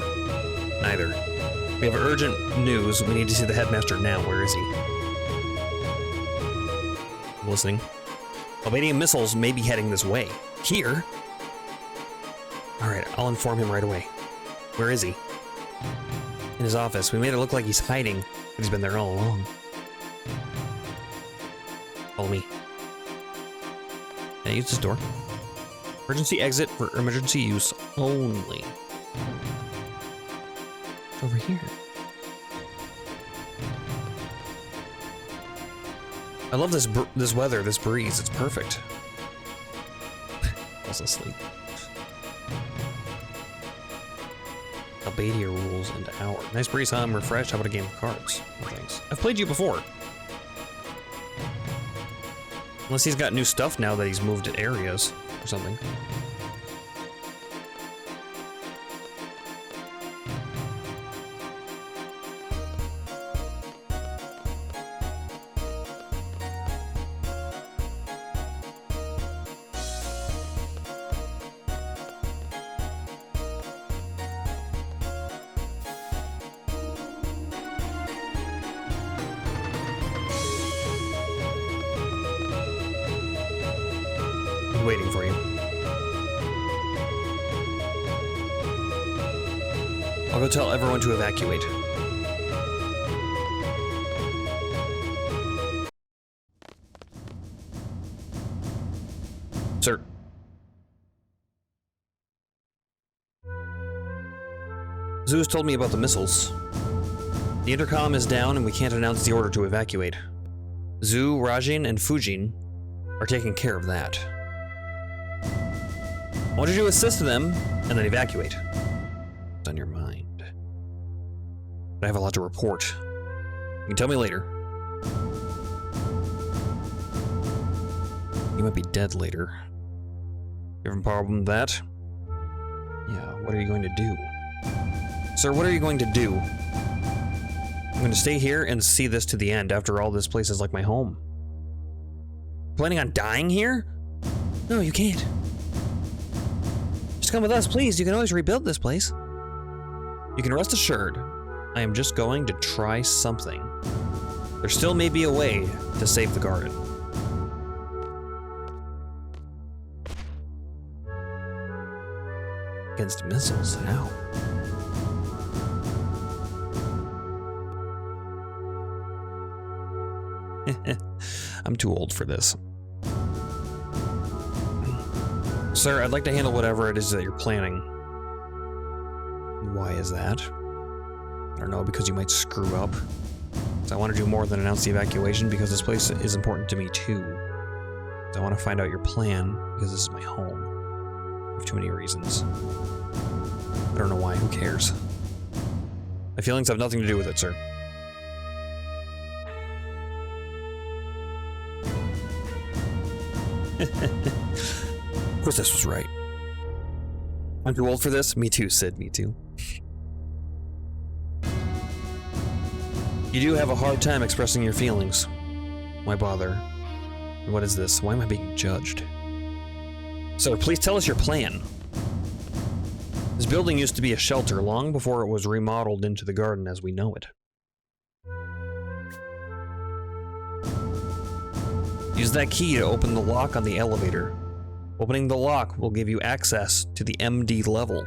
Neither. We have urgent news. We need to see the headmaster now. Where is he? I'm listening. Albanian missiles may be heading this way. Here? Alright, I'll inform him right away. Where is he? In his office. We made it look like he's hiding, but he's been there all along. Follow me. Can I use this door? Emergency exit for emergency use only. It's over here. I love this weather, this breeze. It's perfect. Also asleep. Albania rules into hour. Nice breeze, huh? I'm refreshed. How about a game of cards? No thanks. I've played you before. Unless he's got new stuff now that he's moved to areas or something. Waiting for you. I'll go tell everyone to evacuate. Sir. Zeus told me about the missiles. The intercom is down and we can't announce the order to evacuate. Zu, Rajin, and Fujin are taking care of that. I want you to assist them, and then evacuate. It's on your mind. I have a lot to report. You can tell me later. You might be dead later. You have a problem with that? Yeah, what are you going to do? Sir, what are you going to do? I'm going to stay here and see this to the end. After all, this place is like my home. Planning on dying here? No, you can't. Just come with us, please. You can always rebuild this place. You can rest assured, I am just going to try something. There still may be a way to save the garden. Against missiles? How? I'm too old for this. Sir, I'd like to handle whatever it is that you're planning. Why is that? I don't know, because you might screw up. So I want to do more than announce the evacuation because this place is important to me too. So I want to find out your plan because this is my home. I have too many reasons. I don't know why, who cares? My feelings have nothing to do with it, sir. Of course this was right. I'm too old for this? Me too, Sid, me too. You do have a hard time expressing your feelings. Why bother? What is this? Why am I being judged? Sir, please tell us your plan. This building used to be a shelter long before it was remodeled into the garden as we know it. Use that key to open the lock on the elevator. Opening the lock will give you access to the MD level.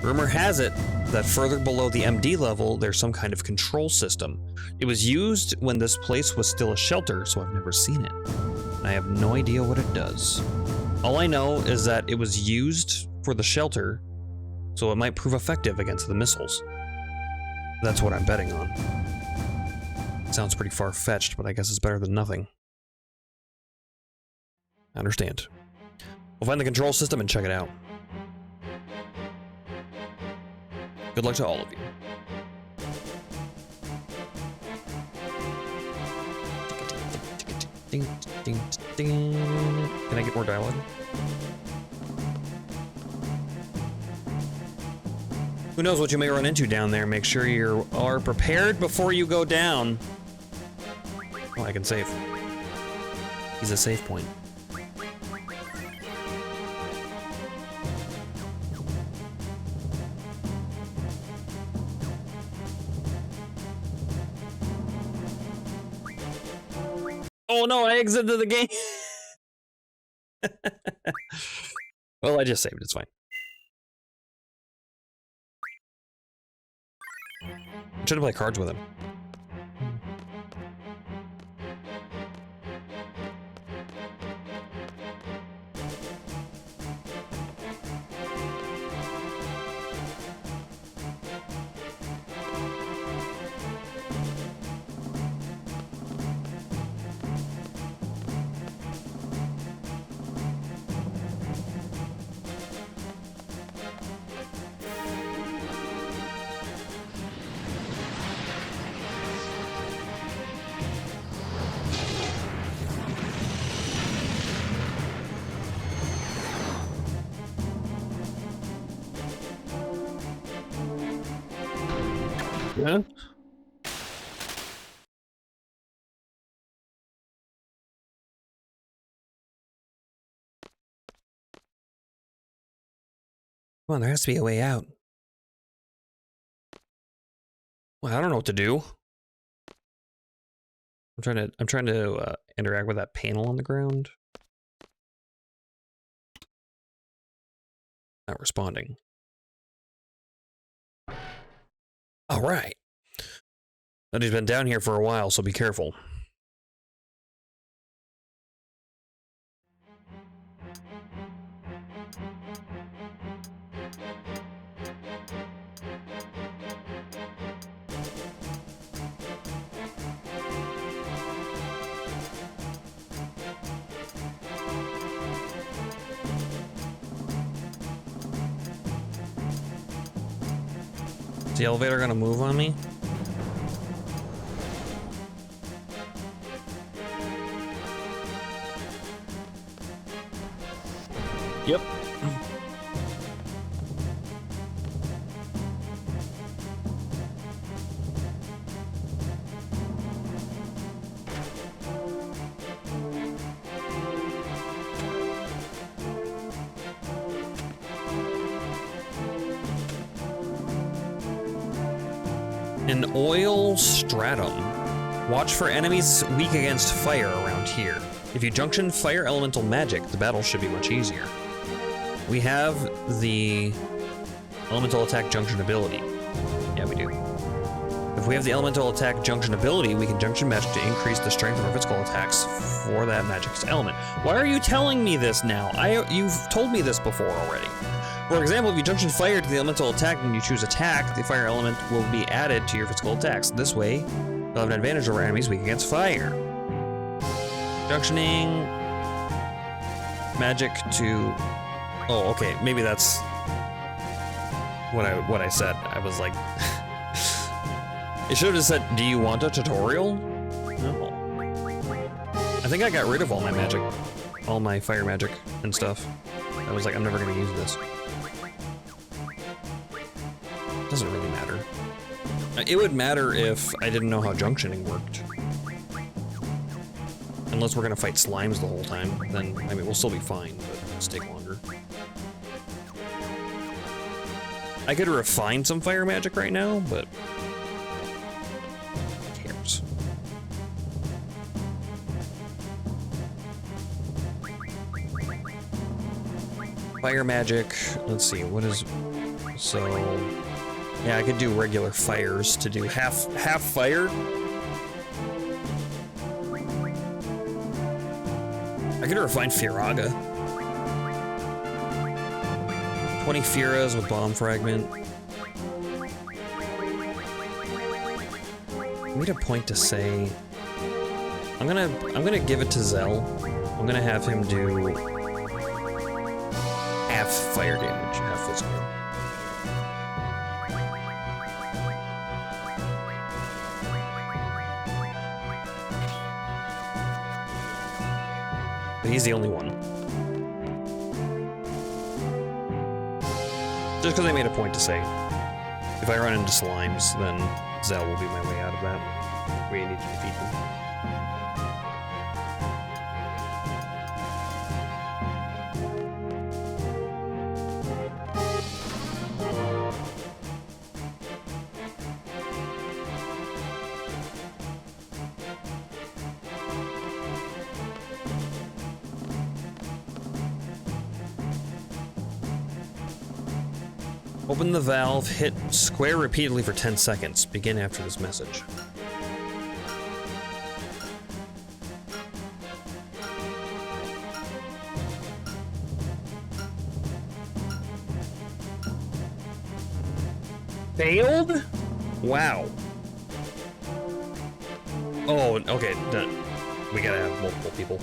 Rumor has it that further below the MD level, there's some kind of control system. It was used when this place was still a shelter, so I've never seen it. And I have no idea what it does. All I know is that it was used for the shelter, so it might prove effective against the missiles. That's what I'm betting on. Sounds pretty far-fetched, but I guess it's better than nothing. I understand. We'll find the control system and check it out. Good luck to all of you. Can I get more dialogue? Who knows what you may run into down there. Make sure you are prepared before you go down. Oh, I can save. He's a save point. Oh no, I exited the game. Well, I just saved, it's fine. I'm trying to play cards with him. Yeah? Come on, there has to be a way out. Well, I don't know what to do. I'm trying to interact with that panel on the ground. Not responding. All right. But he's been down here for a while, so be careful. Is the elevator gonna move on me? Yep. An oil stratum. Watch for enemies weak against fire around here. If you junction fire elemental magic, the battle should be much easier. We have the elemental attack junction ability. Yeah, we do. If we have the elemental attack junction ability, we can junction magic to increase the strength of our physical attacks for that magic's element. Why are you telling me this now? You've told me this before already. For example, if you junction fire to the elemental attack and you choose attack, the fire element will be added to your physical attacks. This way, you'll have an advantage over enemies weak against fire. Junctioning magic to... Oh, okay, maybe that's what I said. I was like... It should have just said, do you want a tutorial? No. I think I got rid of all my magic. All my fire magic and stuff. I was like, I'm never gonna use this. Doesn't really matter. It would matter if I didn't know how junctioning worked. Unless we're gonna fight slimes the whole time, then, I mean, we'll still be fine, but it'll take longer. I could refine some fire magic right now, but... who cares? Fire magic, let's see, what is... So... Yeah, I could do regular fires to do half fire. I could refine Firaga. 20 Firas with bomb fragment. I need a point to say. I'm gonna give it to Zell. I'm gonna have him do half fire damage, half physical. But he's the only one. Just because I made a point to say, if I run into slimes, then Zell will be my way out of that. We need to defeat them. Open the valve, hit square repeatedly for 10 seconds. Begin after this message. Failed? Wow. Oh, okay. We gotta have multiple people.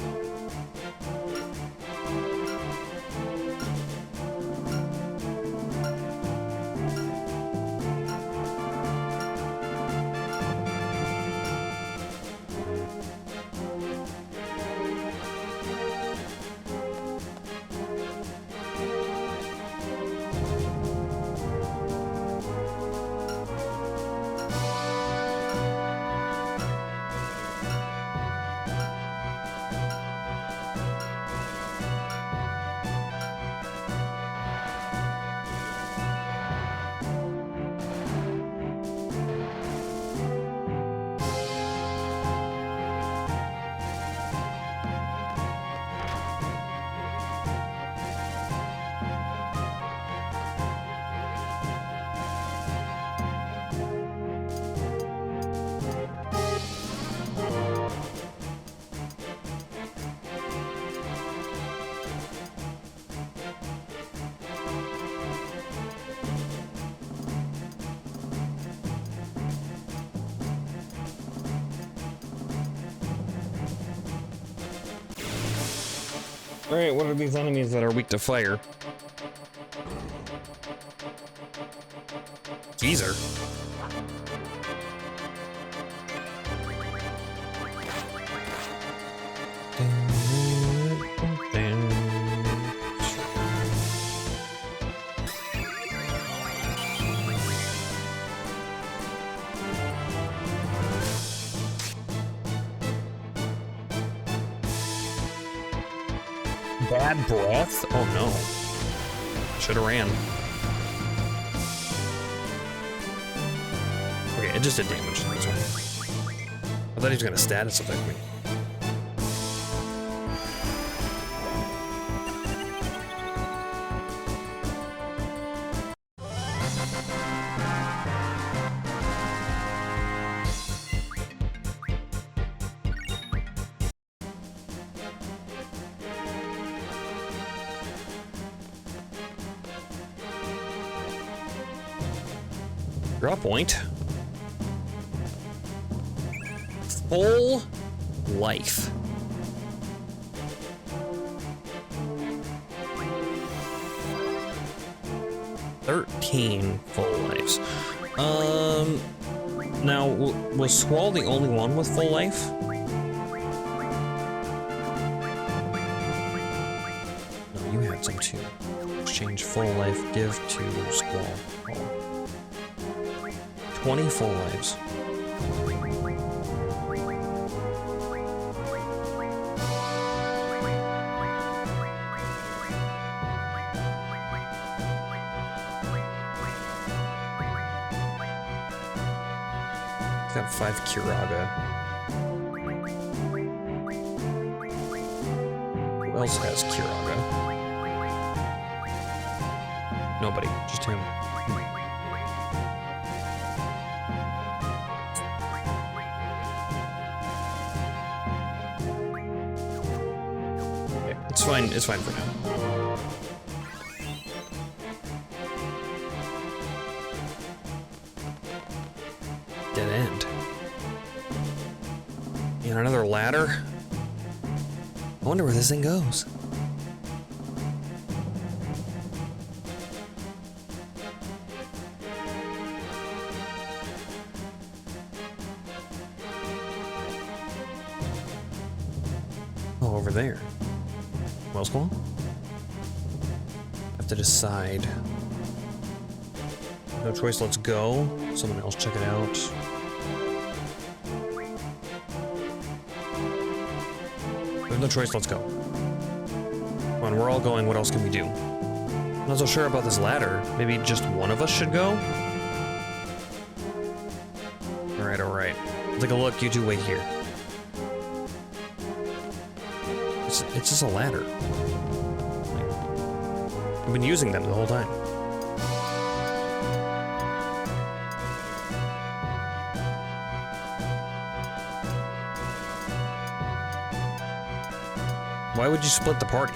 Alright, what are these enemies that are weak to fire? Geezer. Bad breath? Oh no. Should've ran. Okay, it just did damage to this one. I thought he was gonna status affect me. Draw point. Full life. $13 full lives. Now, was Squall the only one with full life? No, you had some too. Exchange full life, give to Squall. 20 full lives. Got 5 Kiraga. Who else has Kiraga? Nobody, just him. Okay, it's fine for now. Dead end. And another ladder? I wonder where this thing goes. Oh, over there. Well, Squall? Have to decide. No choice, let's go. Someone else check it out. We have no choice, let's go. Come on, we're all going, what else can we do? I'm not so sure about this ladder. Maybe just one of us should go? Alright, alright. Take a look, you two wait here. It's just a ladder. I've been using them the whole time. Why would you split the party?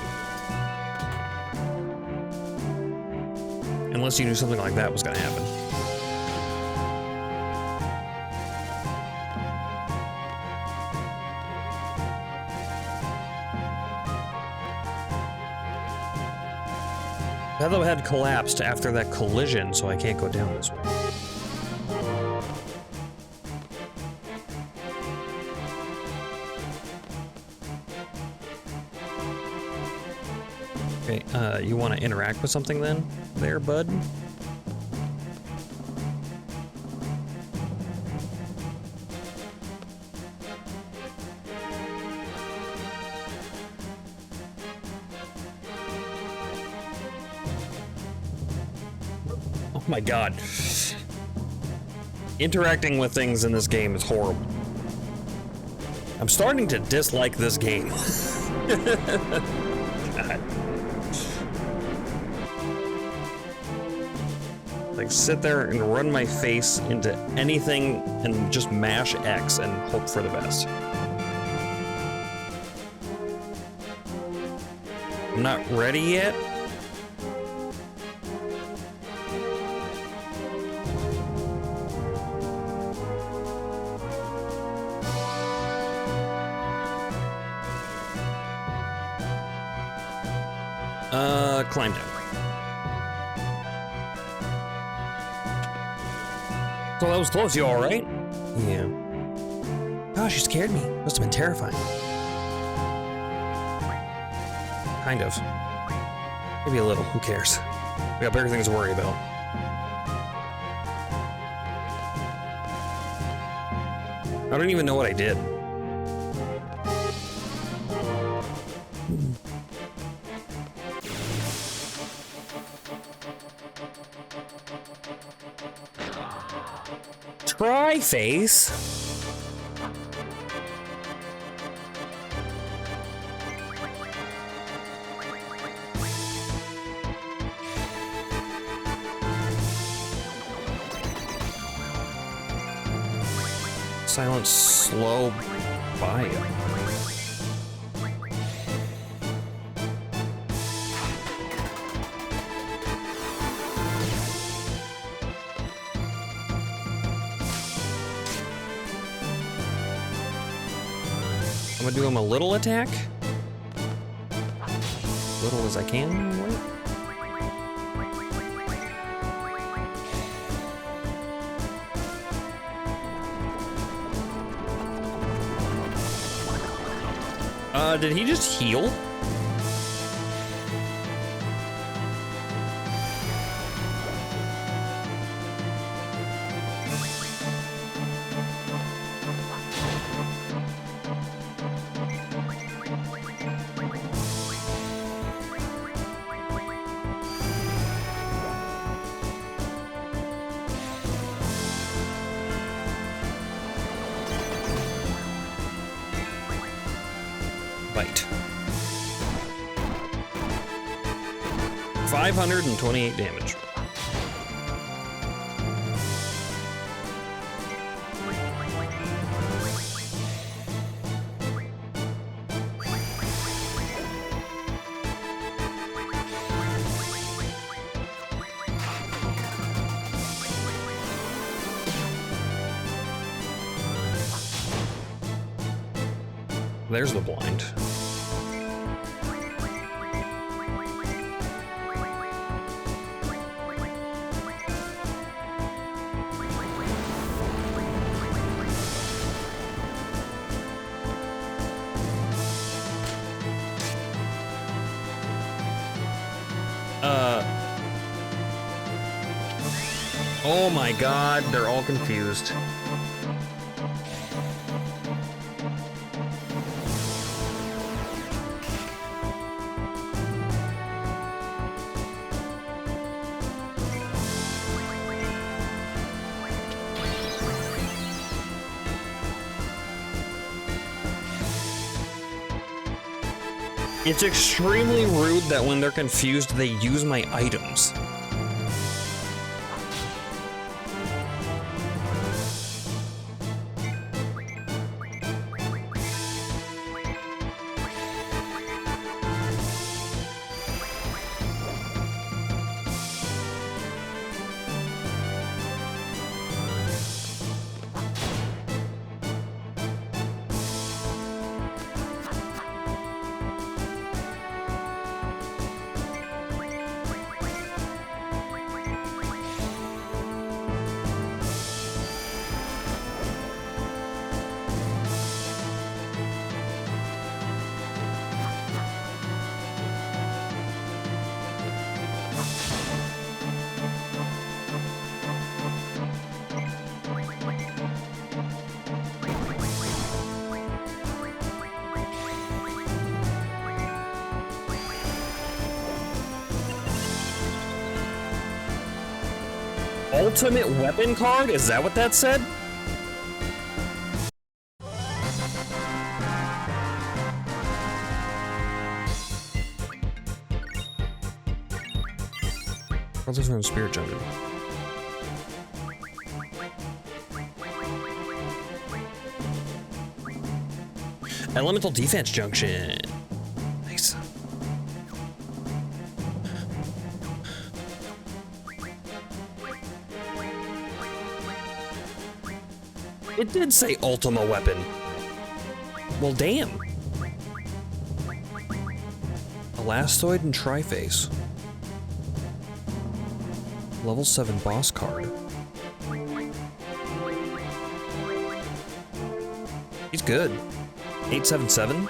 Unless you knew something like that was gonna happen. That had collapsed after that collision, so I can't go down this way. Okay, you want to interact with something then? There, bud? Oh my god. Interacting with things in this game is horrible. I'm starting to dislike this game. God. Like, sit there and run my face into anything and just mash X and hope for the best. I'm not ready yet. Climb down. So that was close, you alright? Yeah. Gosh, you scared me. Must have been terrifying. Kind of. Maybe a little, who cares? We got bigger things to worry about. I don't even know what I did. Tri-face? Silent, slow bio. gonna do him a little attack. Little as I can. Did he just heal? Bite. 528 damage. There's the blind. Oh my god, they're all confused. It's extremely rude that when they're confused, they use my items. Ultimate weapon card? Is that what that said? What's this from Spirit Junction? Elemental Defense Junction. Nice. It did say Ultima Weapon. Well, damn. Elastoid and Triface. Level 7 boss card. He's good. 877.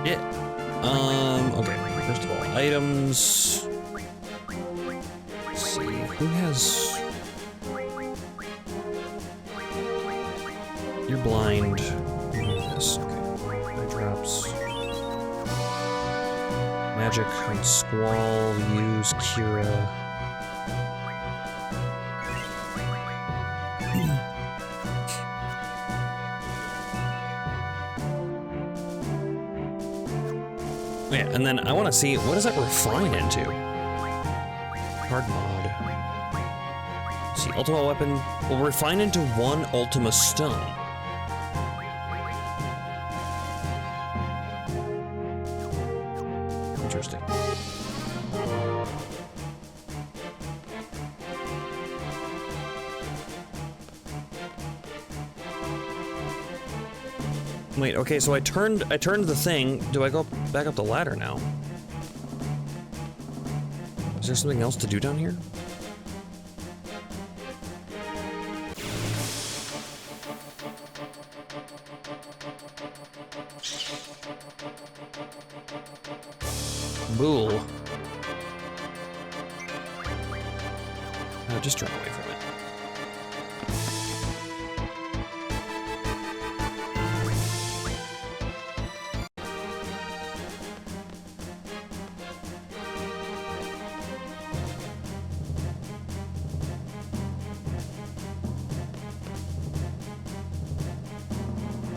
Yeah. Okay. First of all, items. Let's see. Who has? You're blind. This. Okay. Eye drops. Magic on Squall. Use Kira. Yeah, and then I want to see, what does that refine into? Card mod. Let's see, Ultima Weapon will refine into 1 Ultima Stone. Interesting. Wait, okay, so I turned the thing. Do I go back up the ladder now? Is there something else to do down here? Bool. No, just turn away from it.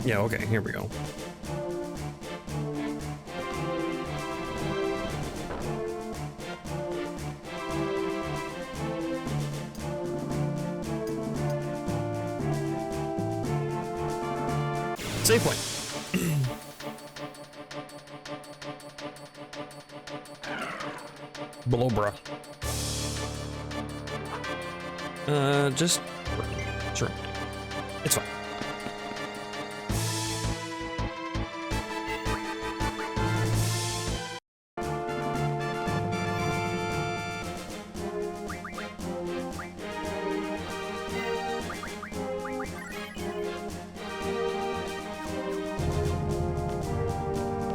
Yeah, okay, here we go. Save point. Below, bruh. Just... Sure. It's fine.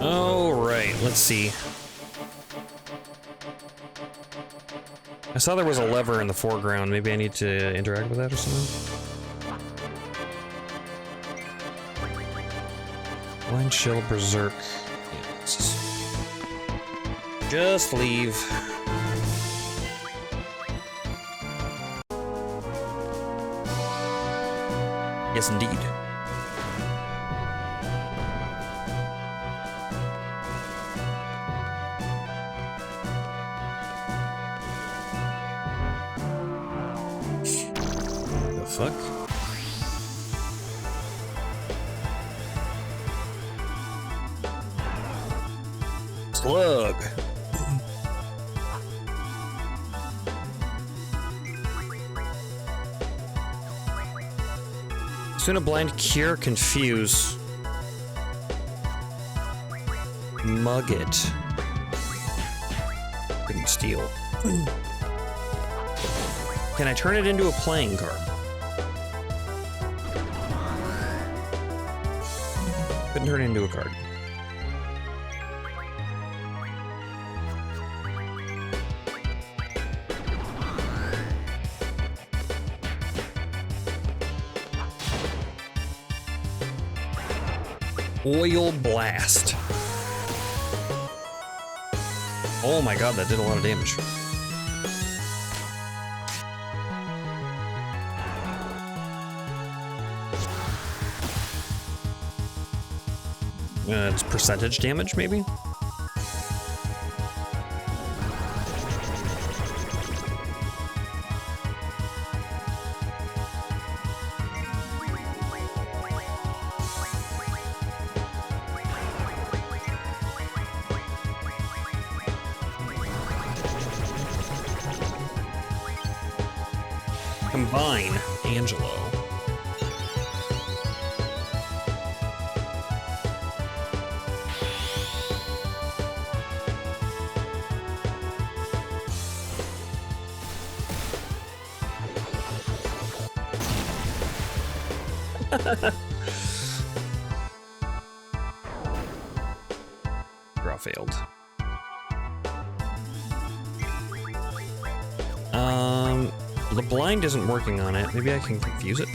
Alright, let's see. I saw there was a lever in the foreground. Maybe I need to interact with that or something? Blind Shell Berserk. Yes. Just leave. Yes, indeed. Fuck. Slug. Soon a blind cure confuse. Mug it. Couldn't steal. Can I turn it into a playing card? Couldn't turn it into a card. Oil Blast. Oh my god, that did a lot of damage. It's percentage damage, maybe? Combine Angelo. Draw failed. The blind isn't working on it. Maybe I can confuse it.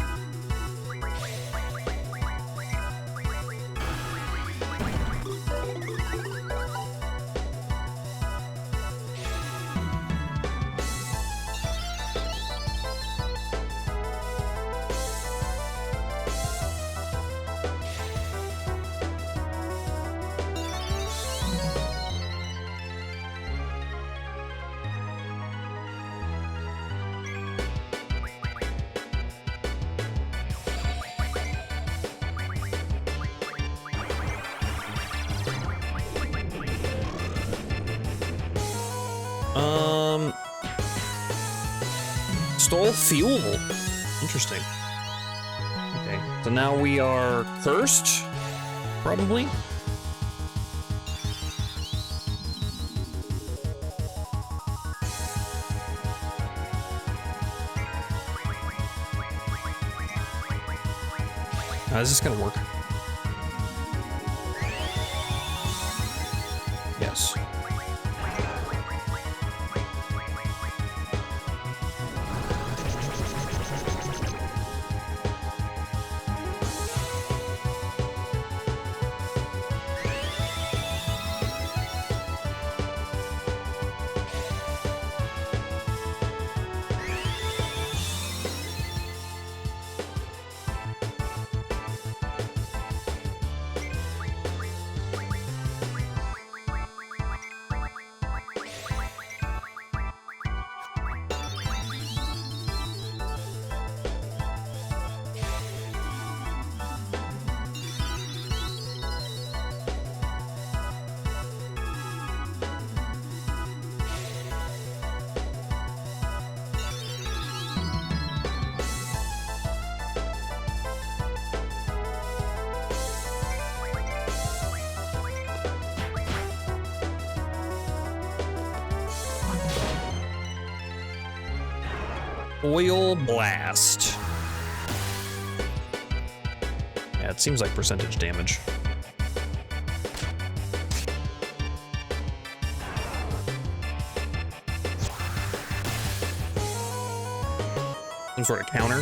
Stole fuel. Interesting. Okay, so now we are cursed. probably. Is this gonna work? Yes. Oil blast. Yeah, it seems like percentage damage. Some sort of counter.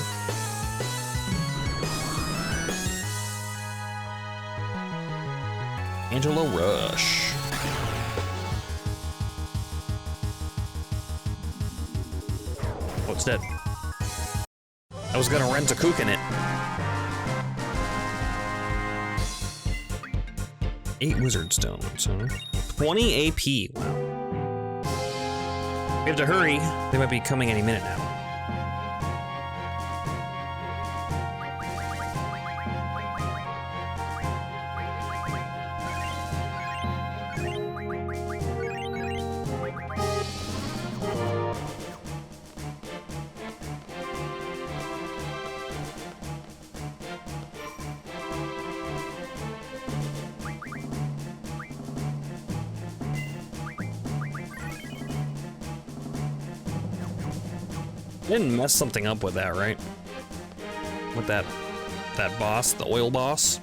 Angela Rush. Oh, it's dead. I was gonna rent a kook in it. 8 wizard stones, huh? 20 AP, wow. We have to hurry. They might be coming any minute now. Didn't mess something up with that, right? With that boss, the oil boss.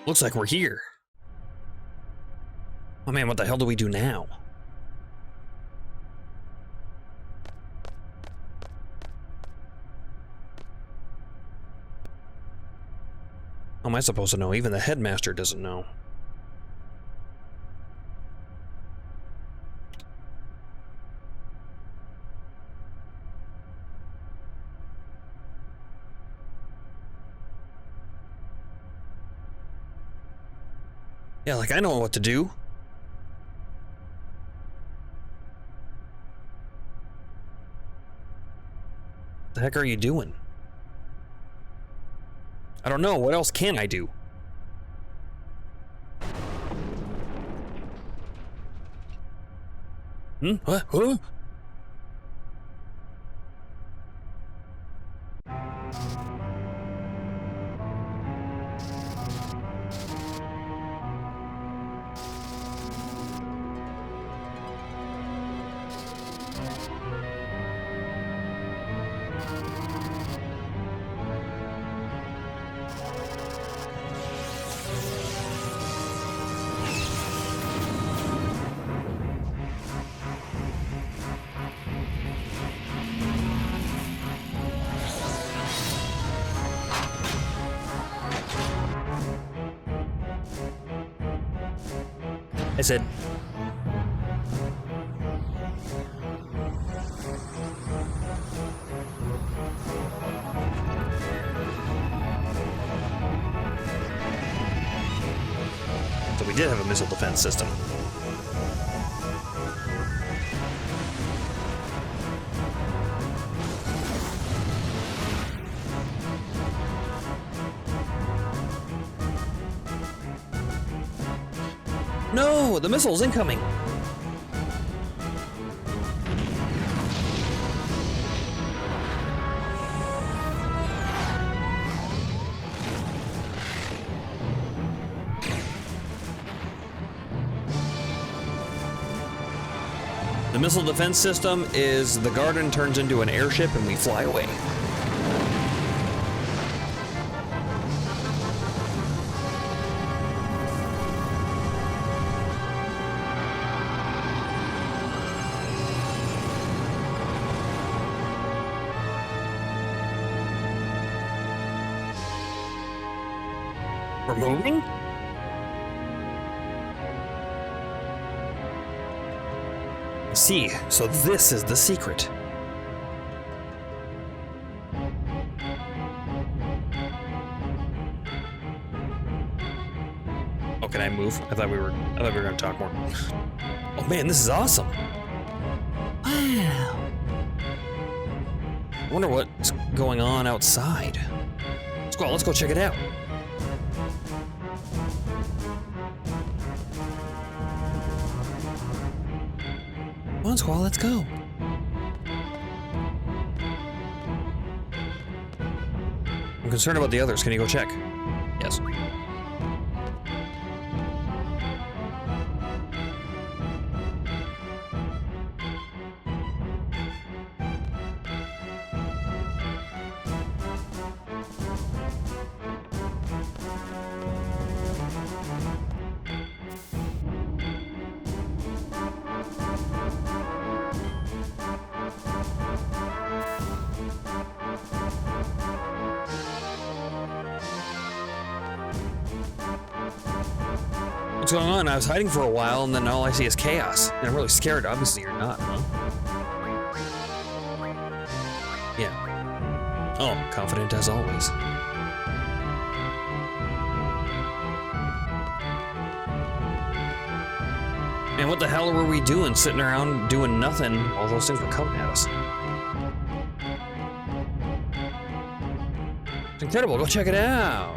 Looks like we're here. Oh man, what the hell do we do now? How am I supposed to know? Even the headmaster doesn't know. Yeah, like I know what to do. What the heck are you doing? I don't know. What else can I do? What? Huh? I said... So we did have a missile defense system. No, the missile's incoming. The missile defense system is the garden turns into an airship and we fly away. We're moving? I see, so this is the secret. Oh, can I move? I thought we were gonna talk more. Oh man, this is awesome. Wow. I wonder what's going on outside. Squall, let's go check it out. Come on, Squall, let's go. I'm concerned about the others. Can you go check? Yes. What's going on? I was hiding for a while, and then all I see is chaos. And I'm really scared. Obviously, you're not, huh? Yeah. Oh, confident as always. Man, what the hell were we doing? Sitting around doing nothing. All those things were coming at us. It's incredible. Go check it out.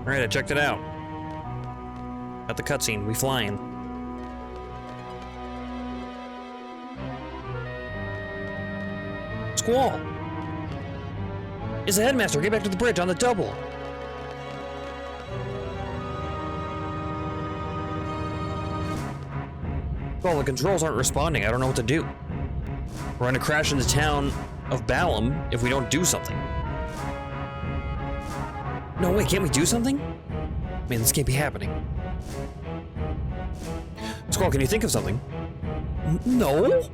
Alright, I checked it out. Got the cutscene. We flying. Squall! It's the headmaster. Get back to the bridge on the double. Well, the controls aren't responding. I don't know what to do. We're gonna crash into the town of Balam if we don't do something. No, wait, can't we do something? Man, this can't be happening. Squall, can you think of something? No?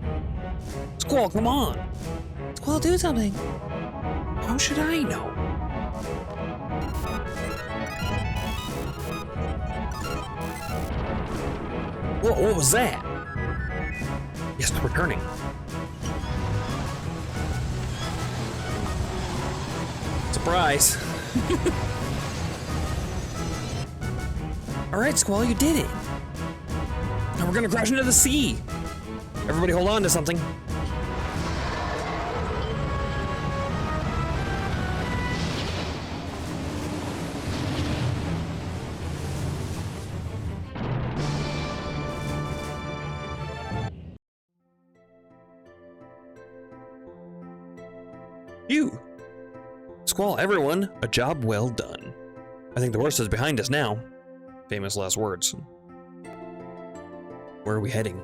Squall, come on. Squall, do something. How should I know? What was that? Yes, we're turning. Surprise. Alright, Squall, you did it. Now we're gonna crash into the sea. Everybody hold on to something. You! Squall, everyone, a job well done. I think the worst is behind us now. Famous last words. Where are we heading?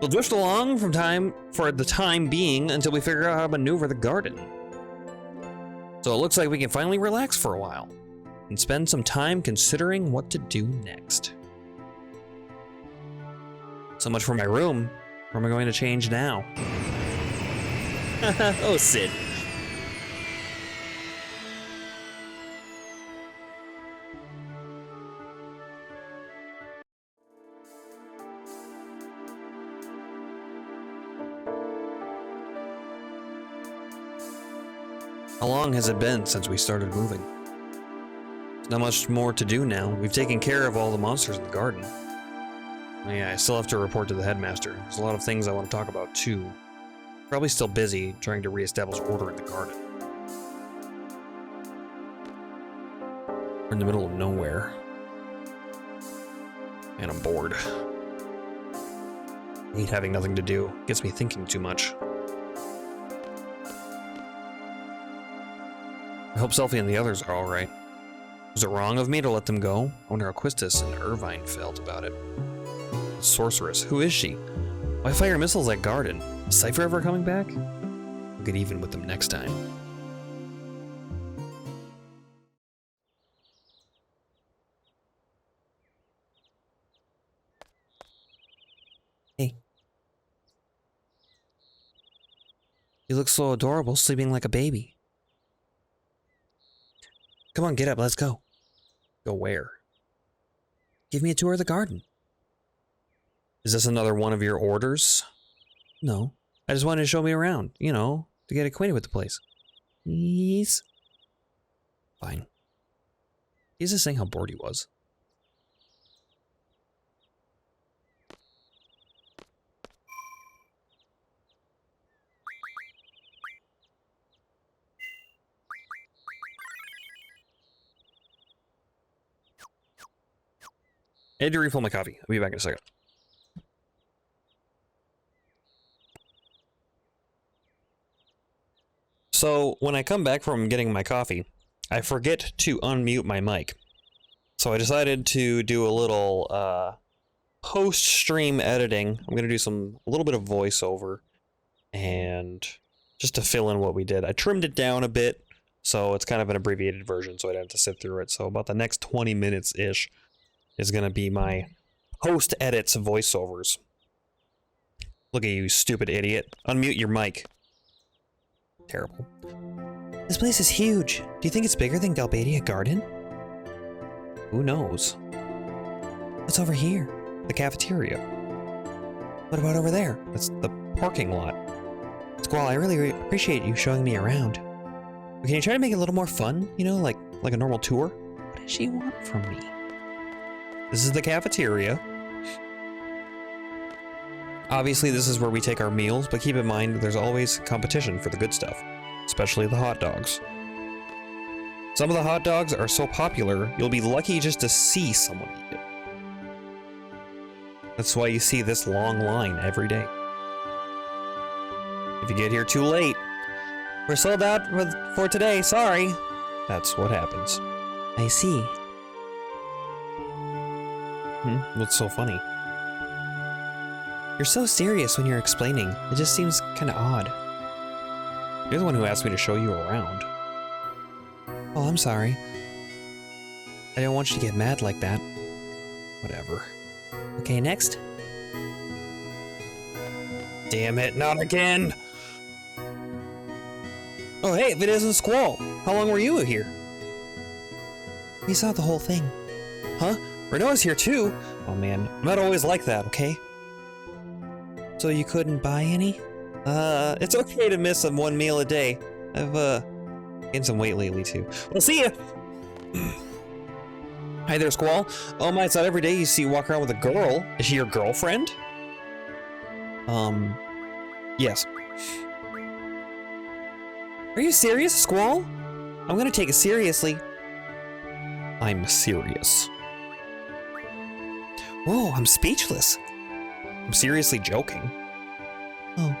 We'll drift along for the time being until we figure out how to maneuver the garden. So it looks like we can finally relax for a while and spend some time considering what to do next. So much for my room. Where am I going to change now? Oh, Sid. How long has it been since we started moving? There's not much more to do now. We've taken care of all the monsters in the garden. Oh yeah, I still have to report to the headmaster. There's a lot of things I want to talk about too. Probably still busy trying to reestablish order in the garden. We're in the middle of nowhere. And I'm bored. I hate having nothing to do. Gets me thinking too much. I hope Selphie and the others are alright. Was it wrong of me to let them go? I wonder how Quistis and Irvine felt about it. Sorceress, who is she? Why fire missiles at Garden? Is Cypher ever coming back? We'll get even with them next time. Hey. You look so adorable, sleeping like a baby. Come on, get up, let's go. Go where? Give me a tour of the garden. Is this another one of your orders? No. I just wanted to show me around, you know, to get acquainted with the place. Please? Fine. He's just saying how bored he was. I had to refill my coffee. I'll be back in a second. So, when I come back from getting my coffee, I forget to unmute my mic. So I decided to do a little post-stream editing. I'm going to do a little bit of voiceover, and just to fill in what we did. I trimmed it down a bit, so it's kind of an abbreviated version, so I didn't have to sit through it. So about the next 20 minutes-ish is going to be my post-edits voiceovers. Look at you, stupid idiot. Unmute your mic. Terrible. This place is huge. Do you think it's bigger than Galbadia Garden? Who knows? What's over here? The cafeteria. What about over there? That's the parking lot. Squall, I really appreciate you showing me around. Can you try to make it a little more fun? You know, like a normal tour? What does she want from me? This is the cafeteria. Obviously, this is where we take our meals, but keep in mind, there's always competition for the good stuff, especially the hot dogs. Some of the hot dogs are so popular, you'll be lucky just to see someone eat it. That's why you see this long line every day. If you get here too late, we're sold out for today, sorry. That's what happens. I see. What's so funny? You're so serious when you're explaining. It just seems kind of odd. You're the one who asked me to show you around. Oh, I'm sorry. I don't want you to get mad like that. Whatever. Okay, next. Damn it, not again! Oh hey, if it isn't Squall! How long were you here? We saw the whole thing. Huh? Renoa's here too? Oh man, I'm not always like that, okay? So you couldn't buy any? It's okay to miss one meal a day. I've, gained some weight lately too. Well, see ya! Hi there, Squall. Oh my, it's not every day you see you walk around with a girl. Is she your girlfriend? Yes. Are you serious, Squall? I'm gonna take it seriously. I'm serious. Whoa, I'm speechless. I'm seriously joking. Oh.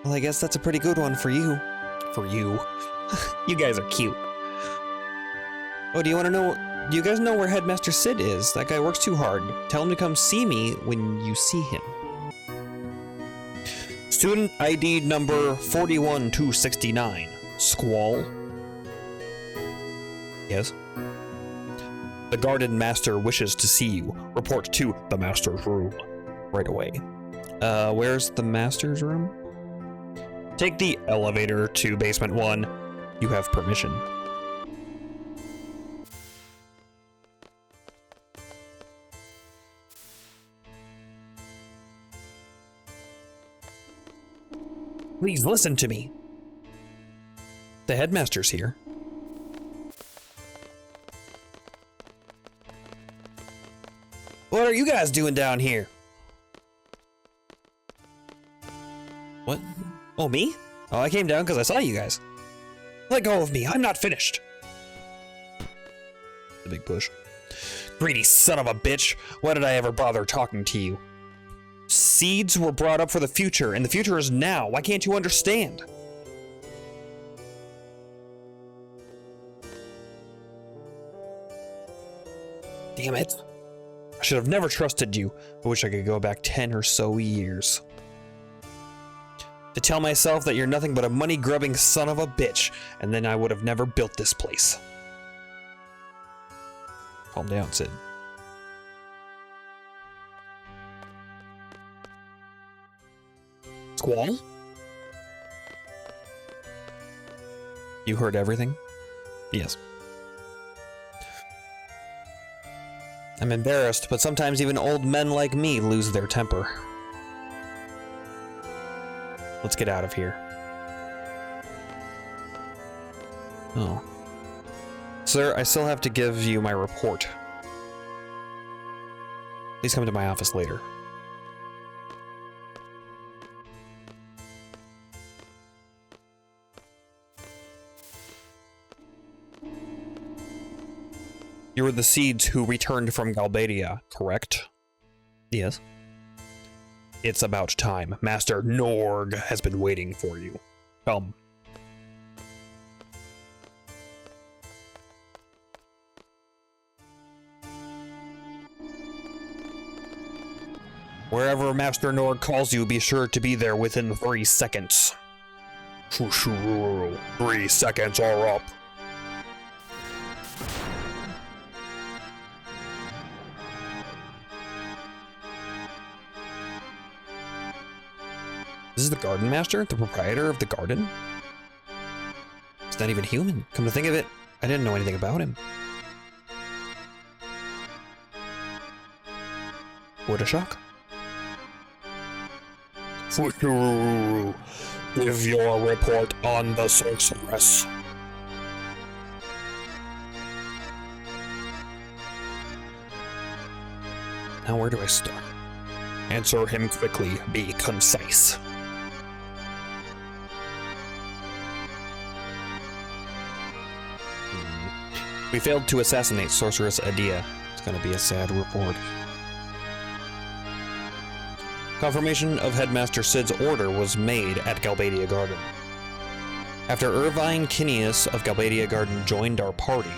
Well, I guess that's a pretty good one for you. For you. You guys are cute. Oh, do you guys know where Headmaster Sid is? That guy works too hard. Tell him to come see me when you see him. Student ID number 41269. Squall. Yes? The Garden Master wishes to see you. Report to the Master's room. Right away. Where's the Master's room? Take the elevator to basement 1. You have permission. Please listen to me. The Headmaster's here. What are you guys doing down here? What? Oh, me? Oh, I came down because I saw you guys. Let go of me. I'm not finished. The big push. Greedy son of a bitch. Why did I ever bother talking to you? Seeds were brought up for the future, and the future is now. Why can't you understand? Damn it. I should have never trusted you. I wish I could go back 10 or so years. To tell myself that you're nothing but a money-grubbing son of a bitch, and then I would have never built this place. Calm down, Sid. Squall? You heard everything? Yes. I'm embarrassed, but sometimes even old men like me lose their temper. Let's get out of here. Oh. Sir, I still have to give you my report. Please come to my office later. You were the seeds who returned from Galbadia, correct? Yes. It's about time. Master Norg has been waiting for you. Come. Wherever Master Norg calls you, be sure to be there within 3 seconds. 3 seconds are up. This is the Garden Master, the proprietor of the garden? He's not even human. Come to think of it, I didn't know anything about him. What a shock. Give your report on the sorceress. Now where do I start? Answer him quickly, be concise. We failed to assassinate Sorceress Adia. It's gonna be a sad report. Confirmation of Headmaster Sid's order was made at Galbadia Garden. After Irvine Kinneas of Galbadia Garden joined our party,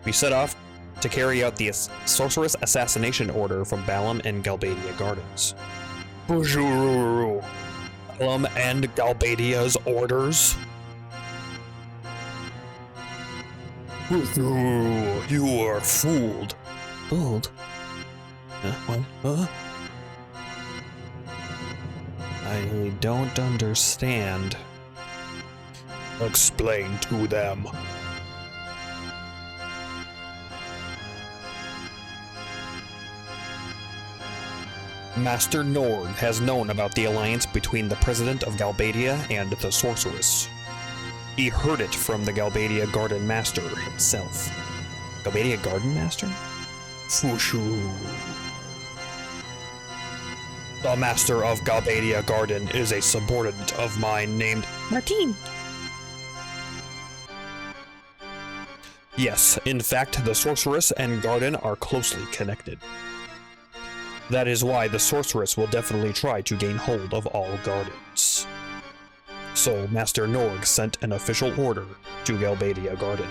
we set off to carry out the Sorceress Assassination Order from Balam and Galbadia Gardens. Balam and Galbadia's orders? You are fooled. Fooled? What? I don't understand. Explain to them. Master Norg has known about the alliance between the President of Galbadia and the Sorceress. He heard it from the Galbadia Garden Master himself. Galbadia Garden Master? Fushu. The Master of Galbadia Garden is a subordinate of mine named Martine. Yes, in fact, the Sorceress and Garden are closely connected. That is why the Sorceress will definitely try to gain hold of all gardens. So Master Norg sent an official order to Galbadia Garden.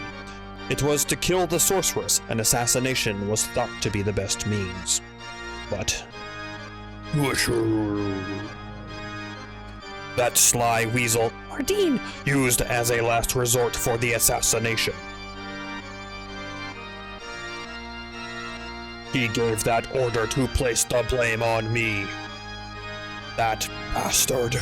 It was to kill the sorceress, and assassination was thought to be the best means. But that sly weasel, Mardine, used as a last resort for the assassination. He gave that order to place the blame on me. That bastard.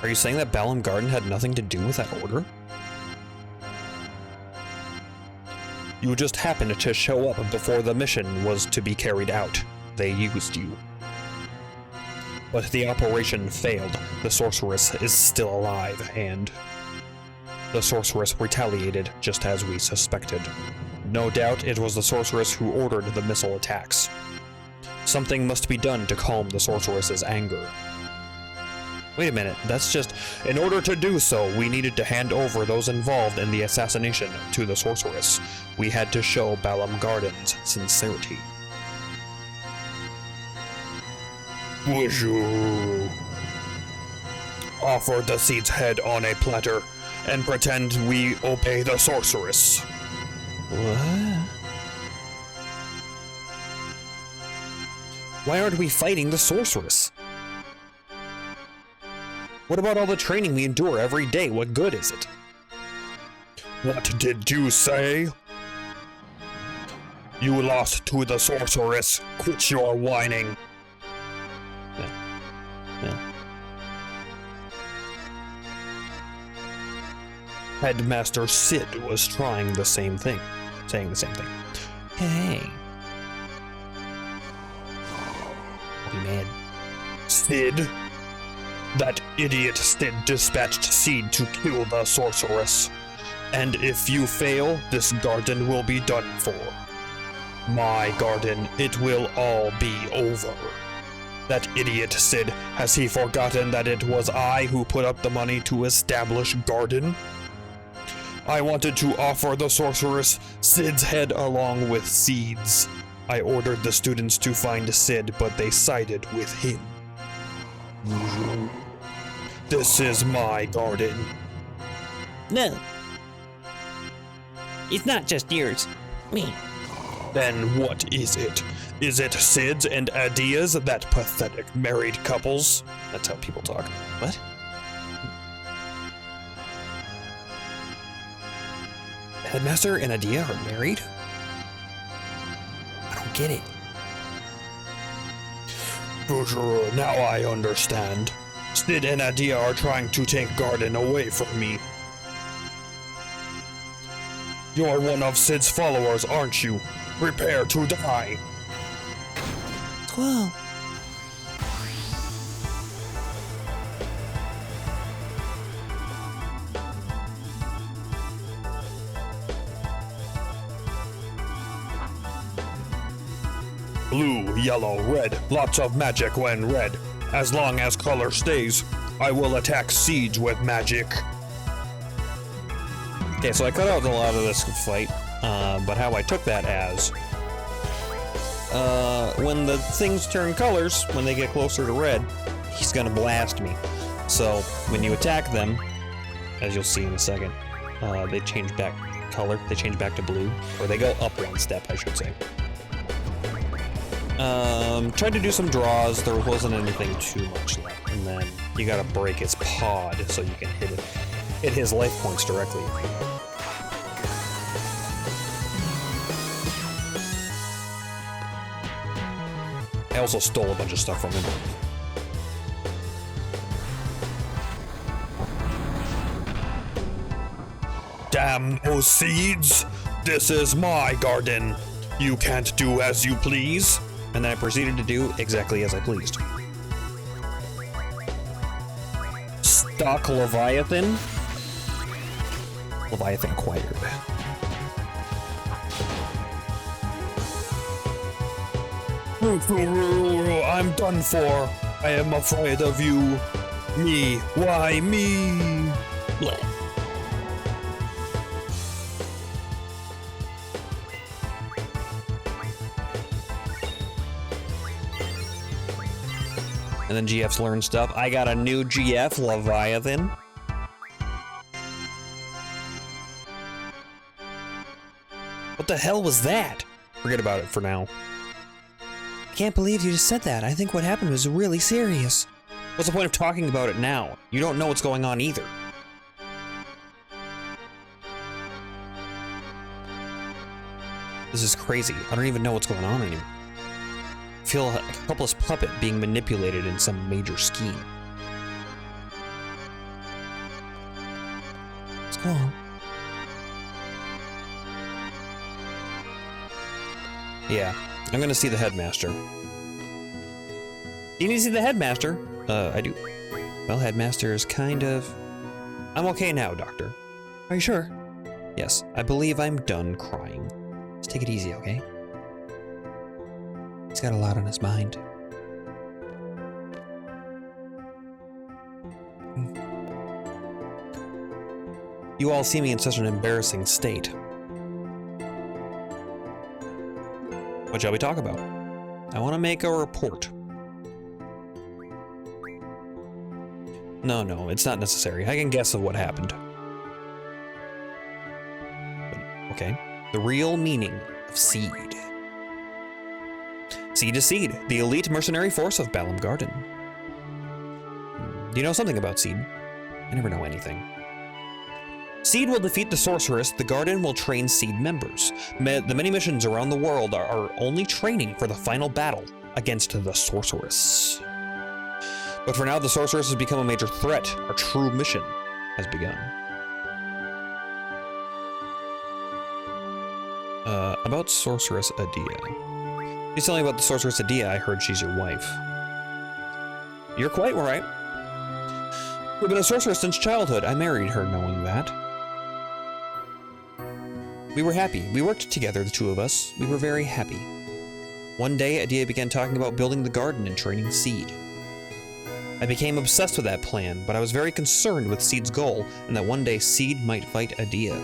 Are you saying that Balam Garden had nothing to do with that order? You just happened to show up before the mission was to be carried out. They used you. But the operation failed. The sorceress is still alive, and the sorceress retaliated just as we suspected. No doubt it was the sorceress who ordered the missile attacks. Something must be done to calm the sorceress's anger. Wait a minute, that's just... In order to do so, we needed to hand over those involved in the assassination to the sorceress. We had to show Balam Garden's sincerity. Offer the seed's head on a platter, and pretend we obey the sorceress. What? Why aren't we fighting the sorceress? What about all the training we endure every day? What good is it? What did you say? You lost to the sorceress. Quit your whining. Yeah. Headmaster Sid was trying the same thing. Saying the same thing. Hey. I'll be mad. Sid? That idiot Sid dispatched Seed to kill the sorceress. And if you fail, this garden will be done for. My garden, it will all be over. That idiot Sid, has he forgotten that it was I who put up the money to establish garden? I wanted to offer the sorceress Sid's head along with Seed's. I ordered the students to find Sid, but they sided with him. This is my garden. No. It's not just yours. Me. Then what is it? Is it Sid's and Adia's, that pathetic married couples? That's how people talk. What? Headmaster and Adia are married? I don't get it. Now I understand. Sid and Adia are trying to take Garden away from me. You're one of Sid's followers, aren't you? Prepare to die. Whoa. Blue, yellow, red. Lots of magic when red. As long as color stays, I will attack Siege with magic. Okay, so I cut out a lot of this fight, but how I took that as... when the things turn colors, when they get closer to red, he's gonna blast me. So, when you attack them, as you'll see in a second, they change back color, they change back to blue, or they go up one step, I should say. Tried to do some draws, there wasn't anything too much left, and then you gotta break his pod so you can hit his life points directly. I also stole a bunch of stuff from him. Damn those seeds! This is my garden. You can't do as you please. And then I proceeded to do exactly as I pleased. Stock Leviathan? Leviathan acquired. I'm done for. I am afraid of you. Me. Why me? Blech. And then GF's learned stuff. I got a new GF, Leviathan. What the hell was that? Forget about it for now. I can't believe you just said that. I think what happened was really serious. What's the point of talking about it now? You don't know what's going on either. This is crazy. I don't even know what's going on anymore. I feel like a helpless puppet being manipulated in some major scheme. Let's go on. Yeah, I'm gonna see the headmaster. You need to see the headmaster? I do. Well, headmaster is kind of... I'm okay now, doctor. Are you sure? Yes, I believe I'm done crying. Just take it easy, okay? He's got a lot on his mind. You all see me in such an embarrassing state. What shall we talk about? I want to make a report. No, it's not necessary. I can guess of what happened. But, okay. The real meaning of Seed. Seed is Seed, the elite mercenary force of Balam Garden. Do you know something about Seed? I never know anything. Seed will defeat the sorceress. The Garden will train Seed members. The many missions around the world are only training for the final battle against the sorceress. But for now, the sorceress has become a major threat. Our true mission has begun. About Sorceress Adia. Please tell me about the Sorceress Adia. I heard she's your wife. You're quite right. We've been a sorceress since childhood. I married her knowing that. We were happy. We worked together, the two of us. We were very happy. One day, Adia began talking about building the garden and training Seed. I became obsessed with that plan, but I was very concerned with Seed's goal and that one day Seed might fight Adia.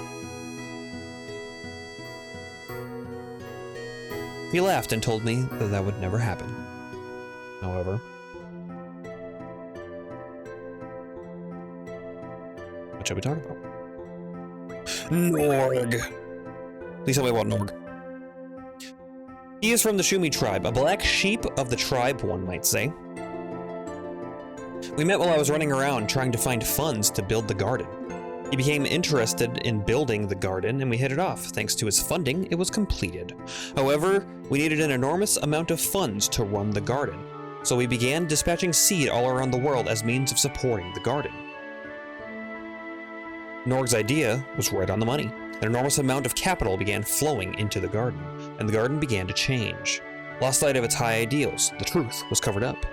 He laughed and told me that that would never happen. However, what shall we talk about? Norg. Please tell me about Norg. He is from the Shumi tribe, a black sheep of the tribe, one might say. We met while I was running around trying to find funds to build the garden. He became interested in building the garden and we hit it off. Thanks to his funding, it was completed. However, we needed an enormous amount of funds to run the garden, so we began dispatching Seed all around the world as means of supporting the garden. Norg's idea was right on the money. An enormous amount of capital began flowing into the garden, and the garden began to change. Lost sight of its high ideals, the truth was covered up.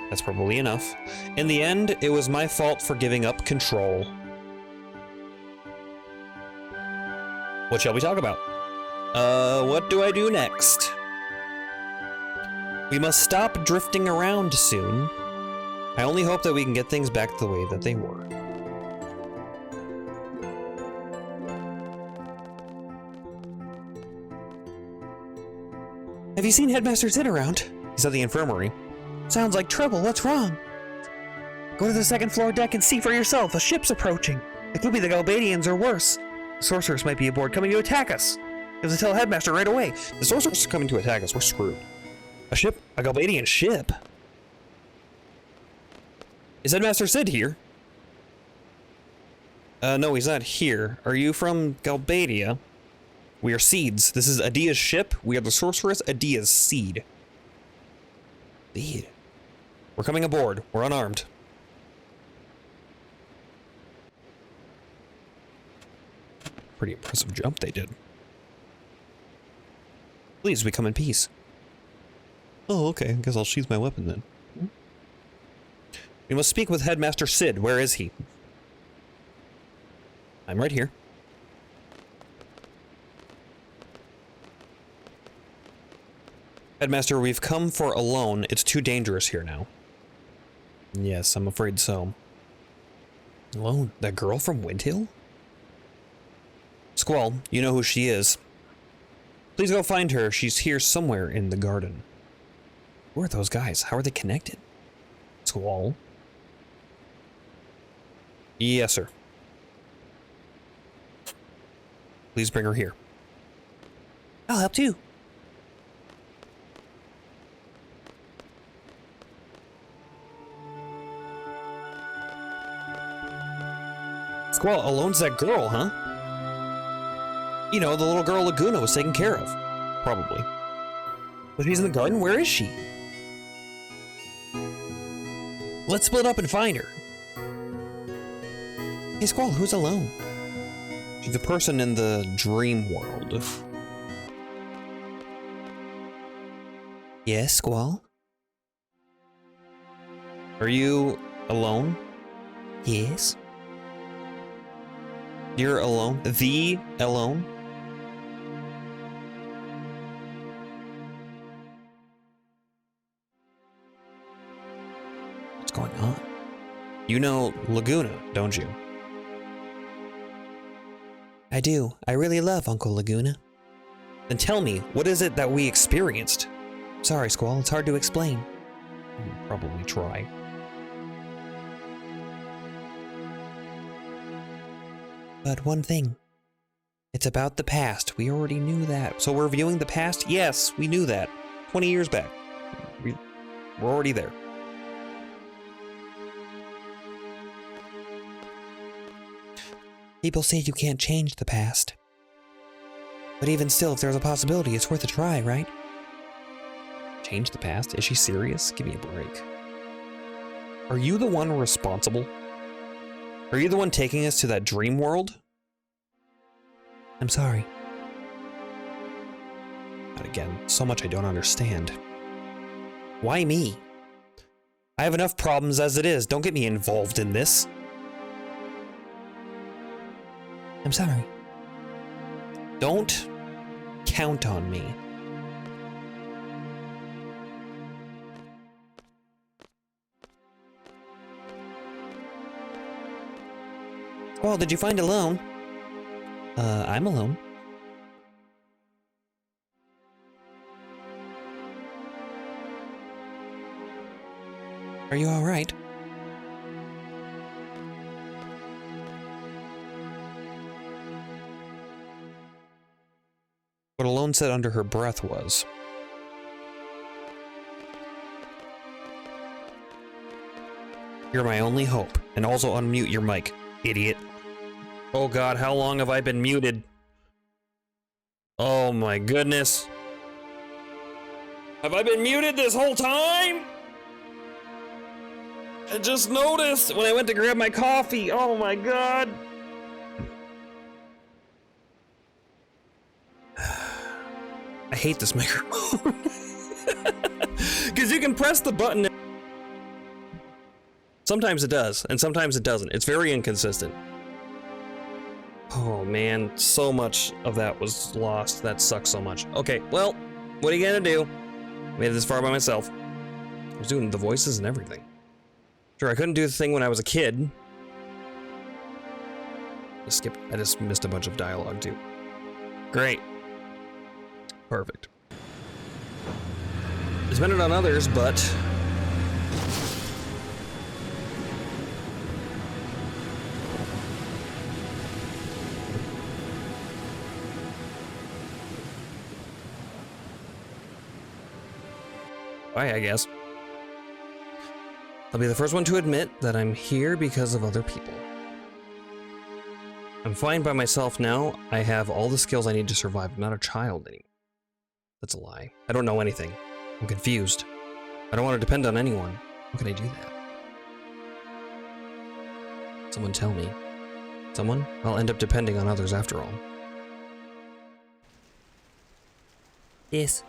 That's probably enough. In the end, it was my fault for giving up control. What shall we talk about? What do I do next? We must stop drifting around soon. I only hope that we can get things back the way that they were. Have you seen Headmaster Sid around? He's at the infirmary. Sounds like trouble. What's wrong? Go to the second floor deck and see for yourself. A ship's approaching. It could be the Galbadians or worse. The sorceress might be aboard, coming to attack us. You have to tell Headmaster right away. The sorceress is coming to attack us. We're screwed. A ship? A Galbadian ship? Is Headmaster Sid here? No, he's not here. Are you from Galbadia? We are Seeds. This is Adia's ship. We are the sorceress Adia's seed. Seed. We're coming aboard. We're unarmed. Pretty impressive jump they did. Please, we come in peace. Oh, okay. I guess I'll sheath my weapon then. We must speak with Headmaster Sid. Where is he? I'm right here. Headmaster, we've come for a loan. It's too dangerous here now. Yes, I'm afraid so. Loan? That girl from Windhill? Squall, you know who she is. Please go find her. She's here somewhere in the garden. Who are those guys? How are they connected? Squall. Yes, sir. Please bring her here. I'll help too. Squall, Alone's that girl, huh? You know, the little girl Laguna was taken care of. Probably. But she's in the garden? Where is she? Let's split up and find her. Hey, Squall, who's Alone? She's the person in the dream world. Yes, Squall? Are you alone? Yes. You're alone? The alone? What's going on? You know Laguna, don't you? I do. I really love Uncle Laguna. Then tell me, what is it that we experienced? Sorry, Squall, it's hard to explain. Probably try. But one thing. It's about the past. We already knew that. So we're viewing the past? Yes, we knew that. 20 years back. We're already there. People say you can't change the past. But even still, if there's a possibility, it's worth a try, right? Change the past? Is she serious? Give me a break. Are you the one responsible? Are you the one taking us to that dream world? I'm sorry. Not again. So much I don't understand. Why me? I have enough problems as it is. Don't get me involved in this. I'm sorry. Don't count on me. Well, did you find Alone? I'm alone. Are you all right? What Alone said under her breath was, "You're my only hope," and also unmute your mic, idiot. Oh god, how long have I been muted? Oh my goodness. Have I been muted this whole time? I just noticed when I went to grab my coffee. Oh my god. I hate this microphone. Because you can press the button. Sometimes it does, and sometimes it doesn't. It's very inconsistent. Oh man, so much of that was lost. That sucks so much. Okay, well, what are you gonna do? Made it this far by myself. I was doing the voices and everything. Sure, I couldn't do the thing when I was a kid. I just missed a bunch of dialogue too. Great. Perfect. I spent it on others, but why, I guess. I'll be the first one to admit that I'm here because of other people. I'm fine by myself now. I have all the skills I need to survive. I'm not a child anymore. That's a lie. I don't know anything. I'm confused. I don't want to depend on anyone. How can I do that? Someone tell me. Someone? I'll end up depending on others after all. Yes.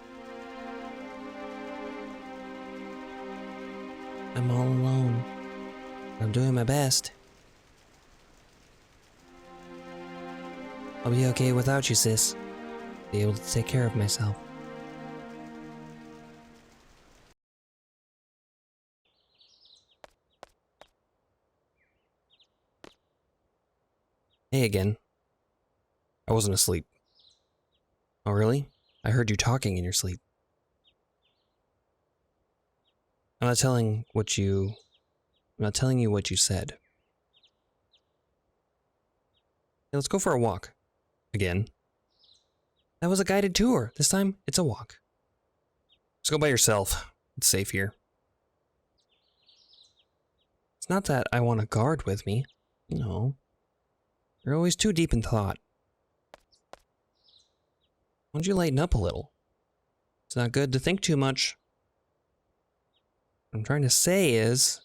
I'm all alone. I'm doing my best. I'll be okay without you, sis. Be able to take care of myself. Hey again. I wasn't asleep. Oh really? I heard you talking in your sleep. I'm not telling you what you said. Hey, let's go for a walk. Again. That was a guided tour. This time, it's a walk. Just go by yourself. It's safe here. It's not that I want a guard with me. No. You're always too deep in thought. Why don't you lighten up a little? It's not good to think too much. What I'm trying to say is,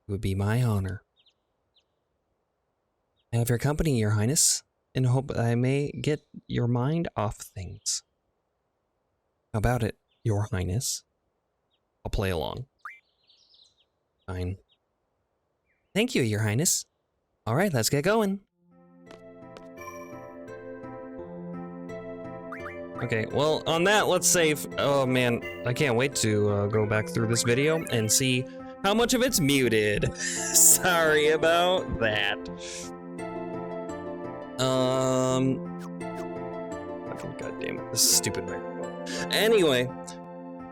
it would be my honor. I have your company, Your Highness, and hope I may get your mind off things. How about it, Your Highness? I'll play along. Fine. Thank you, Your Highness. All right, let's get going. Okay, well, on that, let's save. Oh man, I can't wait to go back through this video and see how much of it's muted. Sorry about that. God damn it, this is stupid microphone. Anyway,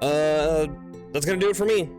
that's gonna do it for me.